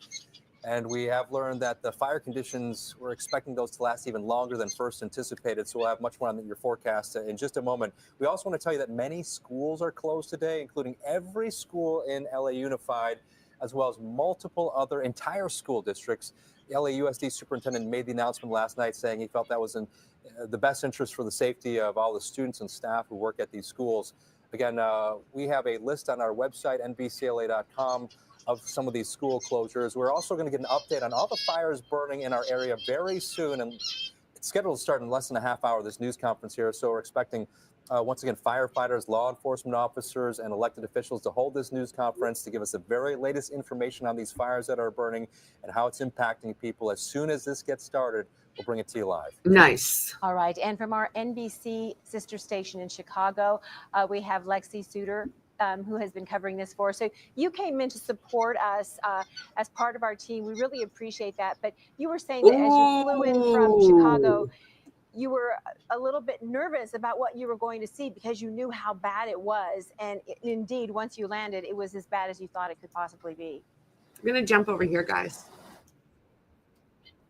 And we have learned that the fire conditions, we're expecting those to last even longer than first anticipated. So we'll have much more on your forecast in just a moment. We also want to tell you that many schools are closed today, including every school in LA Unified, as well as multiple other entire school districts. The LAUSD superintendent made the announcement last night saying he felt that was in the best interest for the safety of all the students and staff who work at these schools. Again, we have a list on our website, nbcla.com, of some of these school closures. We're also going to get an update on all the fires burning in our area very soon, and it's scheduled to start in less than a half hour, this news conference here. So we're expecting, once again, firefighters, law enforcement officers, and elected officials to hold this news conference to give us the very latest information on these fires that are burning and how it's impacting people. As soon as this gets started, we'll bring it to you live. Nice. All right. And from our NBC sister station in Chicago, we have Lexi Suter, who has been covering this for us. So you came in to support us as part of our team. We really appreciate that. But you were saying that as you flew in from Chicago, you were a little bit nervous about what you were going to see because you knew how bad it was. And indeed, once you landed, it was as bad as you thought it could possibly be. We're going to jump over here, guys.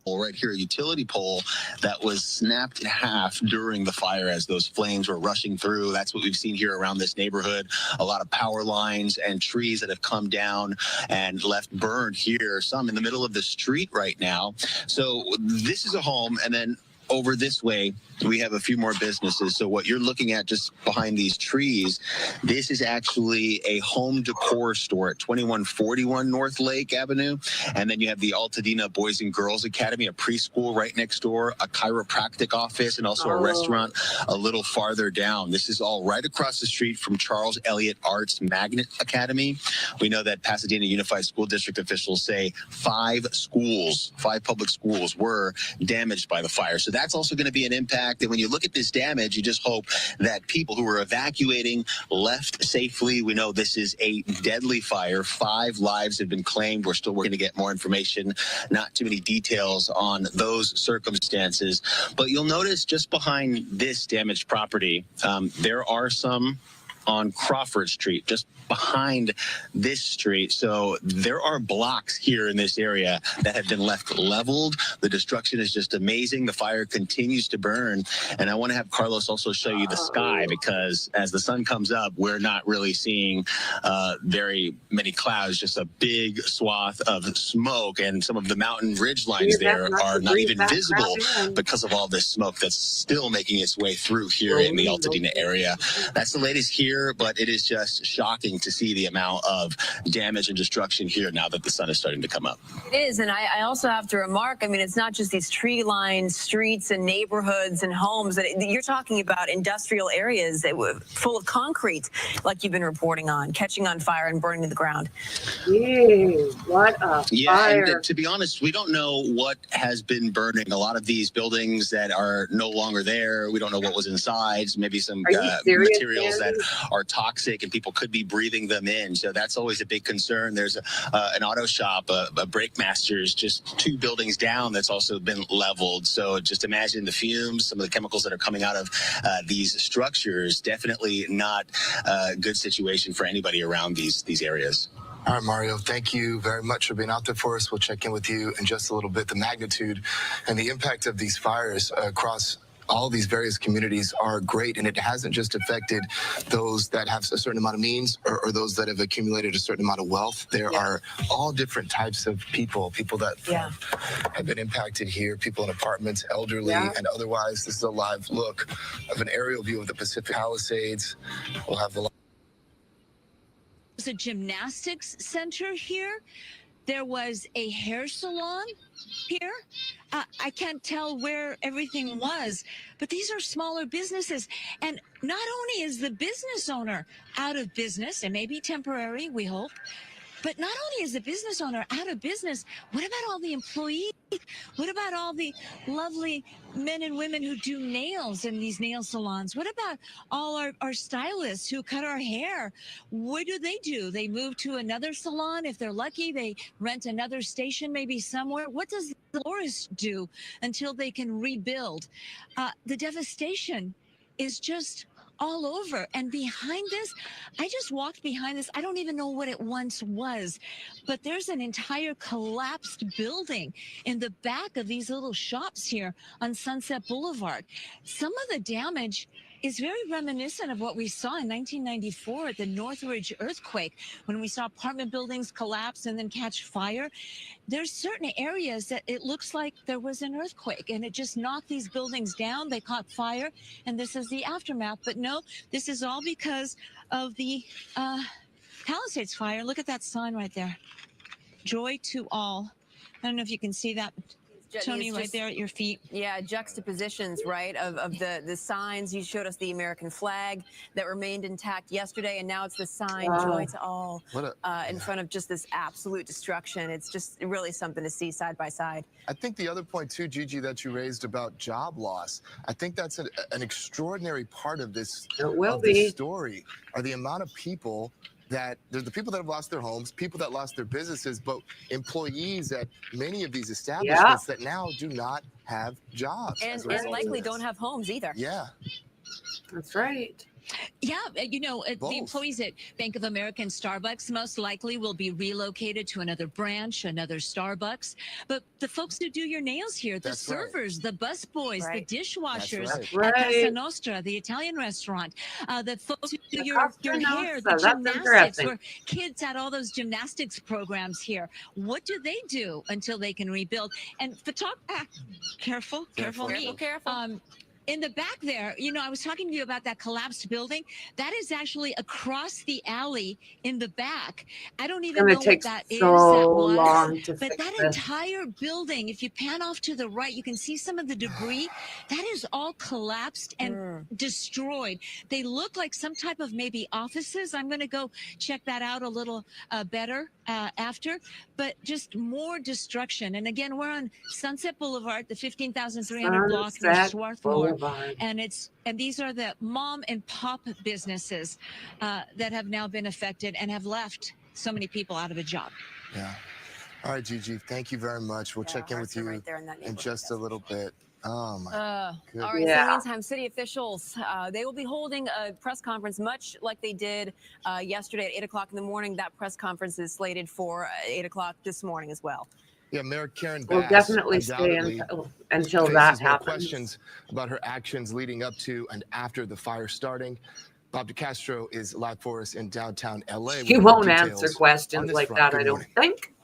Right here, a utility pole that was snapped in half during the fire as those flames were rushing through. That's what we've seen here around this neighborhood. A lot of power lines and trees that have come down and left burned here, some in the middle of the street right now. So this is a home, and then over this way, we have a few more businesses. So what you're looking at just behind these trees, this is actually a home decor store at 2141 North Lake Avenue. And then you have the Altadena Boys and Girls Academy, a preschool right next door, a chiropractic office, and also a restaurant a little farther down. This is all right across the street from Charles Elliott Arts Magnet Academy. We know that Pasadena Unified School District officials say 5 public schools were damaged by the fire. So that's also going to be an impact. And when you look at this damage, you just hope that people who were evacuating left safely. We know this is a deadly fire. 5 lives have been claimed. We're still working to get more information. Not too many details on those circumstances. But you'll notice just behind this damaged property, there are some on Crawford Street, just behind this street. So there are blocks here in this area that have been left leveled. The destruction is just amazing. The fire continues to burn. And I want to have Carlos also show you the sky, because as the sun comes up, we're not really seeing very many clouds, just a big swath of smoke. And some of the mountain ridge lines there are not even visible because of all this smoke that's still making its way through here in the Altadena area. That's the latest here, but it is just shocking to see the amount of damage and destruction here now that the sun is starting to come up. It is, and I also have to remark, I mean, it's not just these tree-lined streets and neighborhoods and homes. You're talking about industrial areas that were full of concrete, like you've been reporting on, catching on fire and burning to the ground. Jeez, what a fire. And to be honest, we don't know what has been burning. A lot of these buildings that are no longer there, we don't know what was inside. Maybe some materials that are toxic and people could be breathing them in. So that's always a big concern. There's an auto shop, a Brake Masters, just 2 buildings down, that's also been leveled. So just imagine the fumes, some of the chemicals that are coming out of these structures. Definitely not a good situation for anybody around these areas. All right, Mario, thank you very much for being out there for us. We'll check in with you in just a little bit. The magnitude and the impact of these fires across all these various communities are great, and it hasn't just affected those that have a certain amount of means or those that have accumulated a certain amount of wealth. There are all different types of people that have been impacted here, people in apartments, elderly and otherwise. This is a live look of an aerial view of the Pacific Palisades. We'll have the There's a gymnastics center here. There was a hair salon here. I can't tell where everything was, but these are smaller businesses. And not only is the business owner out of business, and maybe temporary, we hope, but not only is the business owner out of business, what about all the employees? What about all the lovely men and women who do nails in these nail salons? What about all our stylists who cut our hair? What do? They move to another salon. If they're lucky, they rent another station maybe somewhere. What does the florist do until they can rebuild? The devastation is just all over. And behind this, I just walked behind this. I don't even know what it once was, but there's an entire collapsed building in the back of these little shops here on Sunset Boulevard. Some of the damage is very reminiscent of what we saw in 1994 at the Northridge earthquake, when we saw apartment buildings collapse and then catch fire. There's certain areas that it looks like there was an earthquake and it just knocked these buildings down. They caught fire, and this is the aftermath. But no, this is all because of the Palisades fire. Look at that sign right there. Joy to all. I don't know if you can see that, Tony, right there at your feet. Yeah, juxtapositions, right, of the signs. You showed us the American flag that remained intact yesterday, and now it's the sign, Joy to All, in front of just this absolute destruction. It's just really something to see side by side. I think the other point, too, Gigi, that you raised about job loss, I think that's an extraordinary part of this, this story, are the amount of people that there's the people that have lost their homes, people that lost their businesses, but employees at many of these establishments that now do not have jobs. And likely don't have homes either. Yeah. That's right. Yeah, you know, the employees at Bank of America and Starbucks most likely will be relocated to another branch, another Starbucks. But the folks who do your nails here, the servers, the busboys, the dishwashers at Casa Nostra, the Italian restaurant, the folks who do your hair, the gymnastics, where kids had all those gymnastics programs here. What do they do until they can rebuild? And careful me. In the back there, you know, I was talking to you about that collapsed building. That is actually across the alley in the back. I don't even know what that is. But that entire building, if you pan off to the right, you can see some of the debris. That is all collapsed and destroyed. They look like some type of maybe offices. I'm going to go check that out a little better after. But just more destruction. And again, we're on Sunset Boulevard, the 15,300 block near Swarthmore. And these are the mom and pop businesses that have now been affected and have left so many people out of a job. Yeah. All right, Gigi, thank you very much. We'll check in with you in just a little bit. Oh, my goodness. All right, so in the meantime, city officials, they will be holding a press conference much like they did yesterday at 8 o'clock in the morning. That press conference is slated for 8 o'clock this morning as well. Yeah, Mayor Karen Bass will definitely stay until that happens. Questions about her actions leading up to and after the fire starting. Bob DeCastro is live for us in downtown LA. He won't answer questions like that, I don't think.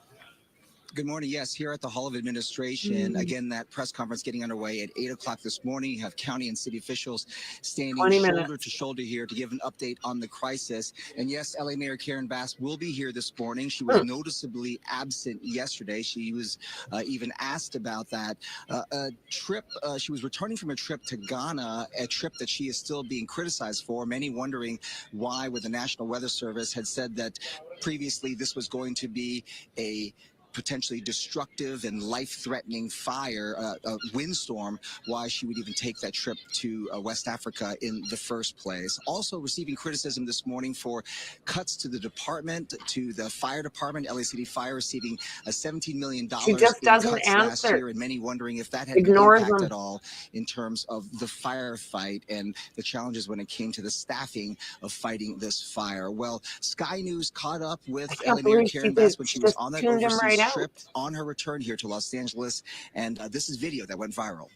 Good morning. Yes, here at the Hall of Administration. Again, that press conference getting underway at 8 o'clock this morning. You have county and city officials standing shoulder to shoulder here to give an update on the crisis. And yes, LA Mayor Karen Bass will be here this morning. She was noticeably absent yesterday. She was even asked about that. A trip, she was returning from a trip to Ghana, a trip that she is still being criticized for. Many wondering why, with the National Weather Service had said that previously this was going to be a potentially destructive and life-threatening fire, a windstorm, why she would even take that trip to West Africa in the first place. Also receiving criticism this morning for cuts to the department, to the fire department. LA City Fire receiving $17 million she just doesn't cuts answer. last year, and many wondering if that had an impact at all in terms of the firefight and the challenges when it came to the staffing of fighting this fire. Well, Sky News caught up with LA Mayor Karen Bass when she was on that overseas trip on her return here to Los Angeles, and this is video that went viral.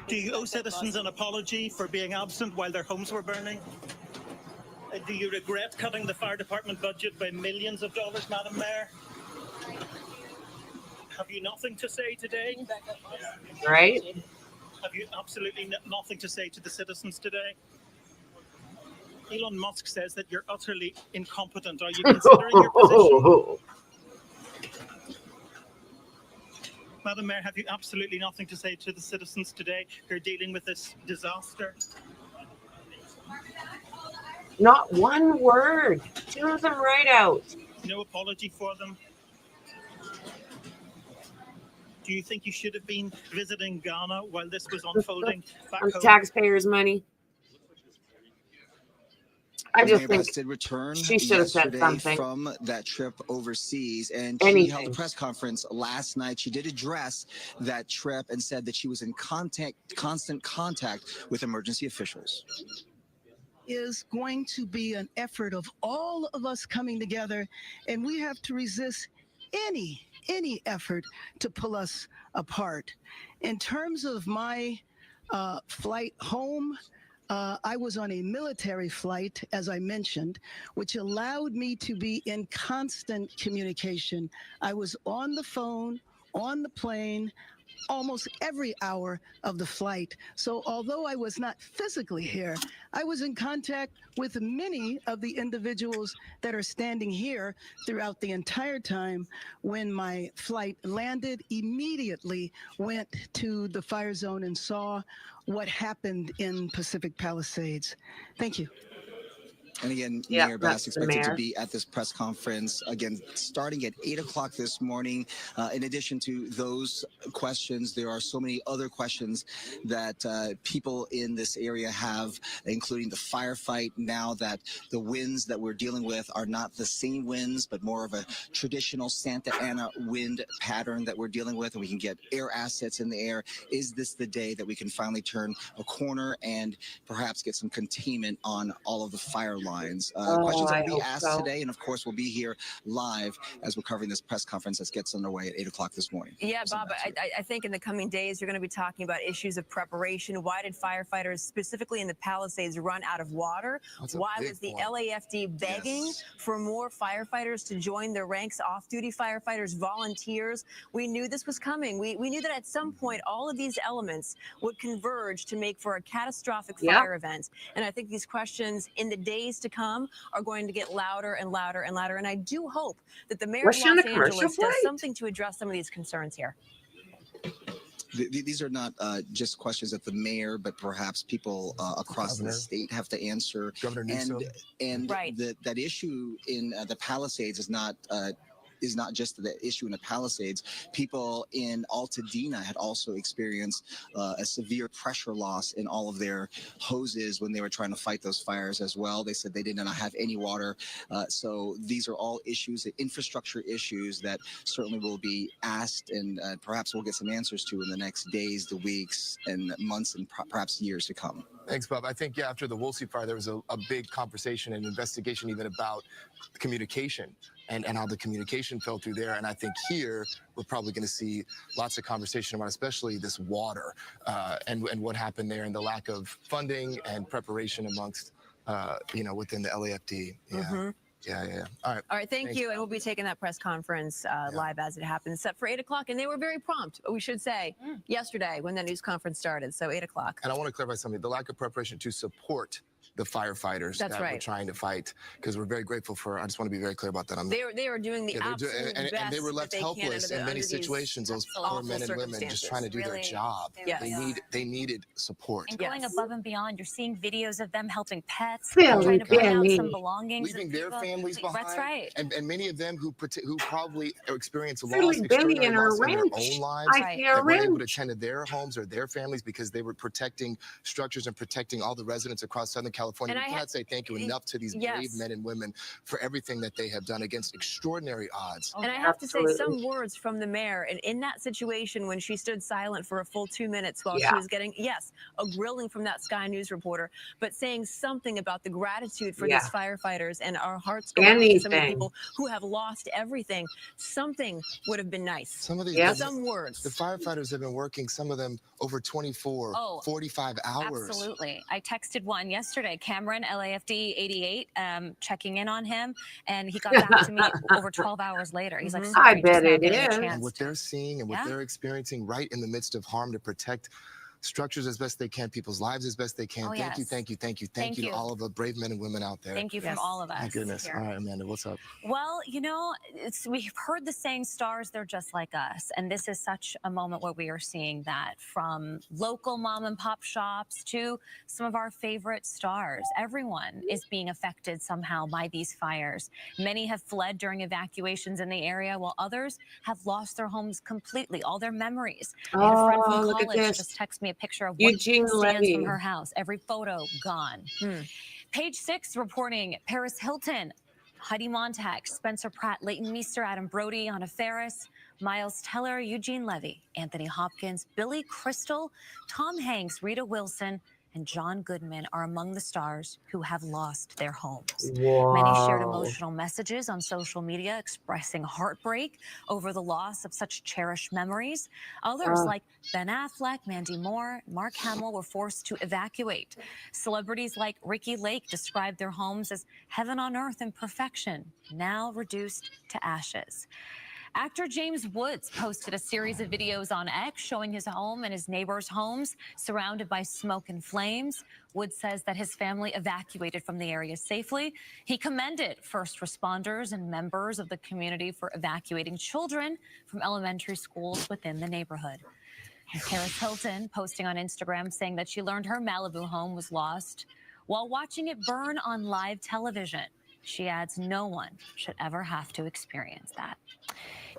Do you owe citizens an apology for being absent while their homes were burning? Do you regret cutting the fire department budget by millions of dollars, Madam Mayor? Have you nothing to say today? Right. Have you absolutely nothing to say to the citizens today? Elon Musk says that you're utterly incompetent. Are you considering your position? Madam Mayor, have you absolutely nothing to say to the citizens today who are dealing with this disaster? Not one word. Chew them right out. No apology for them? Do you think you should have been visiting Ghana while this was unfolding back home? Taxpayers' money. I just Mayor think Best did return she should have said yesterday something. from that trip overseas, and she held a Anything. press conference last night. She did address that trip and said that she was in constant contact with emergency officials. Is going to be an effort of all of us coming together, and we have to resist any effort to pull us apart. In terms of my flight home, I was on a military flight, as I mentioned, which allowed me to be in constant communication. I was on the phone, on the plane, almost every hour of the flight. So although I was not physically here, I was in contact with many of the individuals that are standing here throughout the entire time. When my flight landed, immediately went to the fire zone and saw what happened in Pacific Palisades. Thank you. And again, Yep, Mayor that's Bass the expected to mayor. be at this press conference, again, starting at 8 o'clock this morning. In addition to those questions, there are so many other questions that people in this area have, including the firefight, now that the winds that we're dealing with are not the same winds, but more of a traditional Santa Ana wind pattern that we're dealing with, and we can get air assets in the air. Is this the day that we can finally turn a corner and perhaps get some containment on all of the fire lines? Questions that I will be hope asked so. today, and of course we'll be here live as we're covering this press conference that gets underway at 8 o'clock this morning. Yeah, Bob, I think in the coming days, you're going to be talking about issues of preparation. Why did firefighters, specifically in the Palisades, run out of water? Why was the LAFD begging for more firefighters to join their ranks, off-duty firefighters, volunteers? We knew this was coming. We knew that at some point, all of these elements would converge to make for a catastrophic fire event. And I think these questions in the days to come are going to get louder and louder and louder. And I do hope that the mayor of Was she on Los a commercial Angeles does flight? something to address some of these concerns here. These are not just questions that the mayor, but perhaps people across the state have to answer. Governor Newsom. And that issue in the Palisades is not just the issue in the Palisades. People in Altadena had also experienced a severe pressure loss in all of their hoses when they were trying to fight those fires as well. They said they did not have any water. So these are all issues, infrastructure issues that certainly will be asked, and perhaps we'll get some answers to in the next days, the weeks, and months, and perhaps years to come. Thanks, Bob. I think, after the Woolsey fire, there was a big conversation and investigation even about communication and how the communication fell through there. And I think here, we're probably going to see lots of conversation about especially this water and what happened there, and the lack of funding and preparation amongst, within the LAFD. Yeah. Yeah. All right. Thank you. And we'll be taking that press conference live as it happens, set for 8 o'clock. And they were very prompt, we should say, yesterday when the news conference started. So 8 o'clock. And I want to clarify something. The lack of preparation to support the firefighters that we're trying to fight, because we're very grateful for. I just want to be very clear about that. They are doing the absolute best, and they were left helpless in many situations. Those poor men and women just trying to do their job. They needed support. And going above and beyond, you're seeing videos of them helping pets, Really, trying to bring out some belongings, leaving their families behind. That's right. And many of them who probably experience loss, Billy extraordinary in her loss in their ranch. own lives, that were able to tend to their homes or their families because they were protecting structures and protecting all the residents across Southern California. We cannot say thank you enough to these brave men and women for everything that they have done against extraordinary odds. And I have to say some words from the mayor. And in that situation, when she stood silent for a full 2 minutes while she was getting, a grilling from that Sky News reporter, but saying something about the gratitude for these firefighters, and our hearts go out to some of the people who have lost everything. Something would have been nice. Some of these, some words. The firefighters have been working, some of them over 24, 45 hours. Absolutely. I texted one yesterday, Cameron, LAFD 88, checking in on him, and he got back to me over 12 hours later. He's like, sorry, I bet it is. And what they're seeing and what they're experiencing right in the midst of harm to protect structures as best they can, people's lives as best they can. Thank you to all of the brave men and women out there. Thank you from all of us. My goodness. Here. All right, Amanda, what's up? Well, we've heard the saying, stars, they're just like us. And this is such a moment where we are seeing that, from local mom and pop shops to some of our favorite stars. Everyone is being affected somehow by these fires. Many have fled during evacuations in the area, while others have lost their homes completely, all their memories. I had a friend from college just text me me a picture of what Eugene stands Levy. from her house. Every photo gone. Page 6 reporting Paris Hilton, Heidi Montag, Spencer Pratt, Leighton Meester, Adam Brody, Anna Faris, Miles Teller, Eugene Levy, Anthony Hopkins, Billy Crystal, Tom Hanks, Rita Wilson, and John Goodman are among the stars who have lost their homes. Wow. Many shared emotional messages on social media expressing heartbreak over the loss of such cherished memories. Others, like Ben Affleck, Mandy Moore, Mark Hamill, were forced to evacuate. Celebrities like Ricky Lake described their homes as heaven on earth in perfection, now reduced to ashes. Actor James Woods posted a series of videos on X showing his home and his neighbors' homes surrounded by smoke and flames. Woods says that his family evacuated from the area safely. He commended first responders and members of the community for evacuating children from elementary schools within the neighborhood. And Paris Hilton posting on Instagram saying that she learned her Malibu home was lost while watching it burn on live television. She adds no one should ever have to experience that.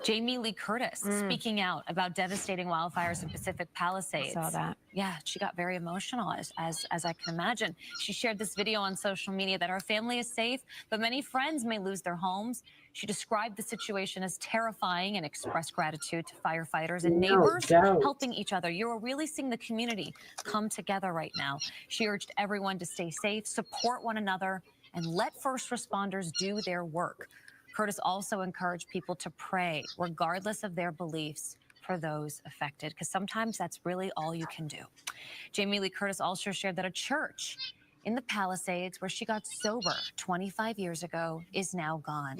Jamie Lee Curtis speaking out about devastating wildfires in Pacific Palisades. I saw that. Yeah, she got very emotional, as I can imagine. She shared this video on social media that her family is safe, but many friends may lose their homes. She described the situation as terrifying and expressed gratitude to firefighters and neighbors helping each other. You're really seeing the community come together right now. She urged everyone to stay safe, support one another, and let first responders do their work. Curtis also encouraged people to pray, regardless of their beliefs, for those affected, because sometimes that's really all you can do. Jamie Lee Curtis also shared that a church in the Palisades, where she got sober 25 years ago, is now gone.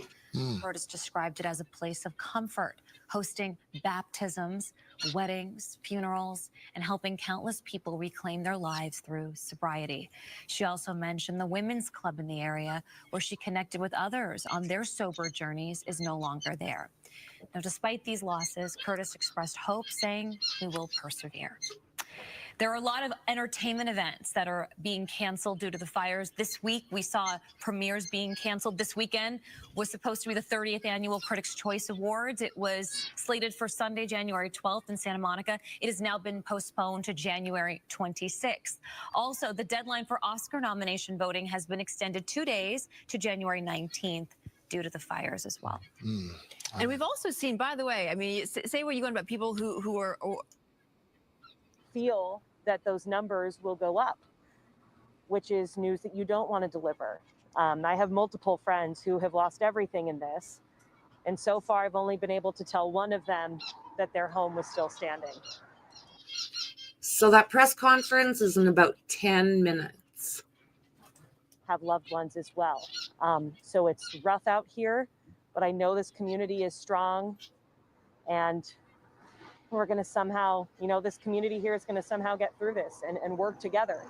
Curtis described it as a place of comfort, hosting baptisms, weddings, funerals, and helping countless people reclaim their lives through sobriety. She also mentioned the women's club in the area, where she connected with others on their sober journeys, is no longer there. Now, despite these losses, Curtis expressed hope, saying, "We will persevere." There are a lot of entertainment events that are being canceled due to the fires. This week, we saw premieres being canceled. This weekend was supposed to be the 30th Annual Critics' Choice Awards. It was slated for Sunday, January 12th in Santa Monica. It has now been postponed to January 26th. Also, the deadline for Oscar nomination voting has been extended 2 days to January 19th due to the fires as well. And we've also seen, by the way, I mean, say what you want about people who are feel that those numbers will go up, which is news that you don't want to deliver. I have multiple friends who have lost everything in this, and so far I've only been able to tell one of them that their home was still standing. So that press conference is in about 10 minutes. Have loved ones as well. So it's rough out here, but I know this community is strong, and we're going to somehow, this community here is going to somehow get through this and work together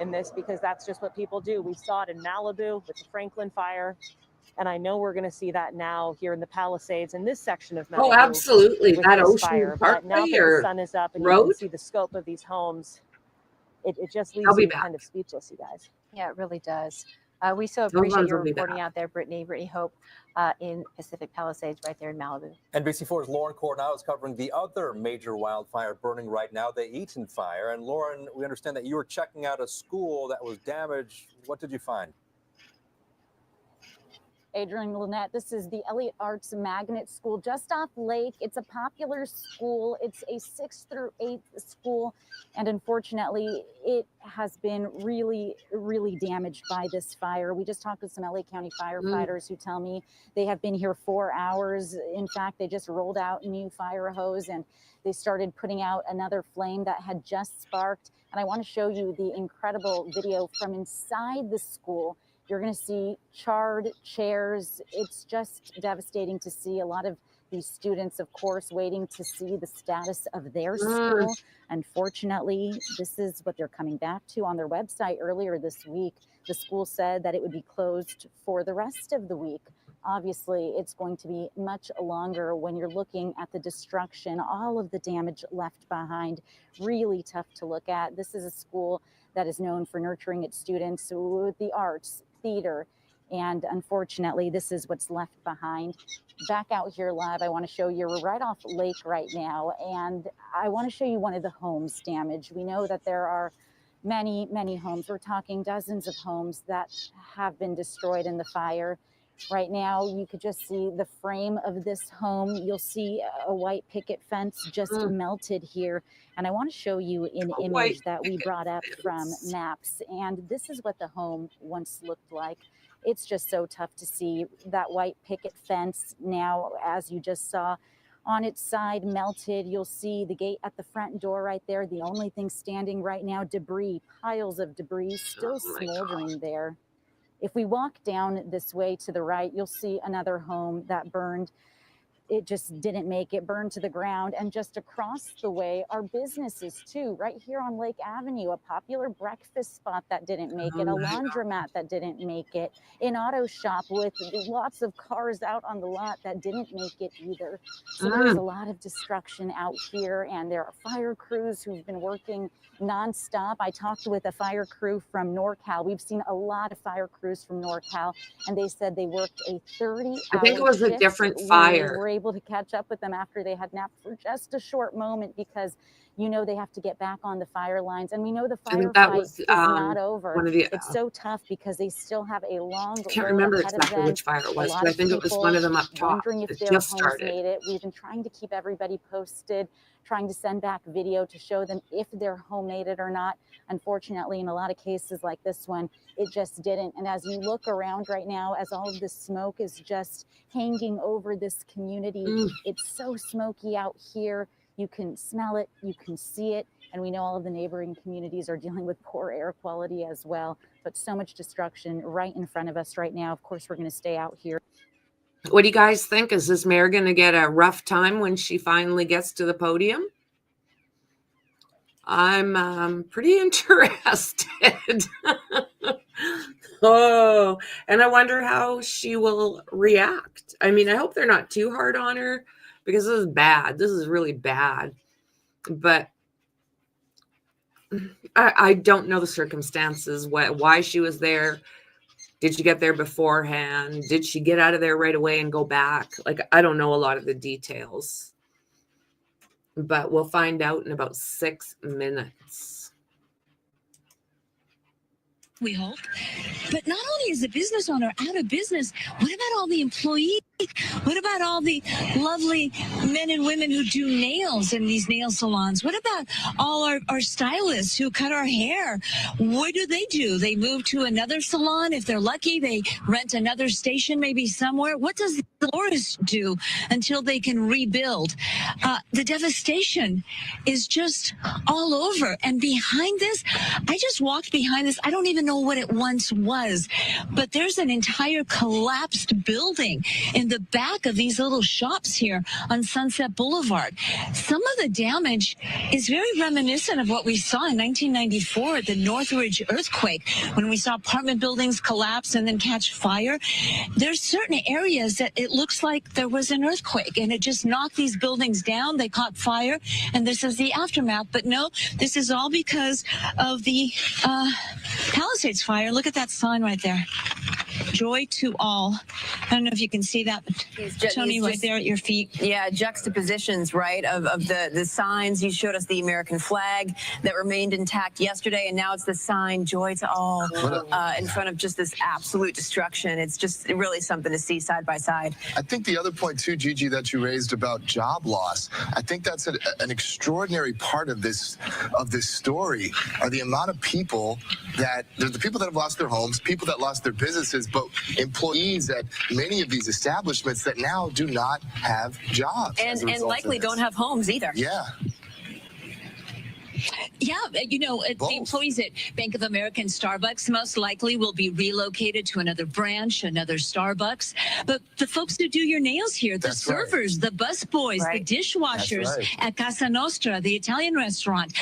in this, because that's just what people do. We saw it in Malibu with the Franklin fire, and I know we're going to see that now here in the Palisades in this section of Malibu. Oh, absolutely. That Ocean fire. Parkway But now that the sun is up and you can see the scope of these homes, it just leaves you kind of speechless, you guys. Yeah, it really does. We so appreciate your reporting out there, Brittany Hope, in Pacific Palisades, right there in Malibu. NBC4's Lauren Coronado is covering the other major wildfire burning right now, the Eaton fire. And Lauren, we understand that you were checking out a school that was damaged. What did you find? Adrian Lynette, this is the Elliott Arts Magnet School just off Lake. It's a popular school. It's a 6th through 8th school. And unfortunately, it has been really, really damaged by this fire. We just talked with some LA County firefighters who tell me they have been here 4 hours. In fact, they just rolled out a new fire hose and they started putting out another flame that had just sparked. And I want to show you the incredible video from inside the school. You're going to see charred chairs. It's just devastating to see a lot of these students, of course, waiting to see the status of their school. Unfortunately, this is what they're coming back to on their website earlier this week. The school said that it would be closed for the rest of the week. Obviously, it's going to be much longer when you're looking at the destruction, all of the damage left behind. Really tough to look at. This is a school that is known for nurturing its students with the arts, theater, And unfortunately, this is what's left behind. Back out here live, I want to show you, we're right off lake right now, and I want to show you one of the homes damaged. We know that there are many, many homes. We're talking dozens of homes that have been destroyed in the fire. Right now, you could just see the frame of this home. You'll see a white picket fence just melted here. And I want to show you an image that we brought up from maps. And this is what the home once looked like. It's just so tough to see that white picket fence now, as you just saw, on its side melted. You'll see the gate at the front door right there. The only thing standing right now, debris, piles of debris still smoldering there. If we walk down this way to the right, you'll see another home that burned. It just didn't make it, burned to the ground. And just across the way are businesses too, right here on Lake Avenue, a popular breakfast spot that didn't make it, a laundromat that didn't make it, an auto shop with lots of cars out on the lot that didn't make it either. So there's a lot of destruction out here, and there are fire crews who've been working nonstop. I talked with a fire crew from NorCal. We've seen a lot of fire crews from NorCal, and they said they worked a 30-hour I think it was a different fire. We were able to catch up with them after they had napped for just a short moment, because you know they have to get back on the fire lines, and we know the firefight is not over. It's so tough because they still have a long I can't road remember ahead exactly of them. which fire it was, A lot but I of think it was people one of them up top. wondering if It their just homes started. made it. We've been trying to keep everybody posted, trying to send back video to show them if their home made it or not. Unfortunately, in a lot of cases like this one, it just didn't. And as you look around right now, as all of this smoke is just hanging over this community, it's so smoky out here. You can smell it, you can see it, and we know all of the neighboring communities are dealing with poor air quality as well. But so much destruction right in front of us right now. Of course, we're going to stay out here. What do you guys think? Is this mayor going to get a rough time when she finally gets to the podium? I'm pretty interested. Oh, and I wonder how she will react. I mean, I hope they're not too hard on her, because this is bad. This is really bad. But I don't know the circumstances, why she was there. Did she get there beforehand? Did she get out of there right away and go back? Like, I don't know a lot of the details. But we'll find out in about 6 minutes. We hope. But not only is the business owner out of business, what about all the employees? What about all the lovely men and women who do nails in these nail salons? What about all our stylists who cut our hair? What do? They move to another salon. If they're lucky, they rent another station maybe somewhere. What does the florist do until they can rebuild? The devastation is just all over. And behind this, I just walked behind this. I don't even know what it once was, but there's an entire collapsed building in the back of these little shops here on Sunset Boulevard. Some of the damage is very reminiscent of what we saw in 1994 at the Northridge earthquake, when we saw apartment buildings collapse and then catch fire. There's certain areas that it looks like there was an earthquake and it just knocked these buildings down. They caught fire, and this is the aftermath. But no, this is all because of the Palisades fire. Look at that sign right there. Joy to all. I don't know if you can see that, but Tony, right there at your feet. Yeah, juxtapositions, right, of the signs. You showed us the American flag that remained intact yesterday, and now it's the sign, Joy to all, in front of just this absolute destruction. It's just really something to see side by side. I think the other point too, Gigi, that you raised about job loss, I think that's an extraordinary part of this story, are the amount of people that, there's the people that have lost their homes, people that lost their businesses, but employees at many of these establishments that now do not have jobs. And likely don't have homes either. Yeah. Yeah, you know, the employees at Bank of America and Starbucks most likely will be relocated to another branch, another Starbucks. But the folks who do your nails here, the servers, the busboys, the dishwashers at Casa Nostra, the Italian restaurant,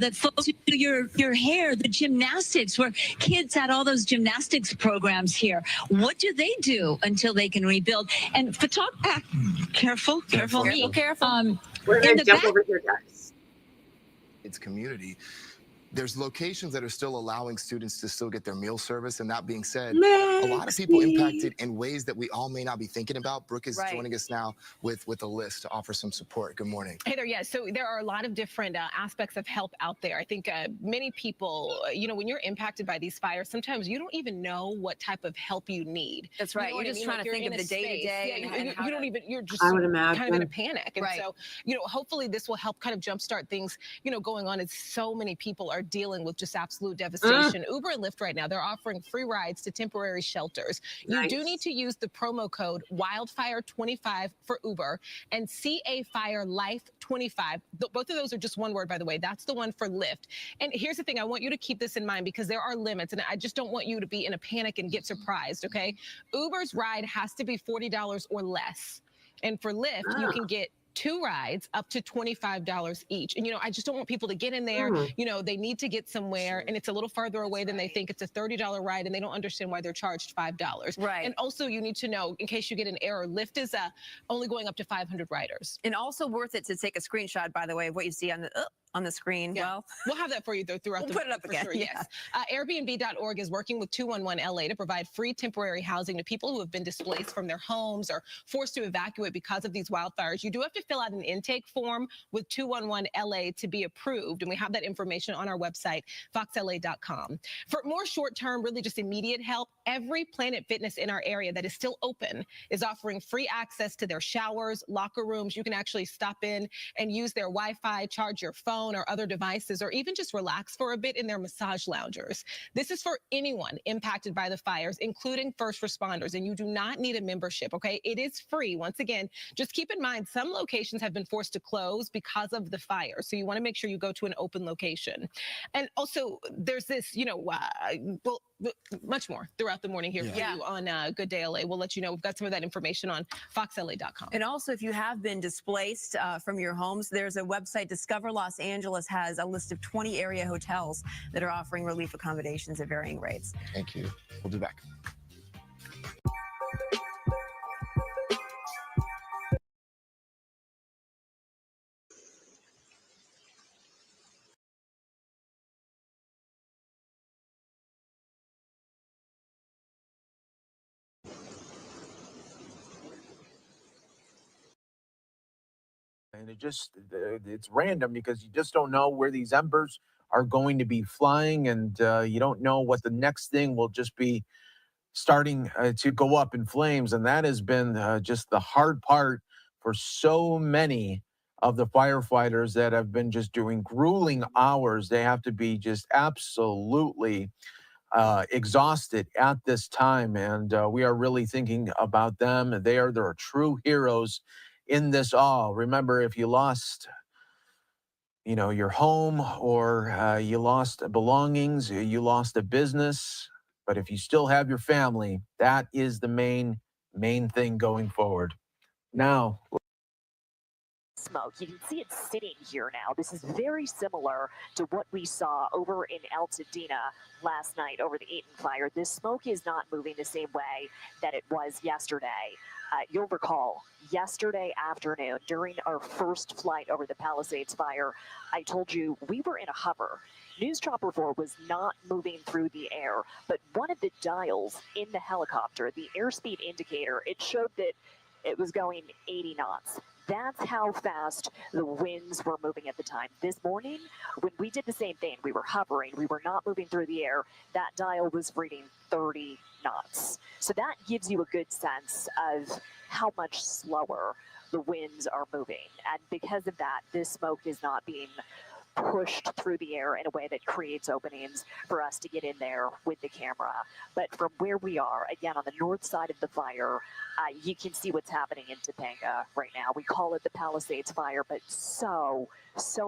the folks who do your hair, the gymnastics, where kids had all those gymnastics programs here. What do they do until they can rebuild? And careful me. We're going to jump over here, guys. Its community. there's locations that are still allowing students to still get their meal service. And that being said, a lot of people impacted in ways that we all may not be thinking about. Brooke is joining us now with a list to offer some support. Good morning. Hey there, yes. So there are a lot of different aspects of help out there. I think many people, when you're impacted by these fires, sometimes you don't even know what type of help you need. That's right. You're just trying to think of the day-to-day. You don't even, you're just I would kind of in a imagine. panic. And so, hopefully this will help kind of jumpstart things, going on as so many people are dealing with just absolute devastation. Uber and Lyft right now, they're offering free rides to temporary shelters. You do need to use the promo code Wildfire25 for Uber and CA Fire Life 25. Both of those are just one word, by the way. That's the one for Lyft. And here's the thing. I want you to keep this in mind because there are limits, and I just don't want you to be in a panic and get surprised, okay? Uber's ride has to be $40 or less. And for Lyft, you can get 2 rides up to $25 each. And, I just don't want people to get in there, they need to get somewhere and it's a little farther away than they think. It's a $30 ride and they don't understand why they're charged $5. Right. And also you need to know, in case you get an error, Lyft is only going up to 500 riders. And also worth it to take a screenshot, by the way, of what you see on the screen. Yeah. Well, we'll have that for you throughout we'll put it up again. Sure, yes. Airbnb.org is working with 211 LA to provide free temporary housing to people who have been displaced from their homes or forced to evacuate because of these wildfires. You do have to fill out an intake form with 211 LA to be approved, and we have that information on our website, foxla.com. For more short-term, really just immediate help, every Planet Fitness in our area that is still open is offering free access to their showers, locker rooms. You can actually stop in and use their Wi-Fi, charge your phone or other devices, or even just relax for a bit in their massage loungers. This is for anyone impacted by the fires, including first responders, and you do not need a membership, okay? It is free. Once again, just keep in mind, some locations have been forced to close because of the fire, so you want to make sure you go to an open location. And also, there's this, well, much more throughout the morning here for you on Good Day LA. We'll let you know. We've got some of that information on foxla.com. And also, if you have been displaced from your homes, there's a website, Discover Los Angeles, has a list of 20 area hotels that are offering relief accommodations at varying rates. Thank you. We'll be back. And it's random because you just don't know where these embers are going to be flying, and you don't know what the next thing will just be starting to go up in flames. And that has been just the hard part for so many of the firefighters that have been just doing grueling hours. They have to be just absolutely exhausted at this time, and we are really thinking about them. They're true heroes in this all. Remember, if you lost your home, or you lost belongings, you lost a business, but if you still have your family, that is the main thing going forward. Now, smoke. You can see it sitting here now. This is very similar to what we saw over in Altadena last night over the Eaton fire. This smoke is not moving the same way that it was yesterday. You'll recall yesterday afternoon during our first flight over the Palisades fire, I told you we were in a hover. News Chopper 4 was not moving through the air, but one of the dials in the helicopter, the airspeed indicator, it showed that it was going 80 knots. That's how fast the winds were moving at the time. This morning, when we did the same thing, we were hovering, we were not moving through the air, that dial was reading 30 knots. So that gives you a good sense of how much slower the winds are moving. And because of that, this smoke is not being pushed through the air in a way that creates openings for us to get in there with the camera. But from where we are, again, on the north side of the fire, you can see what's happening in Topanga right now. We call it the Palisades fire, but so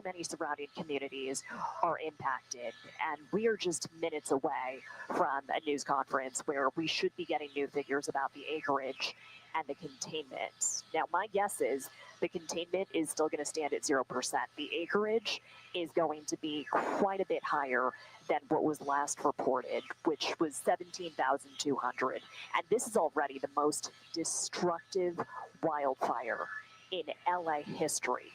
many surrounding communities are impacted. And we are just minutes away from a news conference where we should be getting new figures about the acreage and the containment. Now, my guess is the containment is still going to stand at 0%. The acreage is going to be quite a bit higher than what was last reported, which was 17,200. And this is already the most destructive wildfire in LA history.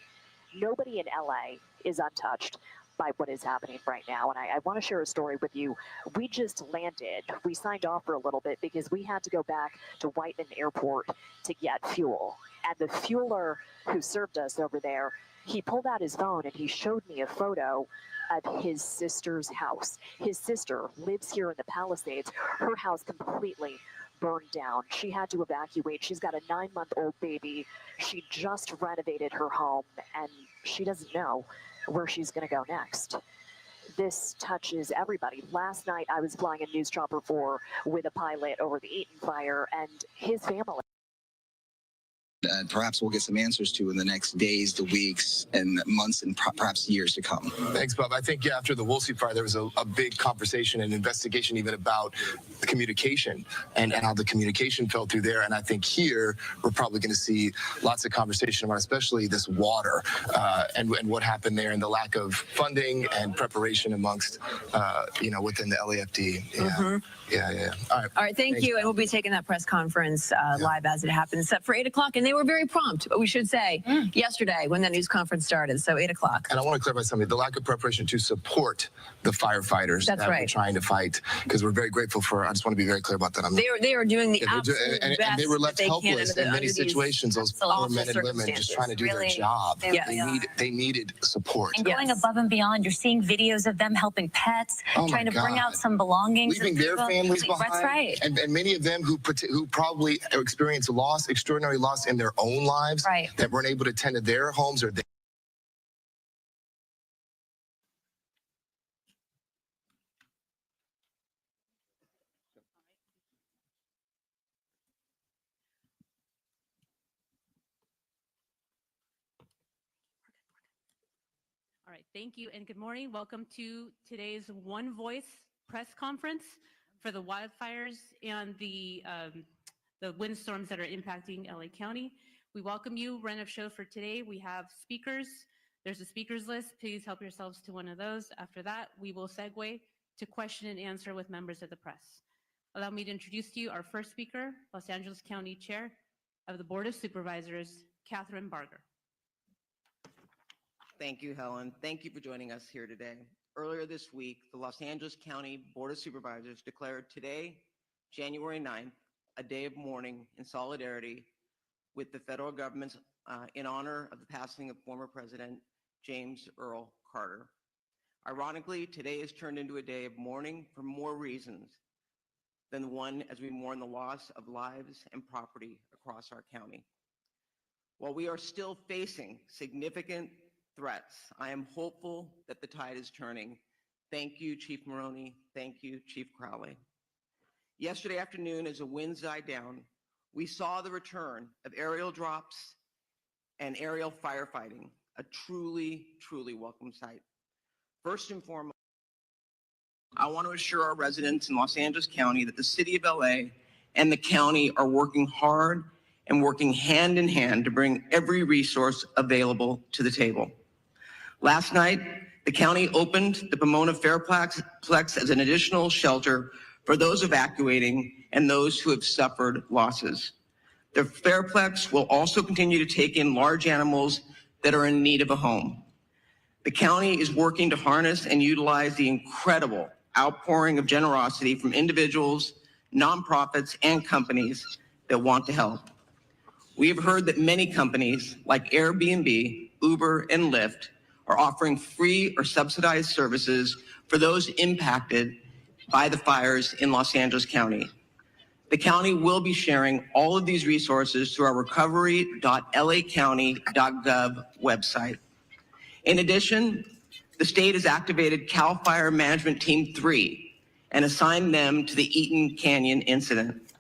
Nobody in LA is untouched by what is happening right now. And I want to share a story with you. We just landed. We signed off for a little bit because we had to go back to Whiteman Airport to get fuel. And the fueler who served us over there, he pulled out his phone and he showed me a photo of his sister's house. His sister lives here in the Palisades. Her house completely burned down. She had to evacuate. She's got a 9-month-old baby. She just renovated her home and she doesn't know where she's going to go next. This touches everybody. Last night I was flying a news chopper 4 with a pilot over the Eaton fire and his family. Perhaps we'll get some answers to in the next days, the weeks, and months, and perhaps years to come. Thanks, Bob. I think, yeah, after the Woolsey fire, there was a big conversation and investigation even about the communication and how the communication fell through there. And I think here, we're probably going to see lots of conversation about especially this water and what happened there and the lack of funding and preparation amongst, within the LAFD. Yeah. Yeah. All right. Thank you. And we'll be taking that press conference live as it happens, set for 8 o'clock. And they were very prompt, we should say, yesterday when that news conference started. So 8 o'clock. And I want to clarify something. The lack of preparation to support the firefighters that we're trying to fight, because we're very grateful for. I just want to be very cleir about that. They are doing the absolute best and they were left that helpless in many situations. Those poor men and women just trying to do their job. They needed support. And going above and beyond, you're seeing videos of them helping pets, trying to bring out some belongings, leaving their families behind. That's right. And many of them who probably experienced loss, extraordinary loss in their own lives, that weren't able to tend to their homes or All right, thank you and good morning. Welcome to today's One Voice press conference for the wildfires and the windstorms that are impacting LA County. We welcome you. Run of show for today. We have speakers. There's a speakers list. Please help yourselves to one of those. After that, we will segue to question and answer with members of the press. Allow me to introduce to you our first speaker, Los Angeles County Chair of the Board of Supervisors, Catherine Barger. Thank you, Helen. Thank you for joining us here today. Earlier this week, the Los Angeles County Board of Supervisors declared today, January 9th, a day of mourning in solidarity with the federal government in honor of the passing of former President James Earl Carter. Ironically, today is turned into a day of mourning for more reasons than the one as we mourn the loss of lives and property across our county. While we are still facing significant threats, I am hopeful that the tide is turning. Thank you, Chief Maroney. Thank you, Chief Crowley. Yesterday afternoon, as the winds died down, we saw the return of aerial drops and aerial firefighting, a truly, truly welcome sight. First and foremost, I want to assure our residents in Los Angeles County that the city of LA and the county are working hard and working hand in hand to bring every resource available to the table. Last night, the county opened the Pomona Fairplex as an additional shelter for those evacuating and those who have suffered losses. The Fairplex will also continue to take in large animals that are in need of a home. The county is working to harness and utilize the incredible outpouring of generosity from individuals, nonprofits, and companies that want to help. We have heard that many companies like Airbnb, Uber, and Lyft are offering free or subsidized services for those impacted by the fires in Los Angeles County. The county will be sharing all of these resources through our recovery.lacounty.gov website. In addition, the state has activated CAL FIRE Management Team 3 and assigned them to the Eaton Canyon incident.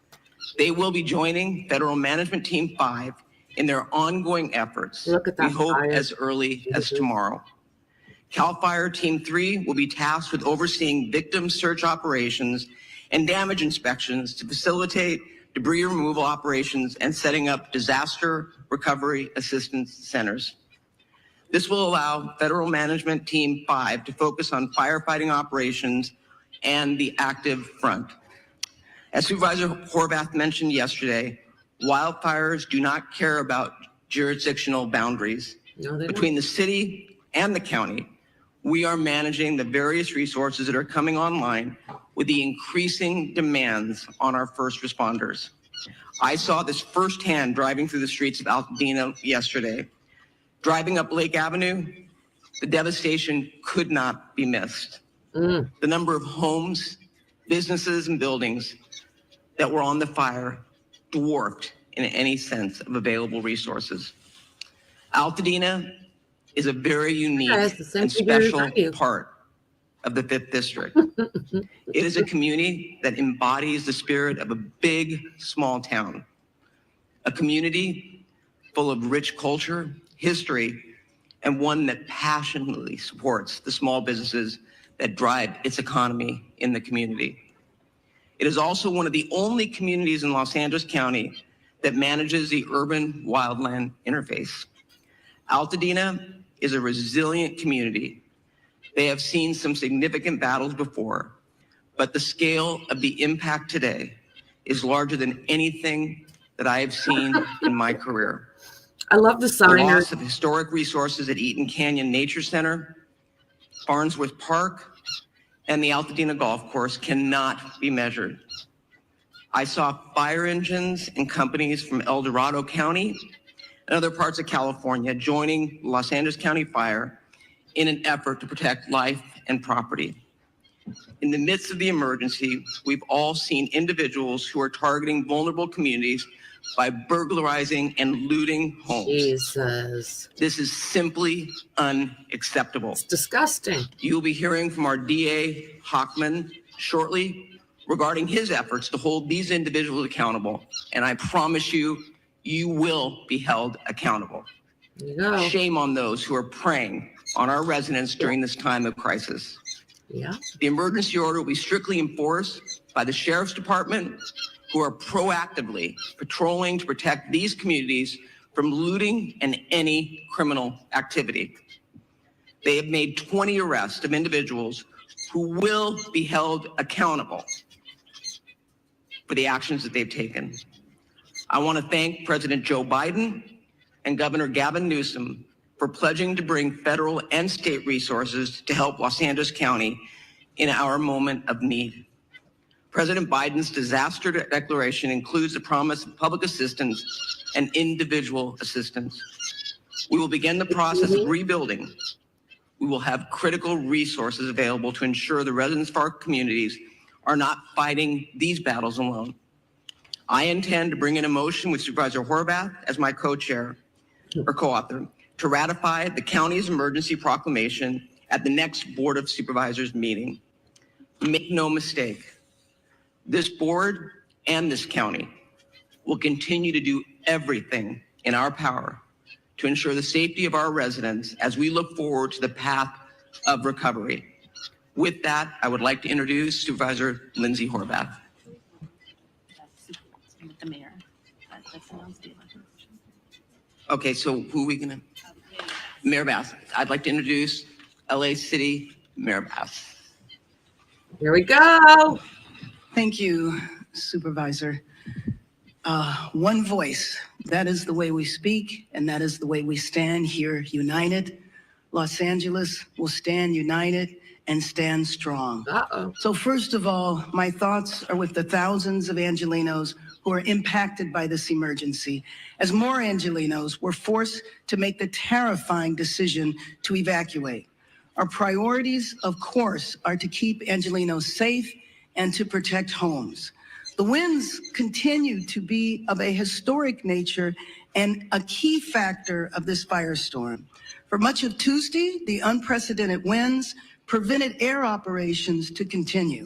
They will be joining Federal Management Team 5 in their ongoing efforts, we hope as early as tomorrow. CAL FIRE Team 3 will be tasked with overseeing victim search operations and damage inspections to facilitate debris removal operations and setting up disaster recovery assistance centers. This will allow Federal Management Team 5 to focus on firefighting operations and the active front. As Supervisor Horvath mentioned yesterday, wildfires do not care about jurisdictional boundaries. Between the city and the county, we are managing the various resources that are coming online with the increasing demands on our first responders. I saw this firsthand driving through the streets of Altadena yesterday. Driving up Lake Avenue, the devastation could not be missed. The number of homes, businesses, and buildings that were on the fire dwarfed in any sense of available resources. Altadena is a very unique and special part of the 5th District. It is a community that embodies the spirit of a big, small town. A community full of rich culture, history, and one that passionately supports the small businesses that drive its economy in the community. It is also one of the only communities in Los Angeles County that manages the urban wildland interface. Altadena is a resilient community. They have seen some significant battles before, but the scale of the impact today is larger than anything that I have seen in my career. I love the sign. The loss of historic resources at Eaton Canyon Nature Center, Farnsworth Park, and the Altadena Golf Course cannot be measured. I saw fire engines and companies from El Dorado County and other parts of California joining Los Angeles County Fire in an effort to protect life and property. In the midst of the emergency, we've all seen individuals who are targeting vulnerable communities by burglarizing and looting homes. Jesus. This is simply unacceptable. It's disgusting. You'll be hearing from our DA, Hochman, shortly regarding his efforts to hold these individuals accountable. And I promise you, you will be held accountable. Shame on those who are preying on our residents during this time of crisis. Yeah. The emergency order will be strictly enforced by the Sheriff's Department, who are proactively patrolling to protect these communities from looting and any criminal activity. They have made 20 arrests of individuals who will be held accountable for the actions that they've taken. I want to thank President Joe Biden and Governor Gavin Newsom for pledging to bring federal and state resources to help Los Angeles County in our moment of need. President Biden's disaster declaration includes the promise of public assistance and individual assistance. We will begin the process of rebuilding. We will have critical resources available to ensure the residents of our communities are not fighting these battles alone. I intend to bring in a motion with Supervisor Horvath as my co-chair or co-author to ratify the county's emergency proclamation at the next Board of Supervisors meeting. Make no mistake, this board and this county will continue to do everything in our power to ensure the safety of our residents as we look forward to the path of recovery. With that, I would like to introduce Supervisor Lindsay Horvath. The mayor. Okay, so who are we gonna? Mayor Bass. I'd like to introduce LA City Mayor Bass. Here we go. Thank you, Supervisor. One voice, that is the way we speak, and that is the way we stand here united. Los Angeles will stand united and stand strong. So first of all, my thoughts are with the thousands of Angelenos who are impacted by this emergency, as more Angelenos were forced to make the terrifying decision to evacuate. Our priorities, of course, are to keep Angelenos safe and to protect homes. The winds continue to be of a historic nature and a key factor of this firestorm. For much of Tuesday, the unprecedented winds prevented air operations to continue.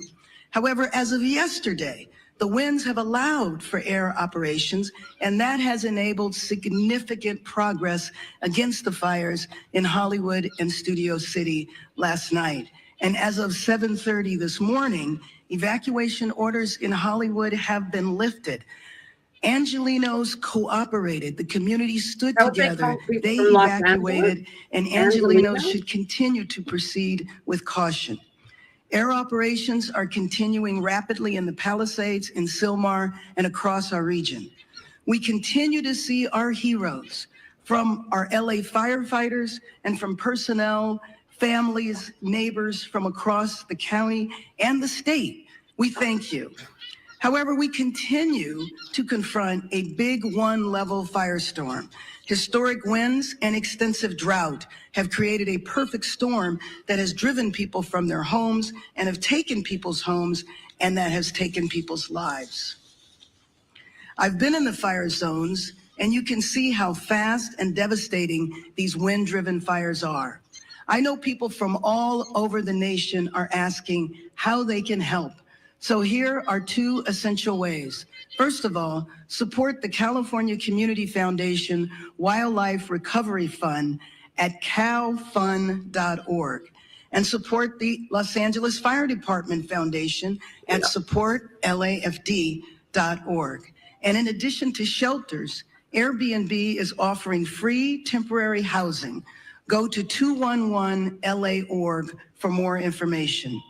However, as of yesterday, the winds have allowed for air operations, and that has enabled significant progress against the fires in Hollywood and Studio City last night. And as of 7:30 this morning, evacuation orders in Hollywood have been lifted. Angelenos cooperated. The community stood together. They evacuated, and Angelenos should continue to proceed with caution. Air operations are continuing rapidly in the Palisades, in Sylmar, and across our region. We continue to see our heroes, from our LA firefighters and from personnel families, neighbors from across the county and the state, we thank you. However, we continue to confront a big one-level firestorm. Historic winds and extensive drought have created a perfect storm that has driven people from their homes and have taken people's homes, and that has taken people's lives. I've been in the fire zones, and you can see how fast and devastating these wind-driven fires are. I know people from all over the nation are asking how they can help. So here are two essential ways. First of all, support the California Community Foundation Wildlife Recovery Fund at calfund.org, and support the Los Angeles Fire Department Foundation at supportlafd.org. And in addition to shelters, Airbnb is offering free temporary housing. Go to 211LA.org for more information.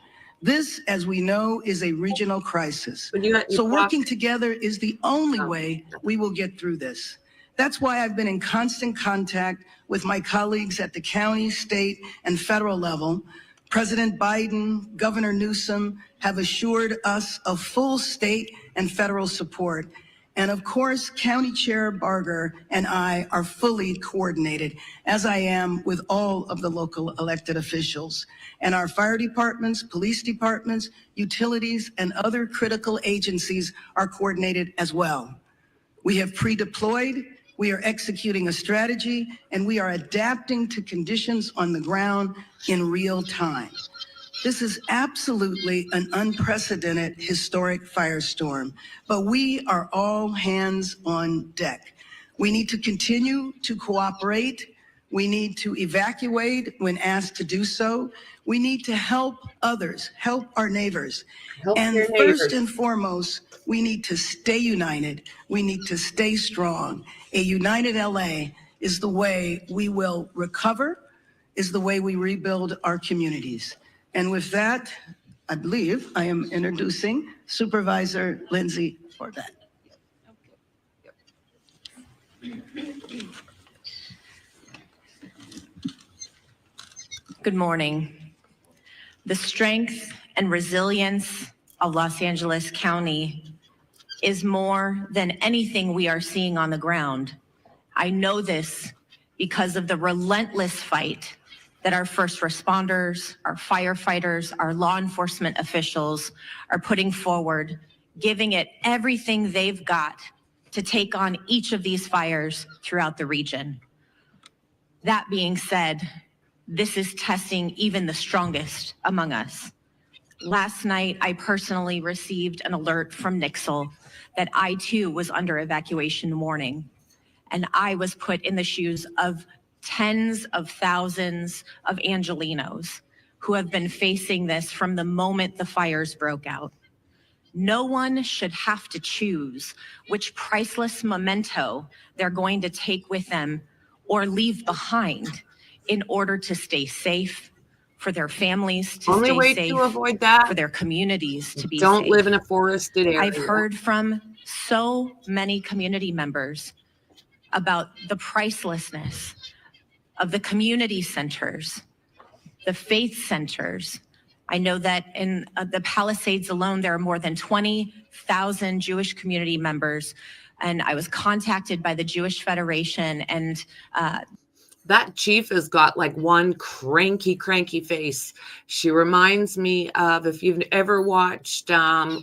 This, as we know, is a regional crisis. So working together is the only way we will get through this. That's why I've been in constant contact with my colleagues at the county, state, and federal level. President Biden, Governor Newsom have assured us of full state and federal support. And of course, County Chair Barger and I are fully coordinated, as I am with all of the local elected officials. And our fire departments, police departments, utilities, and other critical agencies are coordinated as well. We have pre-deployed, we are executing a strategy, and we are adapting to conditions on the ground in real time. This is absolutely an unprecedented historic firestorm, but we are all hands on deck. We need to continue to cooperate. We need to evacuate when asked to do so. We need to help others, help our neighbors. And first and foremost, we need to stay united. We need to stay strong. A united LA is the way we will recover, is the way we rebuild our communities. And with that, I believe I am introducing Supervisor Lindsay Forbett. Good morning. The strength and resilience of Los Angeles County is more than anything we are seeing on the ground. I know this because of the relentless fight that our first responders, our firefighters, our law enforcement officials are putting forward, giving it everything they've got to take on each of these fires throughout the region. That being said, this is testing even the strongest among us. Last night, I personally received an alert from Nixle that I too was under evacuation warning, and I was put in the shoes of tens of thousands of Angelenos who have been facing this from the moment the fires broke out. No one should have to choose which priceless memento they're going to take with them or leave behind in order to stay safe, for their families to Only stay way safe, to avoid that, for their communities to be don't safe. live in a forested area. I've heard from so many community members about the pricelessness of the community centers, the faith centers. I know that in the Palisades alone, there are more than 20,000 Jewish community members. And I was contacted by the Jewish Federation, and that chief has got like one cranky face. She reminds me of, if you've ever watched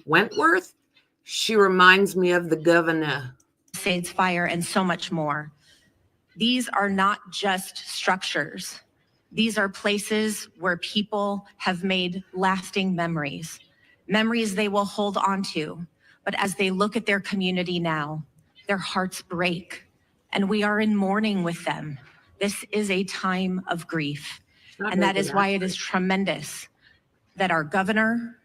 Wentworth, she reminds me of the governor. Palisades Fire and so much more. These are not just structures. These are places where people have made lasting memories, memories they will hold on to. But as they look at their community now, their hearts break, and we are in mourning with them. This is a time of grief, and that is why it is tremendous that our governor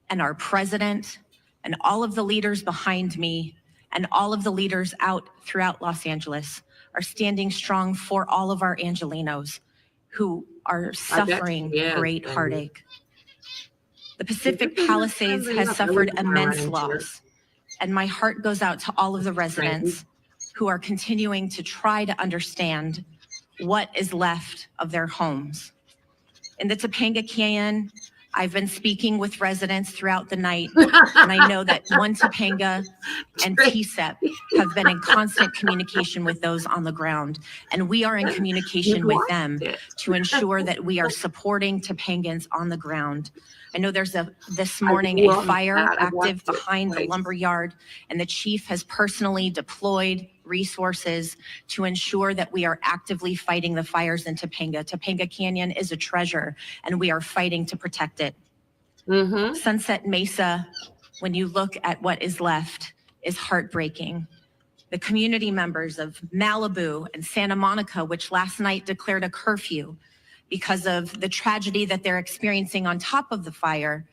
and our president and all of the leaders behind me and all of the leaders out throughout Los Angeles are standing strong for all of our Angelenos who are suffering great heartache. The Pacific Palisades has suffered immense loss, and my heart goes out to all of the residents who are continuing to try to understand what is left of their homes. In the Topanga Canyon, I've been speaking with residents throughout the night, and I know that One Topanga and TSEP have been in constant communication with those on the ground, and we are in communication with them to ensure that we are supporting Topangans on the ground. I know there's this morning a fire active behind the lumber yard, and the chief has personally deployed resources to ensure that we are actively fighting the fires in Topanga. Topanga Canyon is a treasure, and we are fighting to protect it. Sunset Mesa, when you look at what is left, is heartbreaking. The community members of Malibu and Santa Monica, which last night declared a curfew because of the tragedy that they're experiencing on top of the fire,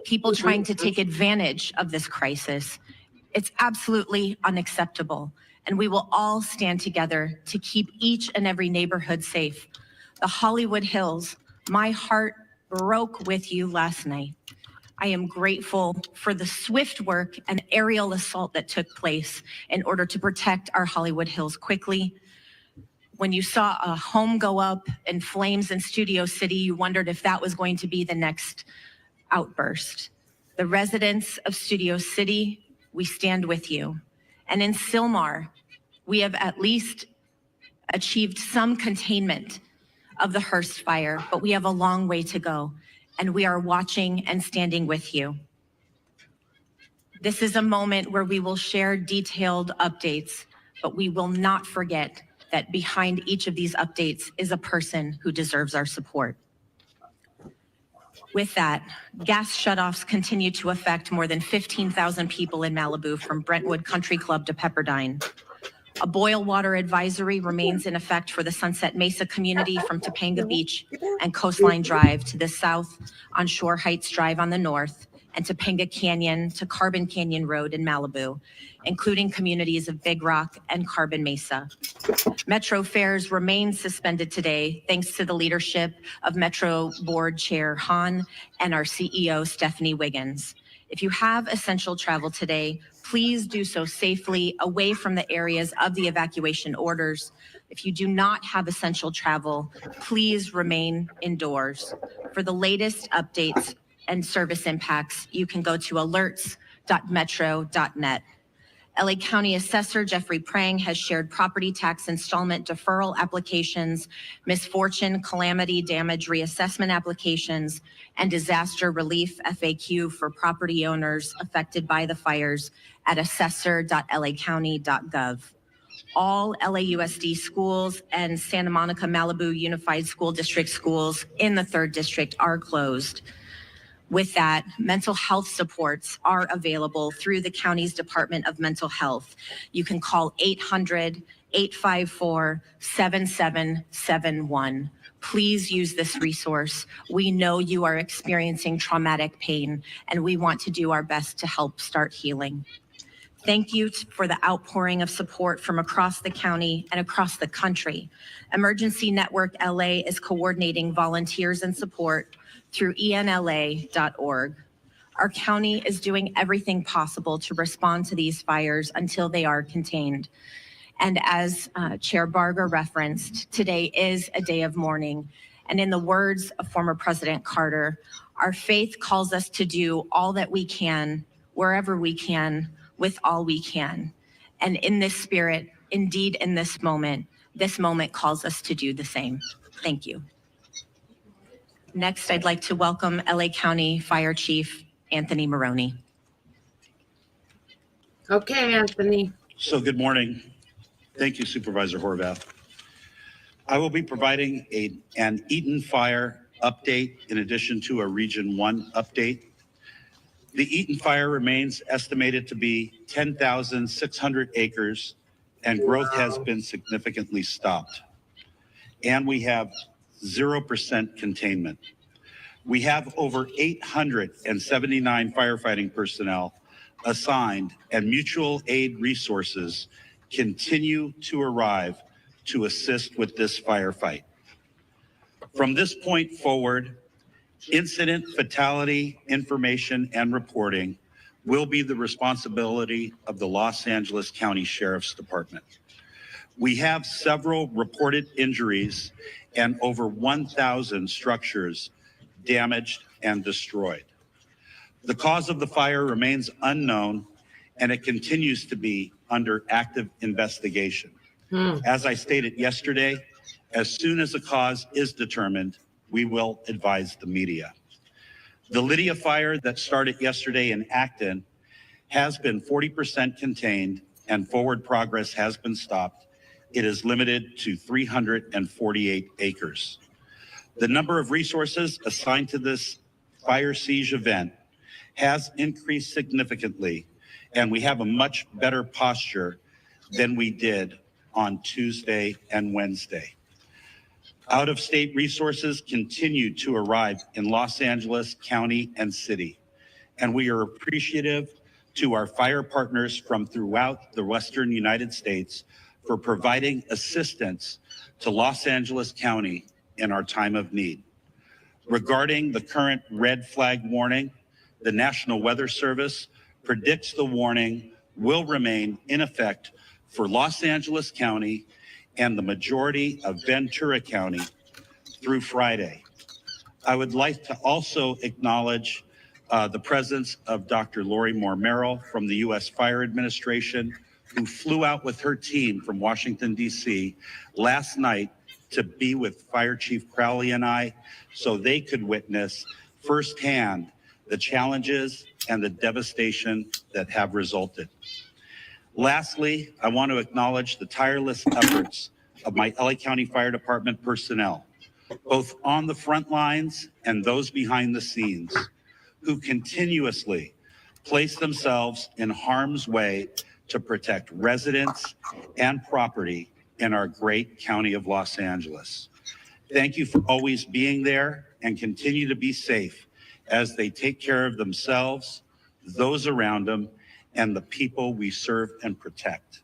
people trying to take advantage of this crisis. It's absolutely unacceptable, and we will all stand together to keep each and every neighborhood safe. The Hollywood Hills, my heart broke with you last night. I am grateful for the swift work and aerial assault that took place in order to protect our Hollywood Hills quickly. When you saw a home go up in flames in Studio City, you wondered if that was going to be the next outburst. The residents of Studio City, we stand with you. And in Sylmar, we have at least achieved some containment of the Hearst fire, but we have a long way to go, and we are watching and standing with you. This is a moment where we will share detailed updates, but we will not forget that behind each of these updates is a person who deserves our support. With that, gas shutoffs continue to affect more than 15,000 people in Malibu from Brentwood Country Club to Pepperdine. A boil water advisory remains in effect for the Sunset Mesa community from Topanga Beach and Coastline Drive to the south on Shore Heights Drive on the north, and Topanga Canyon to Carbon Canyon Road in Malibu, including communities of Big Rock and Carbon Mesa. Metro fares remain suspended today thanks to the leadership of Metro Board Chair Hahn and our CEO Stephanie Wiggins. If you have essential travel today, please do so safely away from the areas of the evacuation orders. If you do not have essential travel, please remain indoors. For the latest updates and service impacts, you can go to alerts.metro.net. LA County Assessor Jeffrey Prang has shared property tax installment deferral applications, misfortune, calamity, damage reassessment applications, and disaster relief FAQ for property owners affected by the fires at assessor.lacounty.gov. All LAUSD schools and Santa Monica Malibu Unified School District schools in the 3rd District are closed. With that, mental health supports are available through the county's Department of Mental Health. You can call 800-854-7771. Please use this resource. We know you are experiencing traumatic pain, and we want to do our best to help start healing. Thank you for the outpouring of support from across the county and across the country. Emergency Network LA is coordinating volunteers and support through enla.org. Our county is doing everything possible to respond to these fires until they are contained. And as Chair Barger referenced, today is a day of mourning. And in the words of former President Carter, our faith calls us to do all that we can, wherever we can, with all we can. And in this spirit, indeed in this moment calls us to do the same. Thank you. Next, I'd like to welcome LA County Fire Chief Anthony Maroney. Okay, Anthony. So good morning. Thank you, Supervisor Horvath. I will be providing an Eaton Fire update in addition to a Region 1 update. The Eaton Fire remains estimated to be 10,600 acres, and growth has been significantly stopped. And we have 0% containment. We have over 879 firefighting personnel assigned, and mutual aid resources continue to arrive to assist with this firefight. From this point forward, incident fatality information and reporting will be the responsibility of the Los Angeles County Sheriff's Department. We have several reported injuries and over 1,000 structures damaged, and destroyed. The cause of the fire remains unknown, and it continues to be under active investigation. As I stated yesterday, as soon as a cause is determined, we will advise the media. The Lydia fire that started yesterday in Acton has been 40% contained and forward progress has been stopped. It is limited to 348 acres. The number of resources assigned to this fire siege event has increased significantly, and we have a much better posture than we did on Tuesday and Wednesday. Out-of-state resources continue to arrive in Los Angeles County and City, and we are appreciative to our fire partners from throughout the Western United States for providing assistance to Los Angeles County in our time of need. Regarding the current red flag warning, the National Weather Service predicts the warning will remain in effect for Los Angeles County and the majority of Ventura County through Friday. I would like to also acknowledge the presence of Dr. Lori Moore Merrill from the U.S. Fire Administration, who flew out with her team from Washington, D.C. last night to be with Fire Chief Crowley and I so they could witness firsthand the challenges and the devastation that have resulted. Lastly, I want to acknowledge the tireless efforts of my LA County Fire Department personnel, both on the front lines and those behind the scenes, who continuously place themselves in harm's way to protect residents and property in our great county of Los Angeles. Thank you for always being there, and continue to be safe as they take care of themselves, those around them, and the people we serve and protect.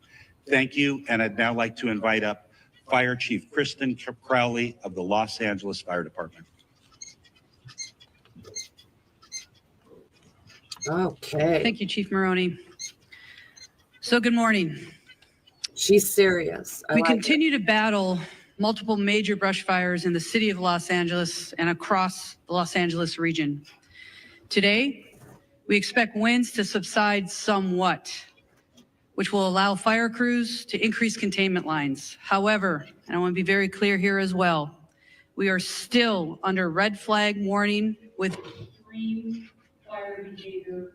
Thank you, and I'd now like to invite up Fire Chief Kristen Crowley of the Los Angeles Fire Department. Okay. Thank you, Chief Maroney. So good morning. She's serious. We continue to battle multiple major brush fires in the city of Los Angeles and across the Los Angeles region. Today, we expect winds to subside somewhat, which will allow fire crews to increase containment lines. However, and I want to be very clear here as well, we are still under red flag warning with extreme fire behavior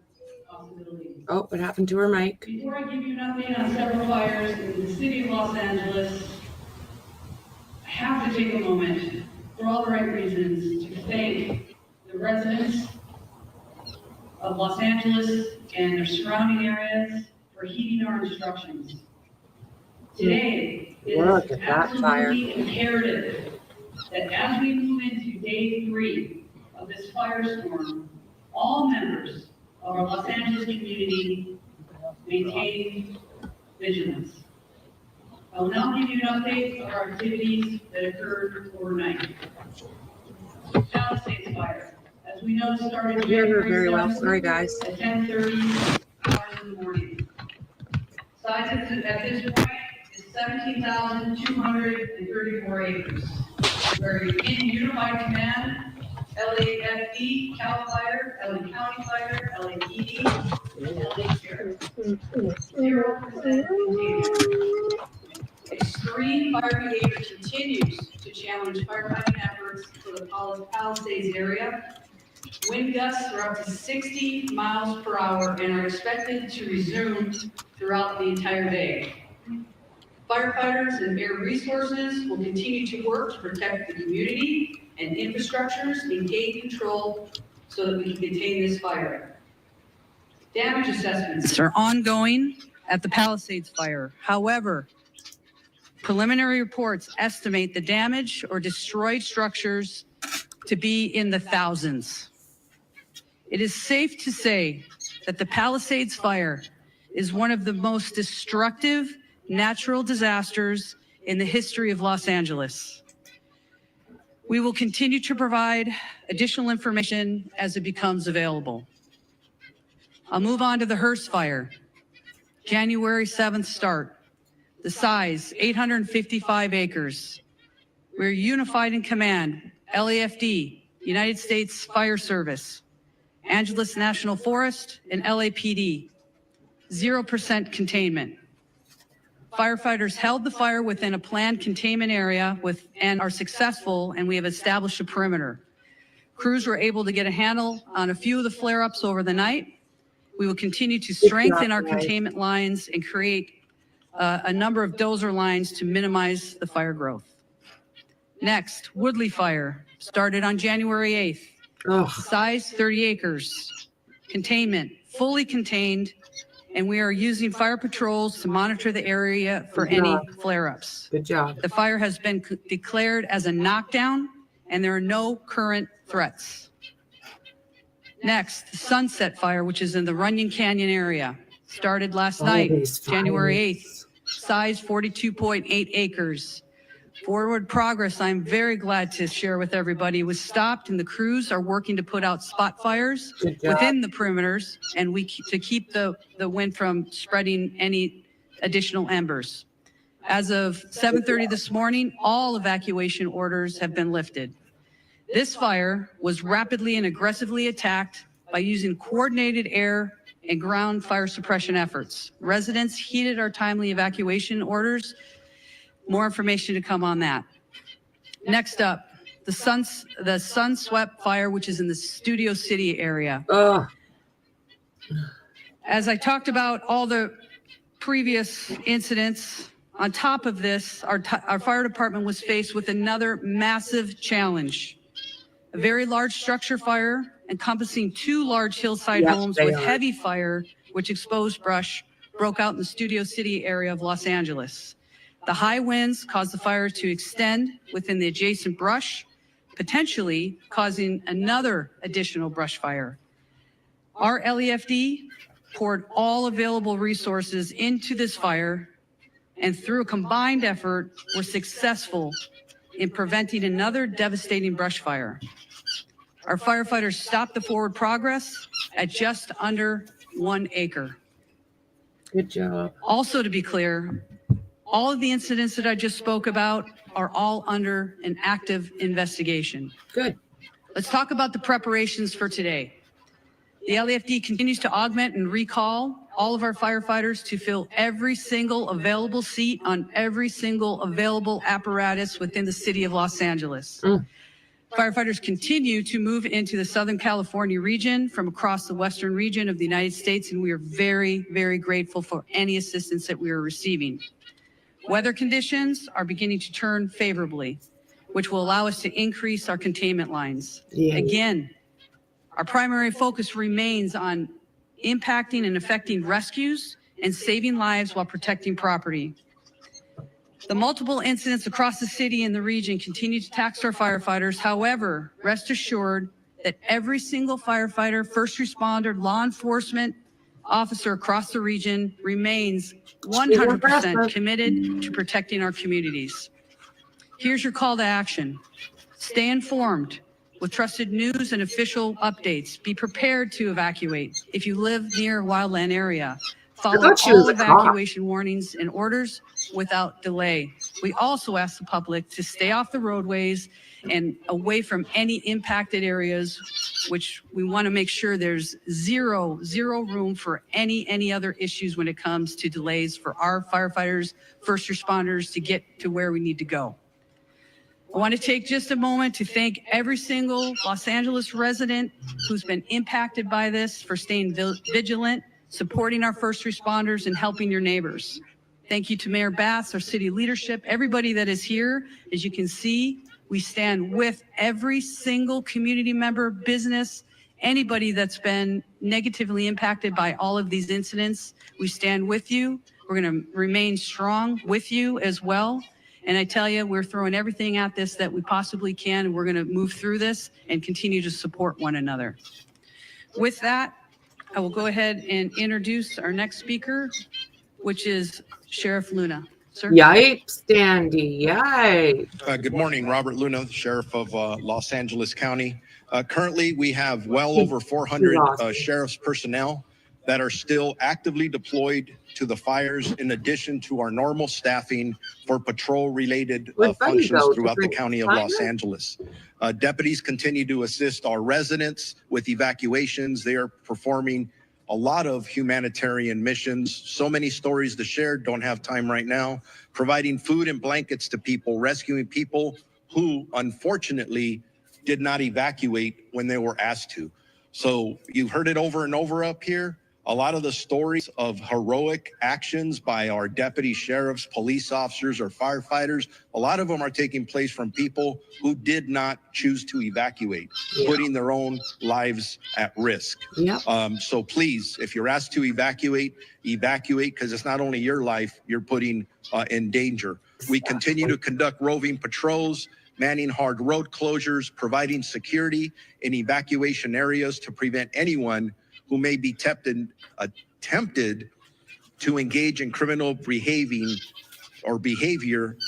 possibilities. Oh, what happened to her mic? Before I give you an update on several fires in the city of Los Angeles, I have to take a moment, for all the right reasons, to thank the residents of Los Angeles and their surrounding areas for heeding our instructions. Today, it is absolutely imperative that as we move into day 3 of this firestorm, all members of our Los Angeles community maintain vigilance. I will now give you an update of our activities that occurred overnight. Palisades Fire, as we know, started very well. Sorry, guys. at 10:30 hours in the morning. Size at this point is 17,234 acres. We're in unified command, LAFD, CAL Fire, LA County Fire, LAPD, and LA Sheriff. 0% containment. Extreme fire behavior continues to challenge firefighting efforts for the Palisades area. Wind gusts are up to 60 miles per hour and are expected to resume throughout the entire day. Firefighters and air resources will continue to work to protect the community and infrastructures, maintain control so that we can contain this fire. Damage assessments are ongoing at the Palisades fire. However, preliminary reports estimate the damage or destroyed structures to be in the thousands. It is safe to say that the Palisades fire is one of the most destructive natural disasters in the history of Los Angeles. We will continue to provide additional information as it becomes available. I'll move on to the Hearst fire. January 7th start. The size, 855 acres. We're unified in command, LAFD, United States Fire Service, Angeles National Forest, and LAPD. 0% containment. Firefighters held the fire within a planned containment area and are successful, and we have established a perimeter. Crews were able to get a handle on a few of the flare-ups over the night. We will continue to strengthen our containment lines and create a number of dozer lines to minimize the fire growth. Next, Woodley Fire started on January 8th. Size 30 acres. Containment, fully contained, and we are using fire patrols to monitor the area for any flare-ups. Good job. The fire has been declared as a knockdown, and there are no current threats. Next, the Sunset Fire, which is in the Runyon Canyon area, started last night, January 8th. Size 42.8 acres. Forward progress, I'm very glad to share with everybody, was stopped, and the crews are working to put out spot fires within the perimeters, and to keep the wind from spreading any additional embers. As of 7:30 this morning, all evacuation orders have been lifted. This fire was rapidly and aggressively attacked by using coordinated air and ground fire suppression efforts. Residents heeded our timely evacuation orders. More information to come on that. Next up, the Sun-Swept Fire, which is in the Studio City area. As I talked about all the previous incidents, on top of this, our fire department was faced with another massive challenge. A very large structure fire encompassing 2 large hillside homes with heavy fire, which exposed brush, broke out in the Studio City area of Los Angeles. The high winds caused the fire to extend within the adjacent brush, potentially causing another additional brush fire. Our LEFD poured all available resources into this fire, and through a combined effort, were successful in preventing another devastating brush fire. Our firefighters stopped the forward progress at just under 1 acre. Good job. Also, to be clear, all of the incidents that I just spoke about are all under an active investigation. Good. Let's talk about the preparations for today. The LAFD continues to augment and recall all of our firefighters to fill every single available seat on every single available apparatus within the city of Los Angeles. Firefighters continue to move into the Southern California region from across the Western region of the United States, and we are very, very grateful for any assistance that we are receiving. Weather conditions are beginning to turn favorably, which will allow us to increase our containment lines. Again, our primary focus remains on impacting and affecting rescues and saving lives while protecting property. The multiple incidents across the city and the region continue to tax our firefighters. However, rest assured that every single firefighter, first responder, law enforcement officer across the region remains 100% committed to protecting our communities. Here's your call to action. Stay informed with trusted news and official updates. Be prepared to evacuate if you live near a wildland area. Follow all evacuation warnings and orders without delay. We also ask the public to stay off the roadways and away from any impacted areas, which we want to make sure there's zero room for any other issues when it comes to delays for our firefighters, first responders to get to where we need to go. I want to take just a moment to thank every single Los Angeles resident who's been impacted by this for staying vigilant, supporting our first responders, and helping your neighbors. Thank you to Mayor Bass, our city leadership, everybody that is here. As you can see, we stand with every single community member, business, anybody that's been negatively impacted by all of these incidents. We stand with you. We're going to remain strong with you as well. And I tell you, we're throwing everything at this that we possibly can, and we're going to move through this and continue to support one another. With that, I will go ahead and introduce our next speaker, which is Sheriff Luna. Sir? Yipes, Dandy, yipes. Good morning, Robert Luna, Sheriff of Los Angeles County. Currently, we have well over 400 sheriff's personnel that are still actively deployed to the fires, in addition to our normal staffing for patrol-related functions throughout the county of Los Angeles. Deputies continue to assist our residents with evacuations. They are performing a lot of humanitarian missions. So many stories to share, don't have time right now. Providing food and blankets to people, rescuing people who unfortunately did not evacuate when they were asked to. So you've heard it over and over up here. A lot of the stories of heroic actions by our deputy sheriffs, police officers, or firefighters, a lot of them are taking place from people who did not choose to evacuate, putting their own lives at risk. So please, if you're asked to evacuate, because it's not only your life you're putting in danger. We continue to conduct roving patrols, manning hard road closures, providing security in evacuation areas to prevent anyone who may be tempted to engage in criminal behavior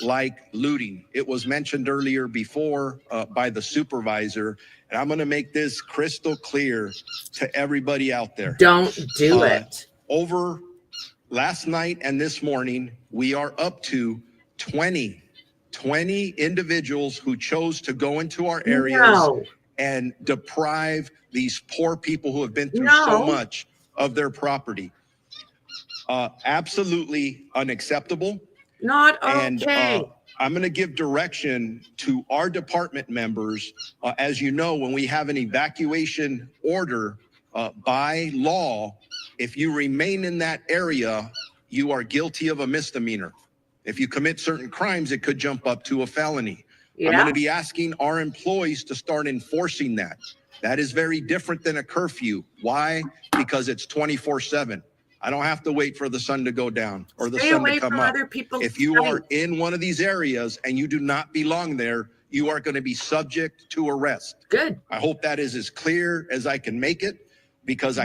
like looting. It was mentioned earlier before by the supervisor, and I'm going to make this crystal clear to everybody out there. Don't do it. Over last night and this morning, we are up to 20 individuals who chose to go into our areas and deprive these poor people who have been through so much of their property. Absolutely unacceptable. Not okay. And I'm going to give direction to our department members. As you know, when we have an evacuation order by law, if you remain in that area, you are guilty of a misdemeanor. If you commit certain crimes, it could jump up to a felony. I'm going to be asking our employees to start enforcing that. That is very different than a curfew. Why? Because it's 24/7. I don't have to wait for the sun to go down or the sun to come up. If you are in one of these areas and you do not belong there, you are going to be subject to arrest. Good. I hope that is as clear as I can make it, because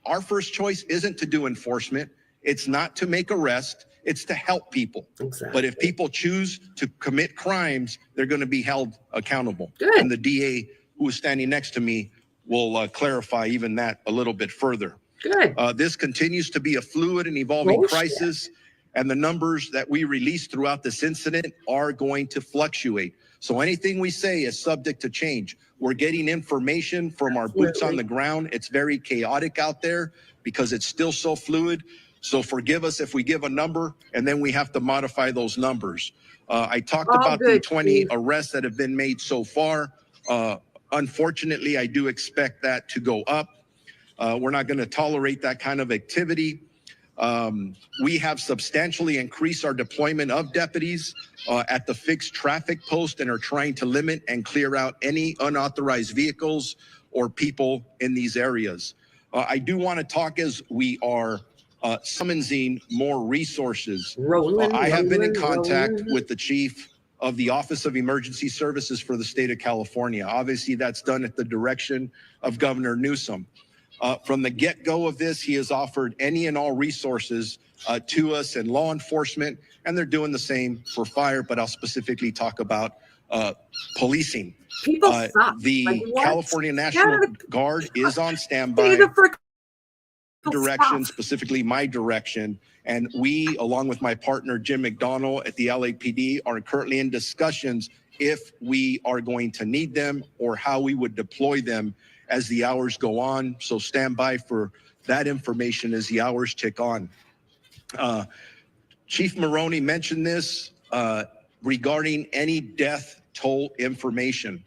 our first choice isn't to do enforcement. It's not to make arrests. It's to help people. Exactly. But if people choose to commit crimes, they're going to be held accountable. Good. And the DA who is standing next to me will clarify even that a little bit further. Good. This continues to be a fluid and evolving crisis, and the numbers that we release throughout this incident are going to fluctuate. So anything we say is subject to change. We're getting information from our boots on the ground. It's very chaotic out there because it's still so fluid. So forgive us if we give a number and then we have to modify those numbers. I talked about the 20 arrests that have been made so far. Unfortunately, I do expect that to go up. We're not going to tolerate that kind of activity. We have substantially increased our deployment of deputies at the fixed traffic post and are trying to limit and clear out any unauthorized vehicles or people in these areas. I do want to talk as we are summoning more resources. I have been in contact with the chief of the Office of Emergency Services for the state of California. Obviously, that's done at the direction of Governor Newsom. From the get-go of this, he has offered any and all resources to us in law enforcement, and they're doing the same for fire, but I'll specifically talk about policing. The California National Guard is on standby. Direction, specifically my direction, and we, along with my partner Jim McDonnell at the LAPD, are currently in discussions if we are going to need them or how we would deploy them as the hours go on. So stand by for that information as the hours tick on. Chief Maroney mentioned this regarding any death toll information.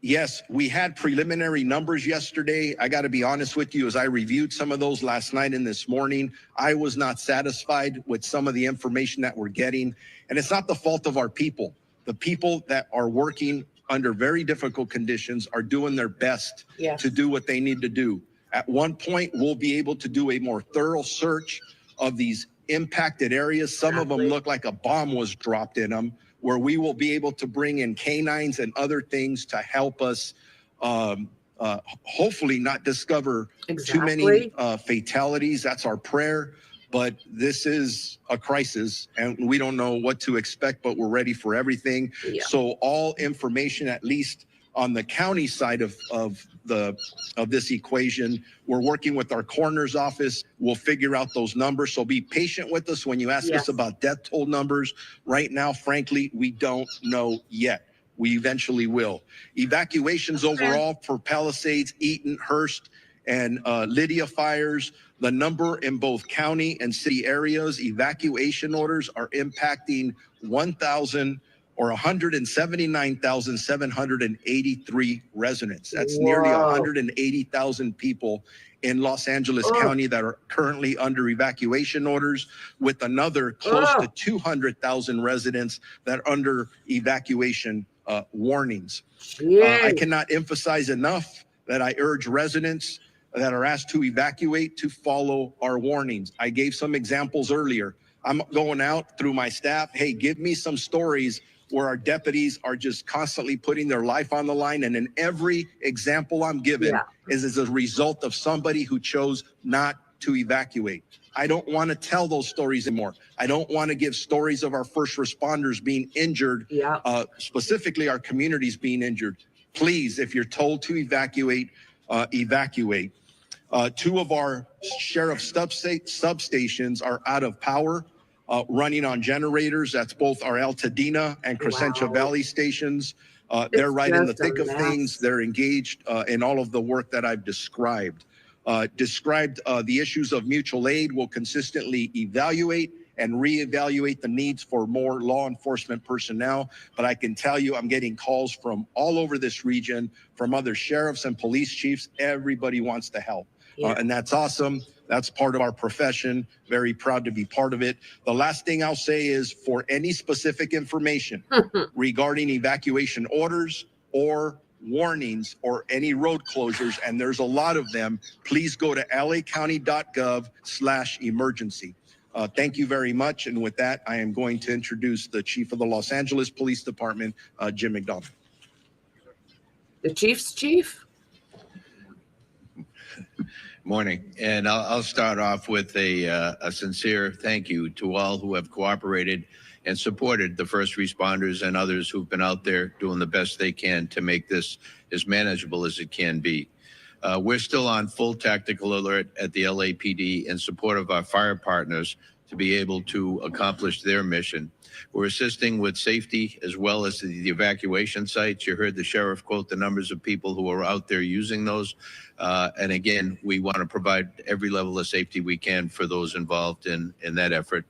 Yes, we had preliminary numbers yesterday. I got to be honest with you, as I reviewed some of those last night and this morning, I was not satisfied with some of the information that we're getting. And it's not the fault of our people. The people that are working under very difficult conditions are doing their best to do what they need to do. At one point, we'll be able to do a more thorough search of these impacted areas. Some of them look like a bomb was dropped in them, where we will be able to bring in canines and other things to help us hopefully not discover too many fatalities. That's our prayer. But this is a crisis and we don't know what to expect, but we're ready for everything. So all information, at least On the county side of this equation, we're working with our coroner's office. We'll figure out those numbers. So be patient with us when you ask us about death toll numbers. Right now, frankly, we don't know yet. We eventually will. Evacuations overall for Palisades, Eaton, Hearst, and Lydia fires. The number in both county and city areas, evacuation orders are impacting 179,783 residents. That's nearly 180,000 people in Los Angeles County that are currently under evacuation orders, with another close to 200,000 residents that are under evacuation warnings. I cannot emphasize enough that I urge residents that are asked to evacuate to follow our warnings. I gave some examples earlier. I'm going out through my staff. Hey, give me some stories where our deputies are just constantly putting their life on the line. And in every example I'm given is as a result of somebody who chose not to evacuate. I don't want to tell those stories anymore. I don't want to give stories of our first responders being injured, specifically our communities being injured. Please, if you're told to evacuate, evacuate. Two of our sheriff's substations are out of power, running on generators. That's both our Altadena and Crescentia Valley stations. They're right in the thick of things. They're engaged in all of the work that I've described. The issues of mutual aid. Will consistently evaluate and reevaluate the needs for more law enforcement personnel. But I can tell you, I'm getting calls from all over this region, from other sheriffs and police chiefs. Everybody wants to help. And that's awesome. That's part of our profession. Very proud to be part of it. The last thing I'll say is, for any specific information regarding evacuation orders or warnings or any road closures, and there's a lot of them, please go to lacounty.gov/emergency. Thank you very much. And with that, I am going to introduce the Chief of the Los Angeles Police Department, Jim McDonald. The Chief's chief. Morning, and I'll start off with a sincere thank you to all who have cooperated and supported the first responders and others who've been out there doing the best they can to make this as manageable as it can be. We're still on full tactical alert at the LAPD in support of our fire partners to be able to accomplish their mission. We're assisting with safety as well as the evacuation sites. You heard the sheriff quote the numbers of people who are out there using those. And again, we want to provide every level of safety we can for those involved in that effort.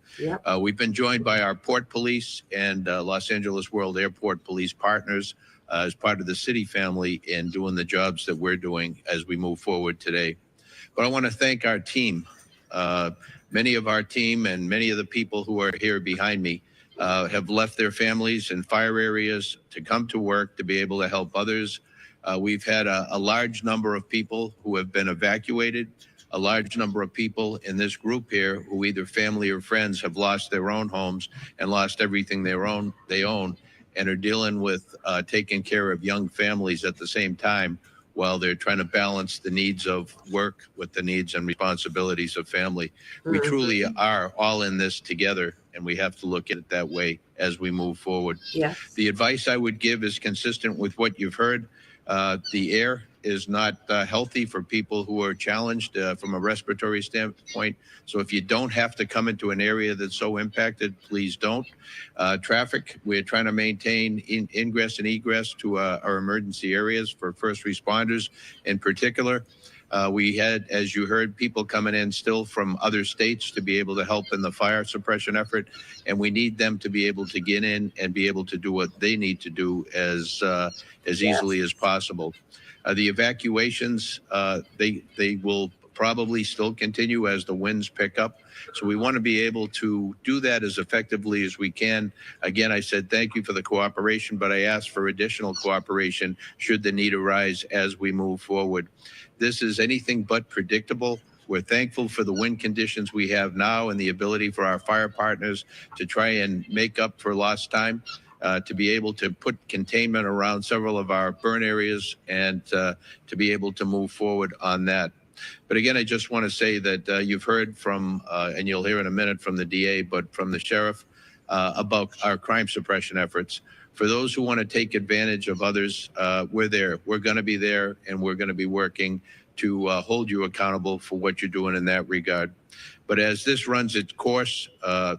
We've been joined by our Port Police and Los Angeles World Airport Police partners as part of the city family in doing the jobs that we're doing as we move forward today. But I want to thank our team. Many of our team and many of the people who are here behind me have left their families in fire areas to come to work to be able to help others. We've had a large number of people who have been evacuated, a large number of people in this group here who either family or friends have lost their own homes and lost everything they own and are dealing with taking care of young families at the same time while they're trying to balance the needs of work with the needs and responsibilities of family. We truly are all in this together, and we have to look at it that way as we move forward. The advice I would give is consistent with what you've heard. The air is not healthy for people who are challenged from a respiratory standpoint. So if you don't have to come into an area that's so impacted, please don't. Traffic, we're trying to maintain ingress and egress to our emergency areas for first responders in particular. We had, as you heard, people coming in still from other states to be able to help in the fire suppression effort, and we need them to be able to get in and be able to do what they need to do as easily as possible. The evacuations, they will probably still continue as the winds pick up. So we want to be able to do that as effectively as we can. Again, I said thank you for the cooperation, but I ask for additional cooperation should the need arise as we move forward. This is anything but predictable. We're thankful for the wind conditions we have now and the ability for our fire partners to try and make up for lost time, to be able to put containment around several of our burn areas and to be able to move forward on that. But again, I just want to say that you've heard from, and you'll hear in a minute from the DA, but from the sheriff about our crime suppression efforts. For those who want to take advantage of others, we're there. We're going to be there, and we're going to be working to hold you accountable for what you're doing in that regard. But as this runs its course,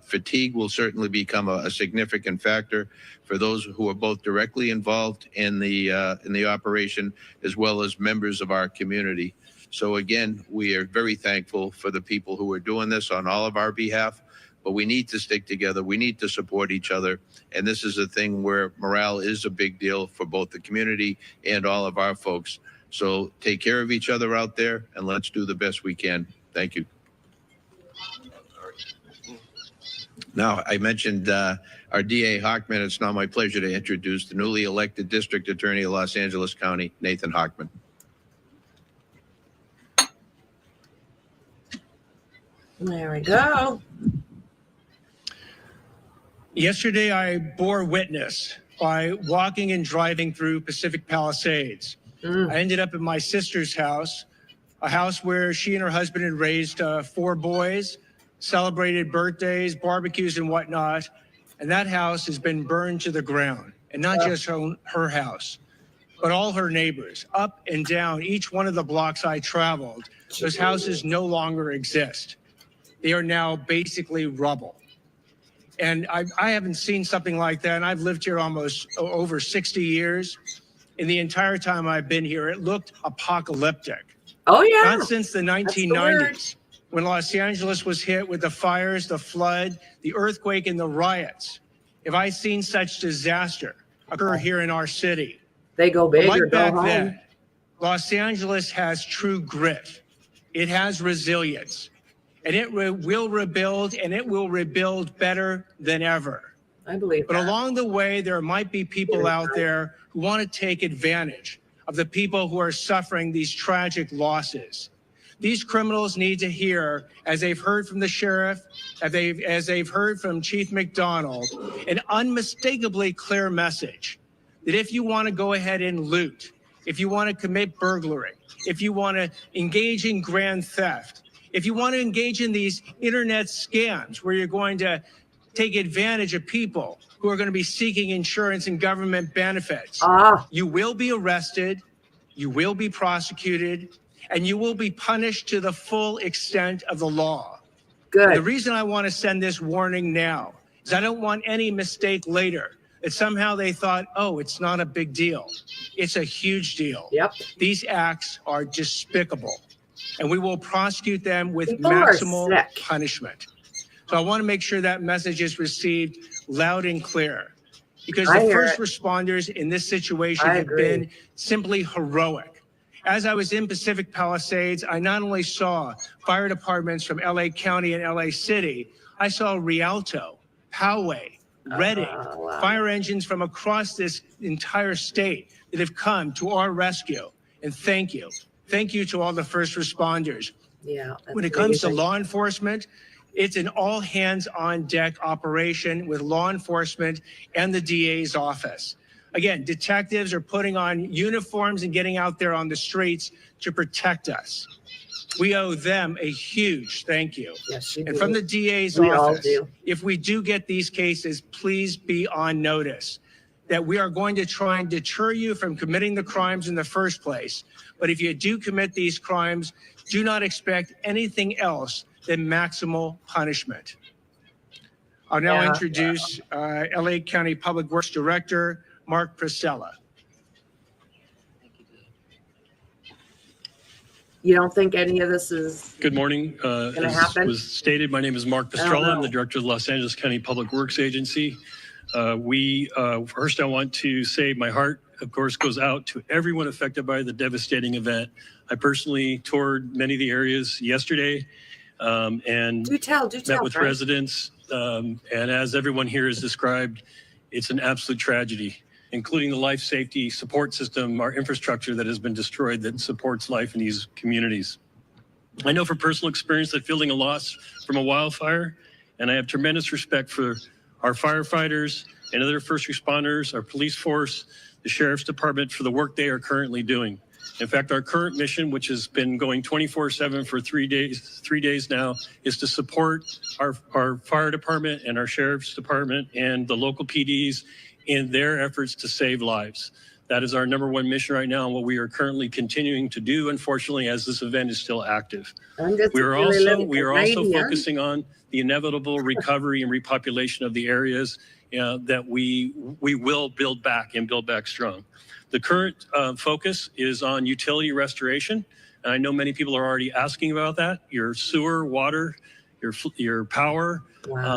fatigue will certainly become a significant factor for those who are both directly involved in the operation, as well as members of our community. So again, we are very thankful for the people who are doing this on all of our behalf, but we need to stick together. We need to support each other. And this is a thing where morale is a big deal for both the community and all of our folks. So take care of each other out there, and let's do the best we can. Thank you. Now, I mentioned our DA Hockman. It's now my pleasure to introduce the newly elected District Attorney of Los Angeles County, Nathan Hockman. There we go. Yesterday, I bore witness by walking and driving through Pacific Palisades. I ended up at my sister's house, a house where she and her husband had raised 4 boys, celebrated birthdays, barbecues, and whatnot. And that house has been burned to the ground. And not just her house, but all her neighbors, up and down each one of the blocks I traveled. Those houses no longer exist. They are now basically rubble. And I haven't seen something like that. And I've lived here almost over 60 years. In the entire time I've been here, it looked apocalyptic. Oh, yeah. Not since the 1990s, when Los Angeles was hit with the fires, the flood, the earthquake, and the riots. Have I seen such disaster occur here in our city? They go big But or like go back home. then, Los Angeles has true grit. It has resilience. And it will rebuild, and it will rebuild better than ever. I believe But along the way, there might be people out there who want to take advantage of the people who are suffering these tragic losses. These criminals need to hear, as they've heard from the sheriff, as they've heard from Chief McDonald, an unmistakably clear message that if you want to go ahead and loot, if you want to commit burglary, if you want to engage in grand theft, if you want to engage in these internet scams where you're going to take advantage of people who are going to be seeking insurance and government benefits, you will be arrested, you will be prosecuted, and you will be punished to the full extent of the law. Good. The reason I want to send this warning now is I don't want any mistake later that somehow they thought, oh, it's not a big deal. It's a huge deal. Yep. These acts are despicable, and we will prosecute them with People are maximal sick. punishment. So I want to make sure that message is received loud and clear, because I the hear first it. responders in this situation I have agree. been simply heroic. As I was in Pacific Palisades, I not only saw fire departments from LA County and LA City, I saw Rialto, Poway, Redding, fire engines from across this entire state that have come to our rescue. And thank you. Thank you to all the first responders. Yeah. When it comes to law enforcement, it's an all hands on deck operation with law enforcement and the DA's office. Again, detectives are putting on uniforms and getting out there on the streets to protect us. We owe them a huge thank you. Yes, you And do. from the DA's We all office, do. if we do get these cases, please be on notice that we are going to try and deter you from committing the crimes in the first place. But if you do commit these crimes, do not expect anything else than maximal punishment. I'll now Yeah. introduce LA County Public Works Director, Mark Priscilla. You don't think any of this is Good morning. gonna As happen? was stated, my name is Mark Pastrella. I'm the director of the Los Angeles County Public Works Agency. First, I want to say my heart, of course, goes out to everyone affected by the devastating event. I personally toured many of the areas yesterday and met with Frank. residents. And as everyone here has described, it's an absolute tragedy, including the life safety support system, our infrastructure that has been destroyed that supports life in these communities. I know from personal experience that feeling a loss from a wildfire, and I have tremendous respect for our firefighters and other first responders, our police force, the sheriff's department for the work they are currently doing. In fact, our current mission, which has been going 24/7 for 3 days now, is to support our fire department and our sheriff's department and the local PDs in their efforts to save lives. That is our number one mission right now, and what we are currently continuing to do, unfortunately, as this event is still active. We are also focusing on the inevitable recovery and repopulation of the areas that we will build back and build back strong. The current focus is on utility restoration. And I know many people are already asking about that. Your sewer, water, your power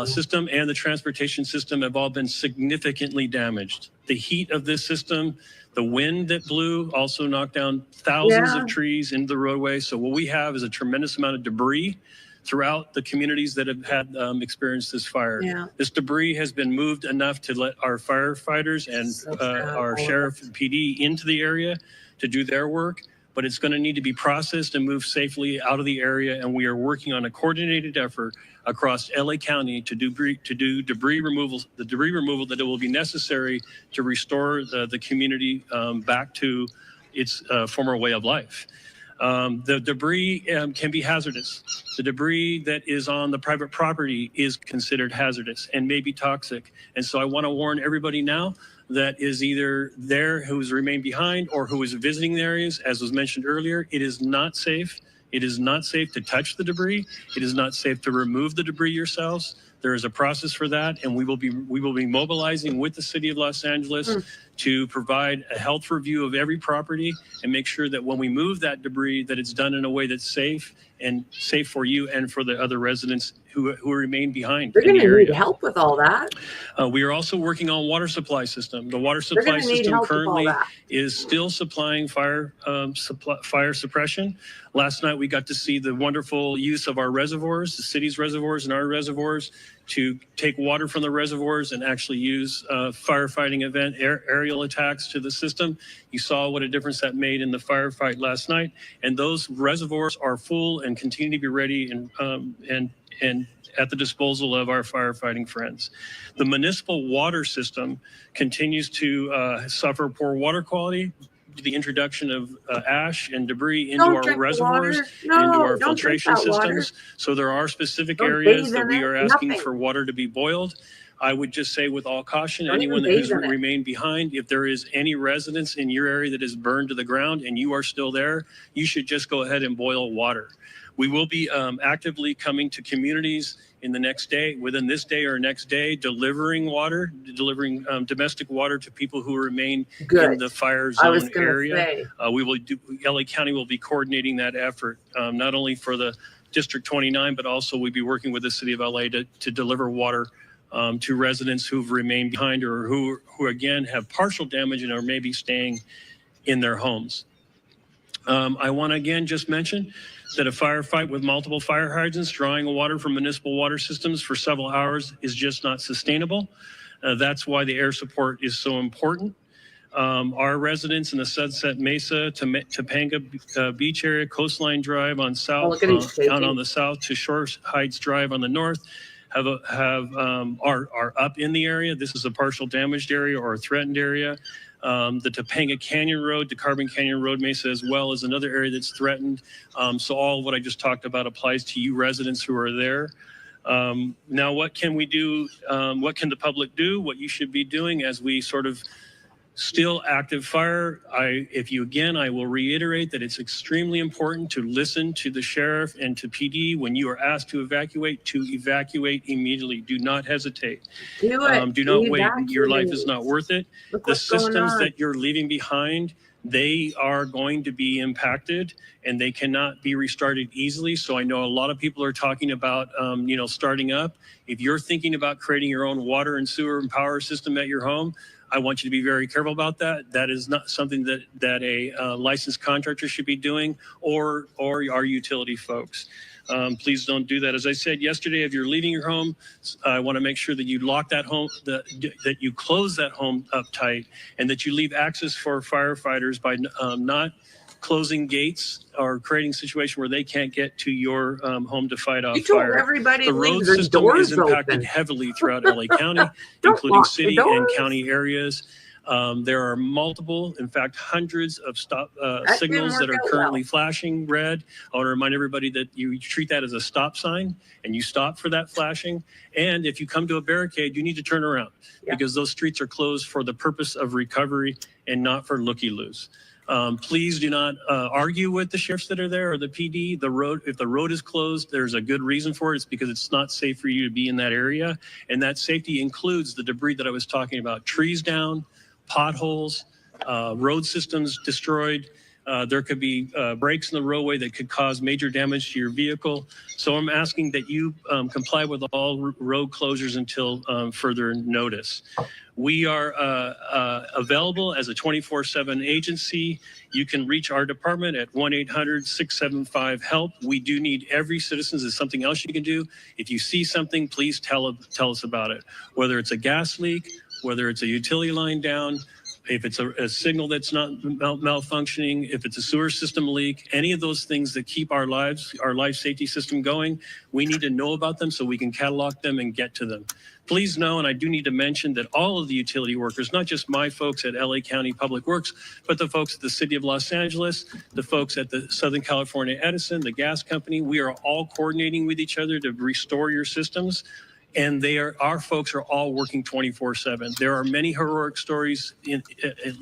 system and the transportation system have all been significantly damaged. The heat of this system, the wind that blew also knocked down thousands of trees into the roadway. So what we have is a tremendous amount of debris throughout the communities that have had experienced this fire. This debris has been moved enough to let our firefighters and our sheriff and PD into the area to do their work, but it's going to need to be processed and moved safely out of the area. And we are working on a coordinated effort across LA County to do debris removal, the debris removal that it will be necessary to restore the community back to its former way of life. The debris can be hazardous. The debris that is on the private property is considered hazardous and may be toxic. And so I want to warn everybody now that is either there who's remained behind or who is visiting the areas, as was mentioned earlier, it is not safe. It is not safe to touch the debris. It is not safe to remove the debris yourselves. There is a process for that, and we will be mobilizing with the city of Los Angeles to provide a health review of every property and make sure that when we move that debris, that it's done in a way that's safe for you and for the other residents who remain behind. They're going to need help with all that. We are also working on water supply system. The water supply system currently is still supplying fire suppression. Last night, we got to see the wonderful use of our reservoirs, the city's reservoirs and our reservoirs, to take water from the reservoirs and actually use firefighting aerial attacks to the system. You saw what a difference that made in the firefight last night. And those reservoirs are full and continue to be ready and at the disposal of our firefighting friends. The municipal water system continues to suffer poor water quality, the introduction of ash and debris into our reservoirs, into our filtration systems. So there are specific areas that we are asking for water to be boiled. I would just say with all caution, anyone that has remained behind, if there is any residence in your area that is burned to the ground and you are still there, you should just go ahead and boil water. We will be actively coming to communities in the next day, within this day or next day, delivering domestic water to people who remain in the fire zone area. LA County will be coordinating that effort, not only for the District 29, but also we'll be working with the city of LA to deliver water to residents who've remained behind or who again have partial damage and are maybe staying in their homes. I want to again just mention that a firefight with multiple fire hydrants drawing water from municipal water systems for several hours is just not sustainable. That's why the air support is so important. Our residents in the Sunset Mesa, Topanga Beach area, Coastline Drive on south, down on the south to Shore Heights Drive on the north, are up in the area. This is a partial damaged area or a threatened area. The Topanga Canyon Road, the Carbon Canyon Road Mesa as well is another area that's threatened. So all of what I just talked about applies to you residents who are there. Now, what can we do? What can the public do? What you should be doing as we sort of still active fire. I will reiterate that it's extremely important to listen to the sheriff and to PD when you are asked to evacuate immediately. Do not hesitate. Do it. Do not wait. Your life is not worth it. The systems that you're leaving behind, they are going to be impacted and they cannot be restarted easily. So I know a lot of people are talking about, starting up. If you're thinking about creating your own water and sewer and power system at your home, I want you to be very careful about that. That is not something that a licensed contractor should be doing or our utility folks. Please don't do that. As I said yesterday, if you're leaving your home, I want to make sure that you lock that home, that you close that home up tight, and that you leave access for firefighters by not closing gates or creating a situation where they can't get to your home to fight off fire. Everybody the road system is impacted heavily throughout LA County, including city and county areas. There are multiple, in fact, hundreds of stop signals that are currently flashing red. I want to remind everybody that you treat that as a stop sign and you stop for that flashing. And if you come to a barricade, you need to turn around because those streets are closed for the purpose of recovery and not for looky-loos. Please do not argue with the sheriffs that are there or the PD. The road, if the road is closed, there's a good reason for it. It's because it's not safe for you to be in that area. And that safety includes the debris that I was talking about, trees down, potholes, road systems destroyed. There could be breaks in the roadway that could cause major damage to your vehicle. So I'm asking that you comply with all road closures until further notice. We are available as a 24/7 agency. You can reach our department at 1-800-675-HELP. We do need every citizen. There's something else you can do. If you see something, please tell us about it. Whether it's a gas leak, whether it's a utility line down, if it's a signal that's not malfunctioning, if it's a sewer system leak, any of those things that keep our life safety system going, we need to know about them so we can catalog them and get to them. Please know, and I do need to mention that all of the utility workers, not just my folks at LA County Public Works, but the folks at the City of Los Angeles, the folks at the Southern California Edison, the gas company, we are all coordinating with each other to restore your systems. And our folks are all working 24/7. There are many heroic stories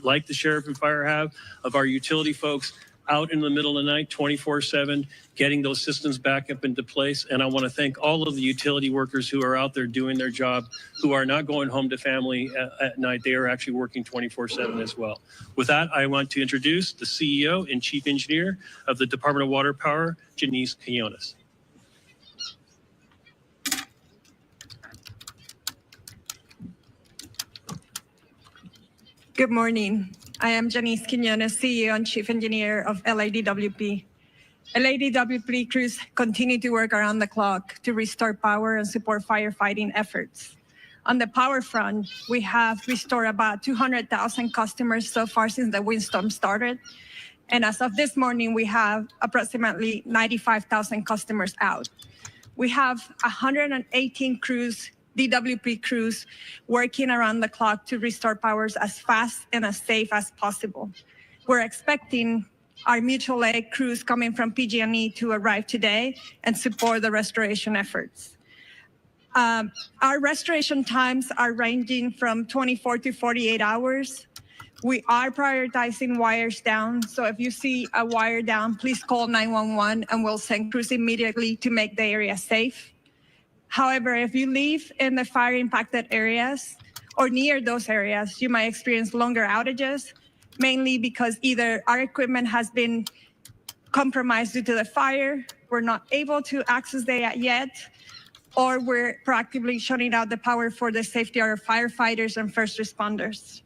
like the sheriff and fire have of our utility folks out in the middle of the night, 24/7, getting those systems back up into place. And I want to thank all of the utility workers who are out there doing their job, who are not going home to family at night. They are actually working 24/7 as well. With that, I want to introduce the CEO and Chief Engineer of the Department of Water Power, Janice Quinones. Good morning. I am Janice Quinones, CEO and Chief Engineer of LADWP. LADWP crews continue to work around the clock to restore power and support firefighting efforts. On the power front, we have restored about 200,000 customers so far since the windstorm started. And as of this morning, we have approximately 95,000 customers out. We have 118 crews, DWP crews, working around the clock to restore powers as fast and as safe as possible. We're expecting our mutual aid crews coming from PG&E to arrive today and support the restoration efforts. Our restoration times are ranging from 24 to 48 hours. We are prioritizing wires down, so if you see a wire down, please call 911 and we'll send crews immediately to make the area safe. However, if you live in the fire-impacted areas or near those areas, you might experience longer outages, mainly because either our equipment has been compromised due to the fire, we're not able to access it yet, or we're proactively shutting out the power for the safety of our firefighters and first responders.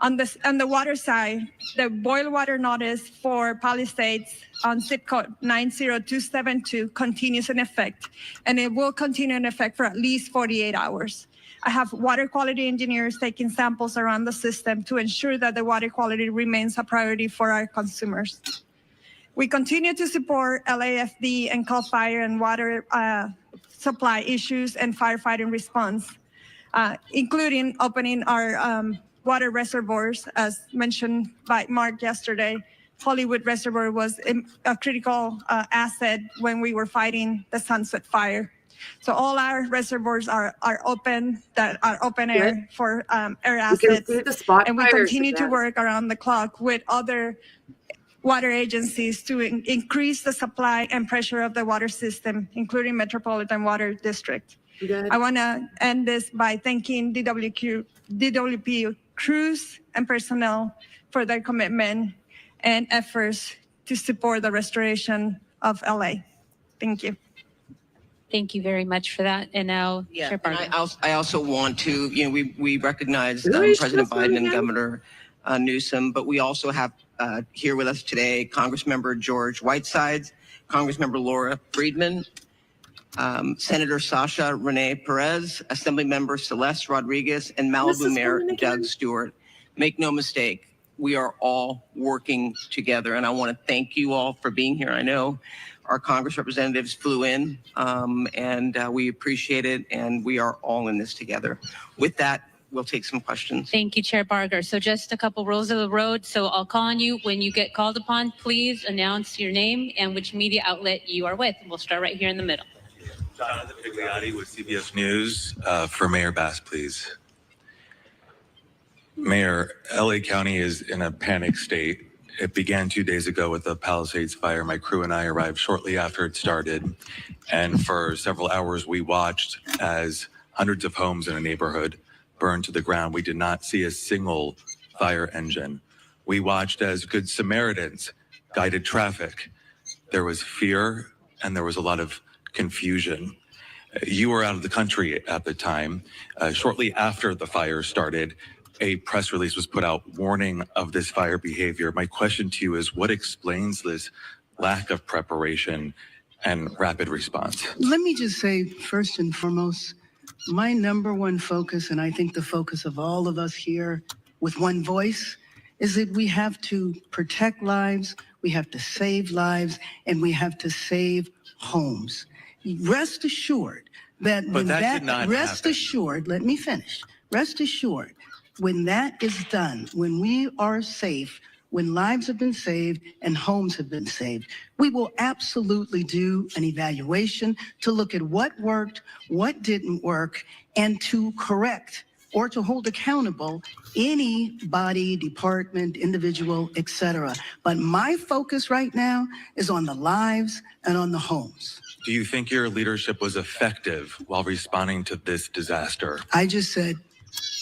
On the water side, the boil water notice for Palisades on zip code 90272 continues in effect, and it will continue in effect for at least 48 hours. I have water quality engineers taking samples around the system to ensure that the water quality remains a priority for our consumers. We continue to support LAFD and CAL FIRE and water supply issues and firefighting response, including opening our water reservoirs, as mentioned by Mark yesterday. Hollywood Reservoir was a critical asset when we were fighting the Sunset Fire. So all our reservoirs are open, that are open air for air assets. And we continue to work around the clock with other water agencies to increase the supply and pressure of the water system, including Metropolitan Water District. I want to end this by thanking DWP crews and personnel for their commitment and efforts to support the restoration of LA. Thank you. Thank you very much for that. And now, and I also want to, we recognize President Biden and Governor Newsom, but we also have here with us today Congressmember George Whitesides, Congressmember Laura Friedman, Senator Sasha Renee Perez, Assemblymember Celeste Rodriguez, and Malibu Mayor Doug Stewart. Make no mistake, we are all working together, and I want to thank you all for being here. I know our Congress representatives flew in, and we appreciate it, and we are all in this together. With that, we'll take some questions. Thank you, Chair Barger. So just a couple rules of the road. So I'll call on you when you get called upon. Please announce your name and which media outlet you are with. We'll start right here in the middle. Jonathan Pigliotti with CBS News. For Mayor Bass, please. Mayor, LA County is in a panic state. It began 2 days ago with the Palisades fire. My crew and I arrived shortly after it started. And for several hours, we watched as hundreds of homes in a neighborhood burned to the ground. We did not see a single fire engine. We watched as Good Samaritans guided traffic. There was fear and there was a lot of confusion. You were out of the country at the time. Shortly after the fire started, a press release was put out warning of this fire behavior. My question to you is, what explains this lack of preparation and rapid response? Let me just say, first and foremost, my number one focus, and I think the focus of all of us here with one voice, is that we have to protect lives, we have to save lives, and we have to save homes. Rest assured that when that did not rest happen. assured, let me finish. Rest assured, when that is done, when we are safe, when lives have been saved and homes have been saved, we will absolutely do an evaluation to look at what worked, what didn't work, and to correct or to hold accountable any body, department, individual, etc. But my focus right now is on the lives and on the homes. Do you think your leadership was effective while responding to this disaster? I just said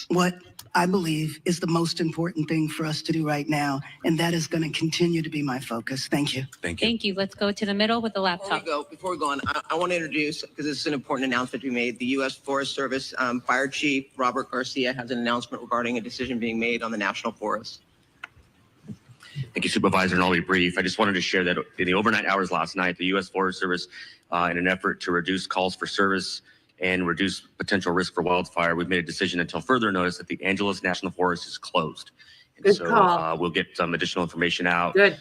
what I believe is the most important thing for us to do right now, and that is going to continue to be my focus. Thank you. Thank you. Thank you. Let's go to the middle with the laptop. Before we go on, I want to introduce, because this is an important announcement we made, the U.S. Forest Service Fire Chief Robert Garcia has an announcement regarding a decision being made on the National Forest. Thank you, Supervisor, and I'll be brief. I just wanted to share that in the overnight hours last night, the U.S. Forest Service, in an effort to reduce calls for service and reduce potential risk for wildfire, we've made a decision until further notice that the Angeles National Forest is closed. And Good so call. we'll get some additional information out, Good.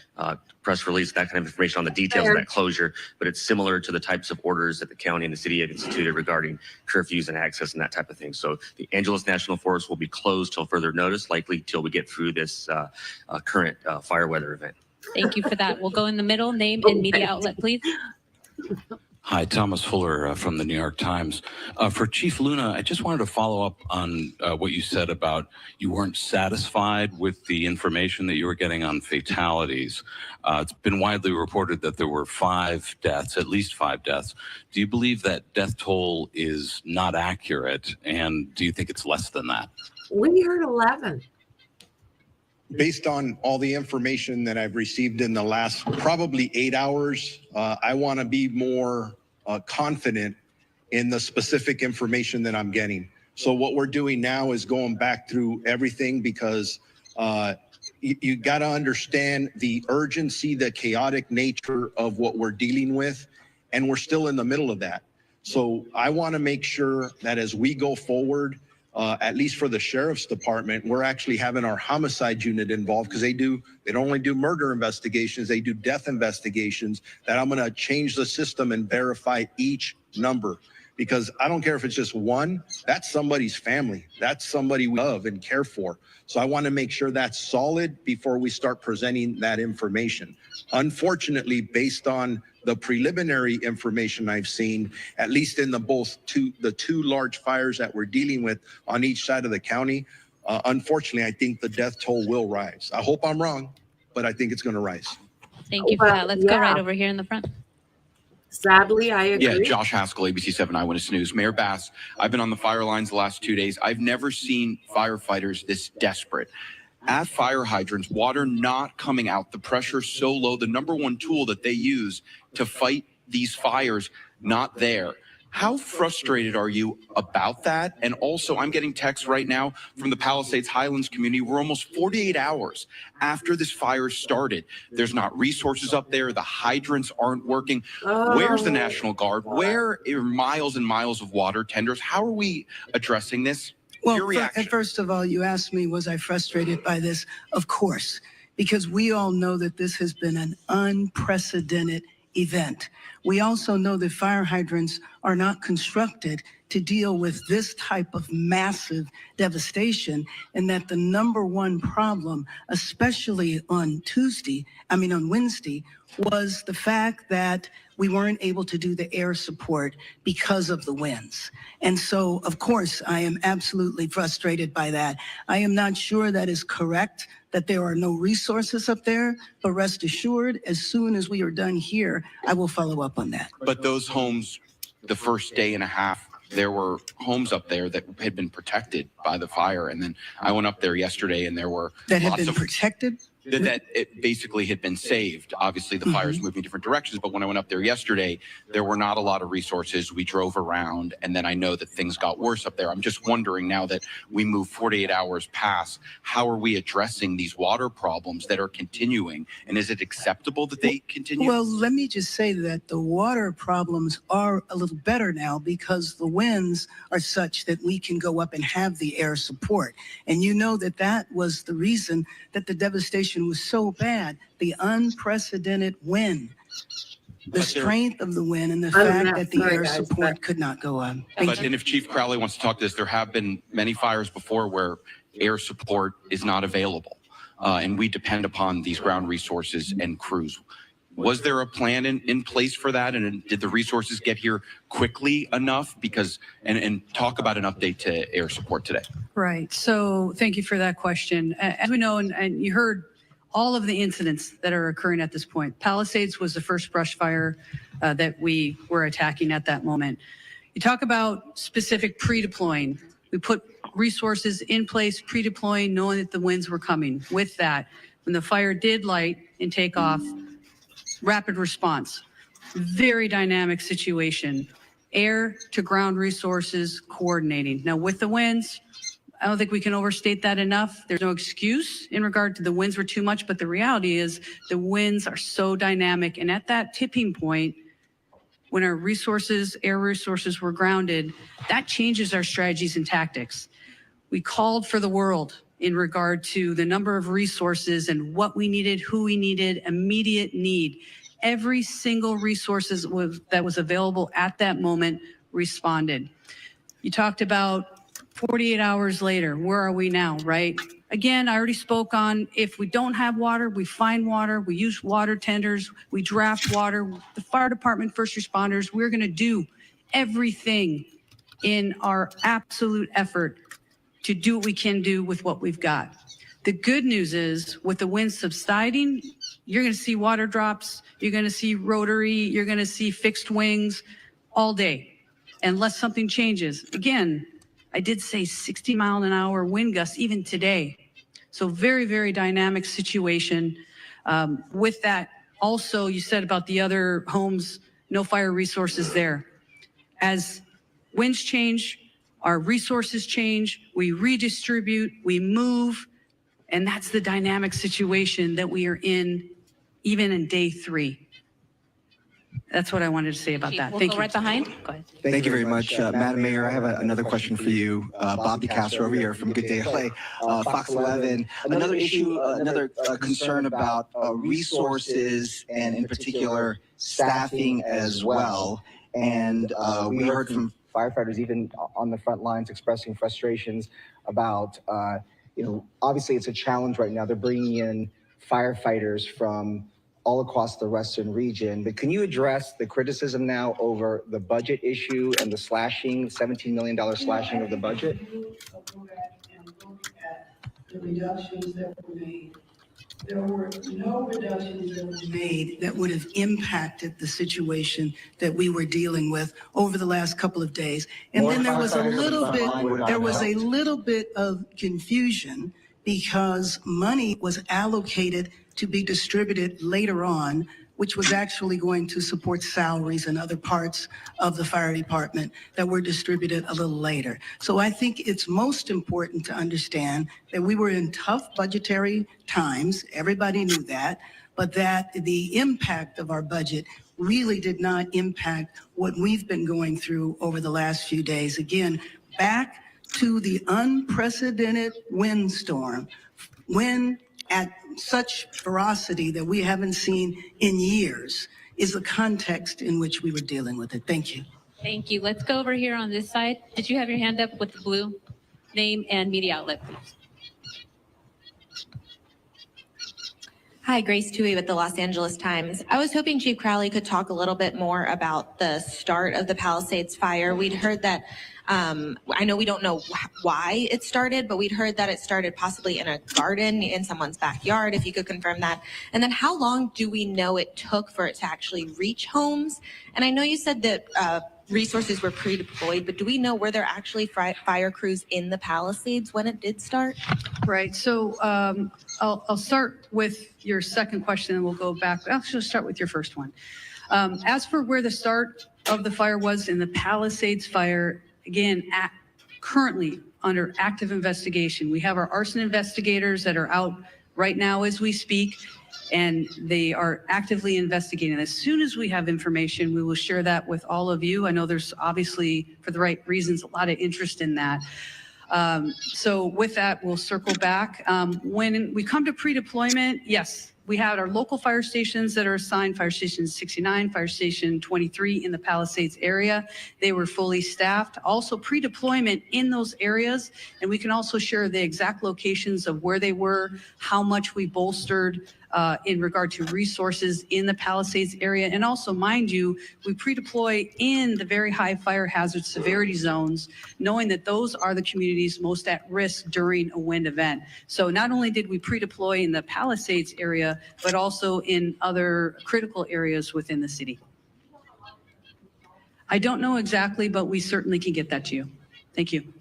Press release, that kind of information on the details of that closure, but it's similar to the types of orders that the county and the city have instituted regarding curfews and access and that type of thing. So the Angeles National Forest will be closed till further notice, likely till we get through this current fire weather event. Thank you for that. We'll go in the middle. Name and media outlet, please. Hi, Thomas Fuller from the New York Times. For Chief Luna, I just wanted to follow up on what you said about you weren't satisfied with the information that you were getting on fatalities. It's been widely reported that there were 5 deaths, at least 5 deaths. Do you believe that death toll is not accurate, and do you think it's less than that? We heard 11. Based on all the information that I've received in the last probably 8 hours, I want to be more confident in the specific information that I'm getting. So what we're doing now is going back through everything, because you got to understand the urgency, the chaotic nature of what we're dealing with, and we're still in the middle of that. So I want to make sure that as we go forward, at least for the sheriff's department, we're actually having our homicide unit involved, because they don't only do murder investigations, they do death investigations, that I'm going to change the system and verify each number. Because I don't care if it's just one, that's somebody's family. That's somebody we love and care for. So I want to make sure that's solid before we start presenting that information. Unfortunately, based on the preliminary information I've seen, at least in the two large fires that we're dealing with on each side of the county, unfortunately, I think the death toll will rise. I hope I'm wrong, but I think it's going to rise. Thank you for that. Let's go right over here in the front. Sadly, I agree. Yeah, Josh Haskell, ABC 7 Eyewitness News. Mayor Bass, I've been on the fire lines the last 2 days. I've never seen firefighters this desperate. At fire hydrants, water not coming out, the pressure so low, the number one tool that they use to fight these fires, not there. How frustrated are you about that? And also, I'm getting texts right now from the Palisades Highlands community. We're almost 48 hours after this fire started. There's not resources up there. The hydrants aren't working. Where's the National Guard? Where are miles and miles of water tenders? How are we addressing this? Well, Your reaction. first of all, you asked me, was I frustrated by this? Of course, because we all know that this has been an unprecedented event. We also know that fire hydrants are not constructed to deal with this type of massive devastation, and that the number one problem, especially on Wednesday, was the fact that we weren't able to do the air support because of the winds. And so, of course, I am absolutely frustrated by that. I am not sure that is correct, that there are no resources up there, but rest assured, as soon as we are done here, I will follow up on that. But those homes, the first day and a half, there were homes up there that had been protected by the fire. And then I went up there yesterday and there were That had lots been of protected? that it basically had been saved. Obviously, the fire's moving different directions, but when I went up there yesterday, there were not a lot of resources. We drove around, and then I know that things got worse up there. I'm just wondering, now that we move 48 hours past, how are we addressing these water problems that are continuing? And is it acceptable that they continue? Well, let me just say that the water problems are a little better now because the winds are such that we can go up and have the air support. And you know that that was the reason that the devastation was so bad, the unprecedented wind, the strength of the wind, and the fact that the air support could not go up. And if Chief Crowley wants to talk to this, there have been many fires before where air support is not available, and we depend upon these ground resources and crews. Was there a plan in place for that, and did the resources get here quickly enough? Because and talk about an update to air support today. Right. So thank you for that question. As we know, and you heard all of the incidents that are occurring at this point. Palisades was the first brush fire that we were attacking at that moment. You talk about specific pre-deploying. We put resources in place, pre-deploying, knowing that the winds were coming. With that, when the fire did light and take off, rapid response, very dynamic situation, air to ground resources coordinating. Now with the winds, I don't think we can overstate that enough. There's no excuse in regard to the winds were too much, but the reality is the winds are so dynamic. And at that tipping point, when our resources, air resources were grounded, that changes our strategies and tactics. We called for the world in regard to the number of resources and what we needed, who we needed, immediate need. Every single resource that was available at that moment responded. You talked about 48 hours later, where are we now, right? Again, I already spoke on if we don't have water, we find water, we use water tenders, we draft water. The fire department, first responders, we're gonna do everything in our absolute effort to do what we can do with what we've got. The good news is with the wind subsiding, you're gonna see water drops, you're gonna see rotary, you're gonna see fixed wings all day, unless something changes. Again, I did say 60-mile-an-hour wind gusts even today. So very, very dynamic situation. With that, also you said about the other homes, no fire resources there. As winds change, our resources change, we redistribute, we move, and that's the dynamic situation that we are in even in day 3. That's what I wanted to say about Chief, that. we'll Thank go you. right behind. Go ahead. Thank you very much. Madam Mayor, I have another question for you. Bob DeCastro over here from Good Day LA, Fox 11. Another issue, another concern about resources and in particular staffing as well. And we heard from firefighters even on the front lines expressing frustrations about, obviously it's a challenge right now. They're bringing in firefighters from all across the Western region, but can you address the criticism now over the budget issue and the slashing, $17 million slashing of the budget? The reductions that were made. There were no reductions that were made that would have impacted the situation that we were dealing with over the last couple of days. And then there was a little bit of confusion because money was allocated to be distributed later on, which was actually going to support salaries and other parts of the fire department that were distributed a little later. So I think it's most important to understand that we were in tough budgetary times, everybody knew that, but that the impact of our budget really did not impact what we've been going through over the last few days. Again, back to the unprecedented windstorm, wind at such ferocity that we haven't seen in years. is the context in which we were dealing with it. Thank you. Thank you. Let's go over here on this side. Did you have your hand up with the blue? Name and media outlet, please. Hi, Grace Tui with the Los Angeles Times. I was hoping Chief Crowley could talk a little bit more about the start of the Palisades fire. We'd heard that, I know we don't know why it started, but we'd heard that it started possibly in a garden in someone's backyard, if you could confirm that. And then how long do we know it took for it to actually reach homes? And I know you said that resources were pre-deployed, but do we know were there actually fire crews in the Palisades when it did start? Right. So I'll start with your second question and we'll go back. I'll just start with your first one. As for where the start of the fire was in the Palisades fire, again, currently under active investigation. We have our arson investigators that are out right now as we speak, and they are actively investigating. As soon as we have information, we will share that with all of you. I know there's obviously, for the right reasons, a lot of interest in that. So with that, we'll circle back. When we come to pre-deployment, yes, we had our local fire stations that are assigned, Fire Station 69, Fire Station 23 in the Palisades area. They were fully staffed. Also pre-deployment in those areas, and we can also share the exact locations of where they were, how much we bolstered in regard to resources in the Palisades area. And also, mind you, we pre-deploy in the very high fire hazard severity zones, knowing that those are the communities most at risk during a wind event. So not only did we pre-deploy in the Palisades area, but also in other critical areas within the city. I don't know exactly, but we certainly can get that to you. Thank you.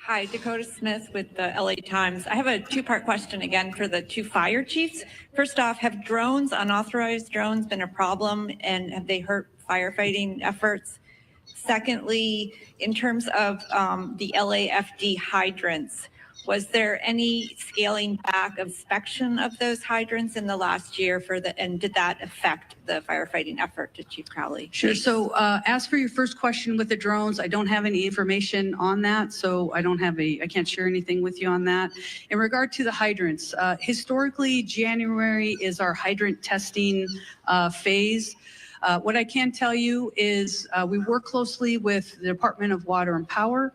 Hi, Dakota Smith with the LA Times. I have a two-part question again for the two fire chiefs. First off, have drones, unauthorized drones, been a problem, and have they hurt firefighting efforts? Secondly, in terms of the LAFD hydrants, was there any scaling back of inspection of those hydrants in the last year and did that affect the firefighting effort to Chief Crowley? Sure. So as for your first question with the drones, I don't have any information on that. So I can't share anything with you on that. In regard to the hydrants, historically, January is our hydrant testing phase. What I can tell you is we work closely with the Department of Water and Power.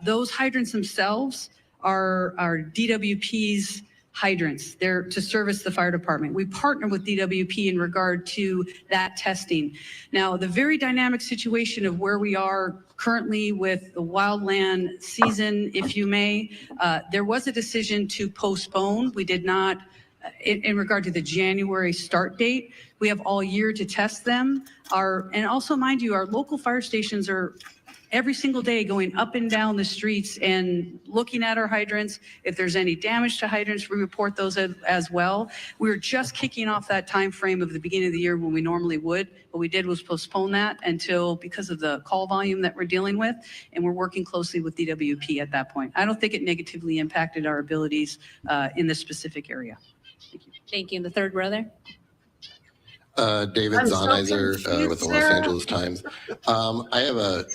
Those hydrants themselves are DWP's hydrants. They're to service the fire department. We partner with DWP in regard to that testing. Now, the very dynamic situation of where we are currently with the wildland season, if you may, there was a decision to postpone. We did not, in regard to the January start date, we have all year to test them. And also, mind you, our local fire stations are every single day going up and down the streets and looking at our hydrants. If there's any damage to hydrants, we report those as well. We were just kicking off that time frame of the beginning of the year when we normally would. What we did was postpone that until, because of the call volume that we're dealing with, and we're working closely with DWP at that point. I don't think it negatively impacted our abilities in this specific area. Thank you. Thank you. In the third row there. David Zahnizer with the Los Sarah. Angeles Times. I have a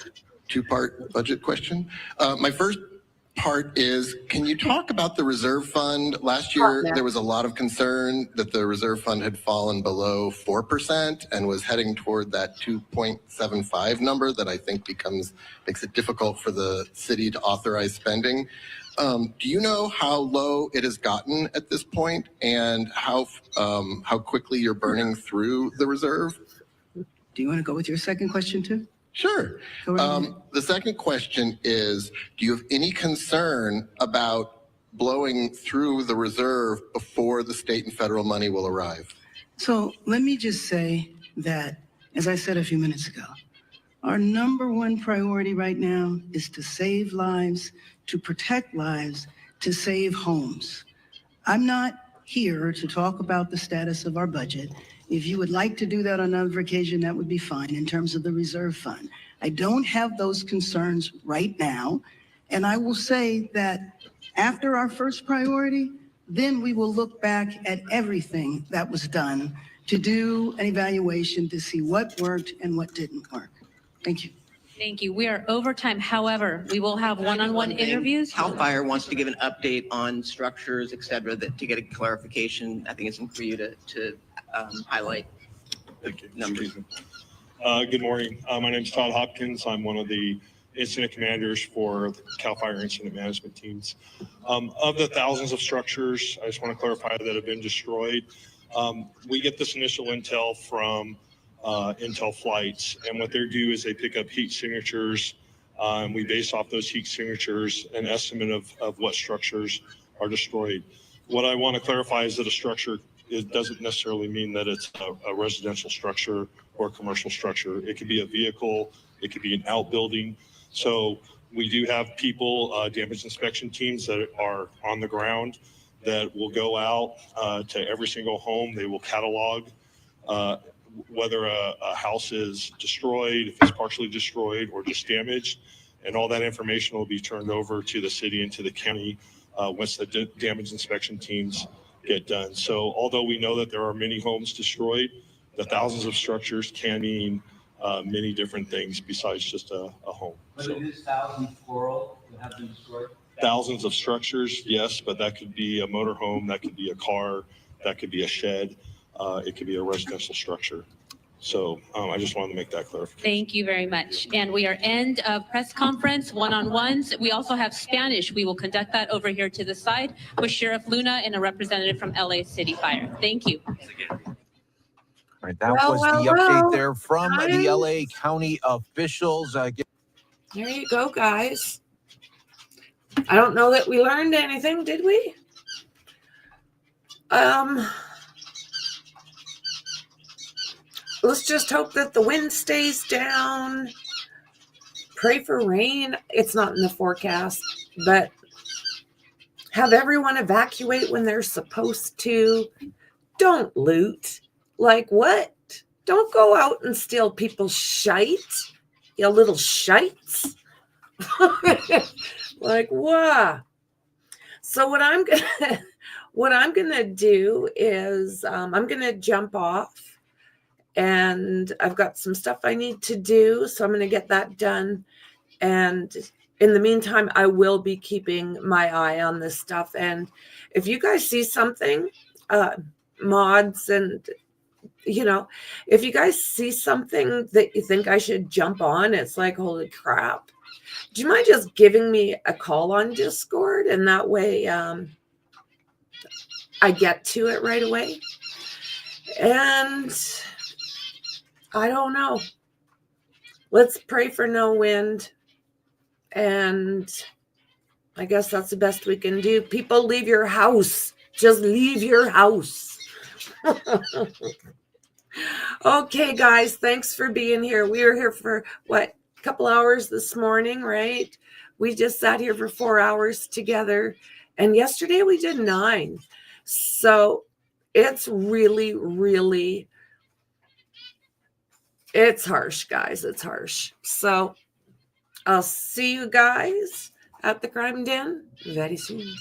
two-part budget question. My first part is, can you talk about the reserve fund? Last year, there was a lot of concern that the reserve fund had fallen below 4% and was heading toward that 2.75 number that I think makes it difficult for the city to authorize spending. Do you know how low it has gotten at this point and how quickly you're burning through the reserve? Do you want to go with your second question too? Sure. The second question is, do you have any concern about blowing through the reserve before the state and federal money will arrive? So let me just say that, as I said a few minutes ago, our number one priority right now is to save lives, to protect lives, to save homes. I'm not here to talk about the status of our budget. If you would like to do that on another occasion, that would be fine in terms of the reserve fund. I don't have those concerns right now. And I will say that after our first priority, then we will look back at everything that was done to do an evaluation to see what worked and what didn't work. Thank you. Thank you. We are over time. However, we will have one-on-one interviews. CAL FIRE wants to give an update on structures, et cetera, to get a clarification. I think it's important for you to highlight numbers. Good morning. My name is Todd Hopkins. I'm one of the incident commanders for the CAL FIRE incident management teams. Of the thousands of structures, I just want to clarify that have been destroyed. We get this initial intel from Intel flights, and what they do is they pick up heat signatures, and we base off those heat signatures an estimate of what structures are destroyed. What I want to clarify is that a structure, it doesn't necessarily mean that it's a residential structure or a commercial structure. It could be a vehicle, it could be an outbuilding. So we do have people, damage inspection teams that are on the ground that will go out to every single home. They will catalog whether a house is destroyed, if it's partially destroyed or just damaged, and all that information will be turned over to the city and to the county once the damage inspection teams get done. So although we know that there are many homes destroyed, the thousands of structures can mean many different things besides just a home. But it is thousands plural that have been destroyed? Thousands of structures, yes, but that could be a motorhome, that could be a car, that could be a shed, it could be a residential structure. So I just wanted to make that clarification. Thank you very much. And we are end of press conference, one-on-ones. We also have Spanish. We will conduct that over here to the side with Sheriff Luna and a representative from LA City Fire. Thank you. All right, that was the update there from the LA County officials. There you go, guys. I don't know that we learned anything, did we? Let's just hope that the wind stays down. Pray for rain. It's not in the forecast, but have everyone evacuate when they're supposed to. Don't loot. Like what? Don't go out and steal people's shite. You little shites. Like what? So what I'm gonna do is I'm gonna jump off, and I've got some stuff I need to do, so I'm gonna get that done. And in the meantime, I will be keeping my eye on this stuff. And if you guys see something, mods, and if you guys see something that you think I should jump on, it's like, holy crap. Do you mind just giving me a call on Discord? And that way I get to it right away. And I don't know. Let's pray for no wind. And I guess that's the best we can do. People, leave your house. Just leave your house. Okay, guys, thanks for being here. We were here for a couple hours this morning, right? We just sat here for 4 hours together, and yesterday we did 9. So it's really, really, it's harsh, guys. It's harsh. So I'll see you guys at the crime den very soon.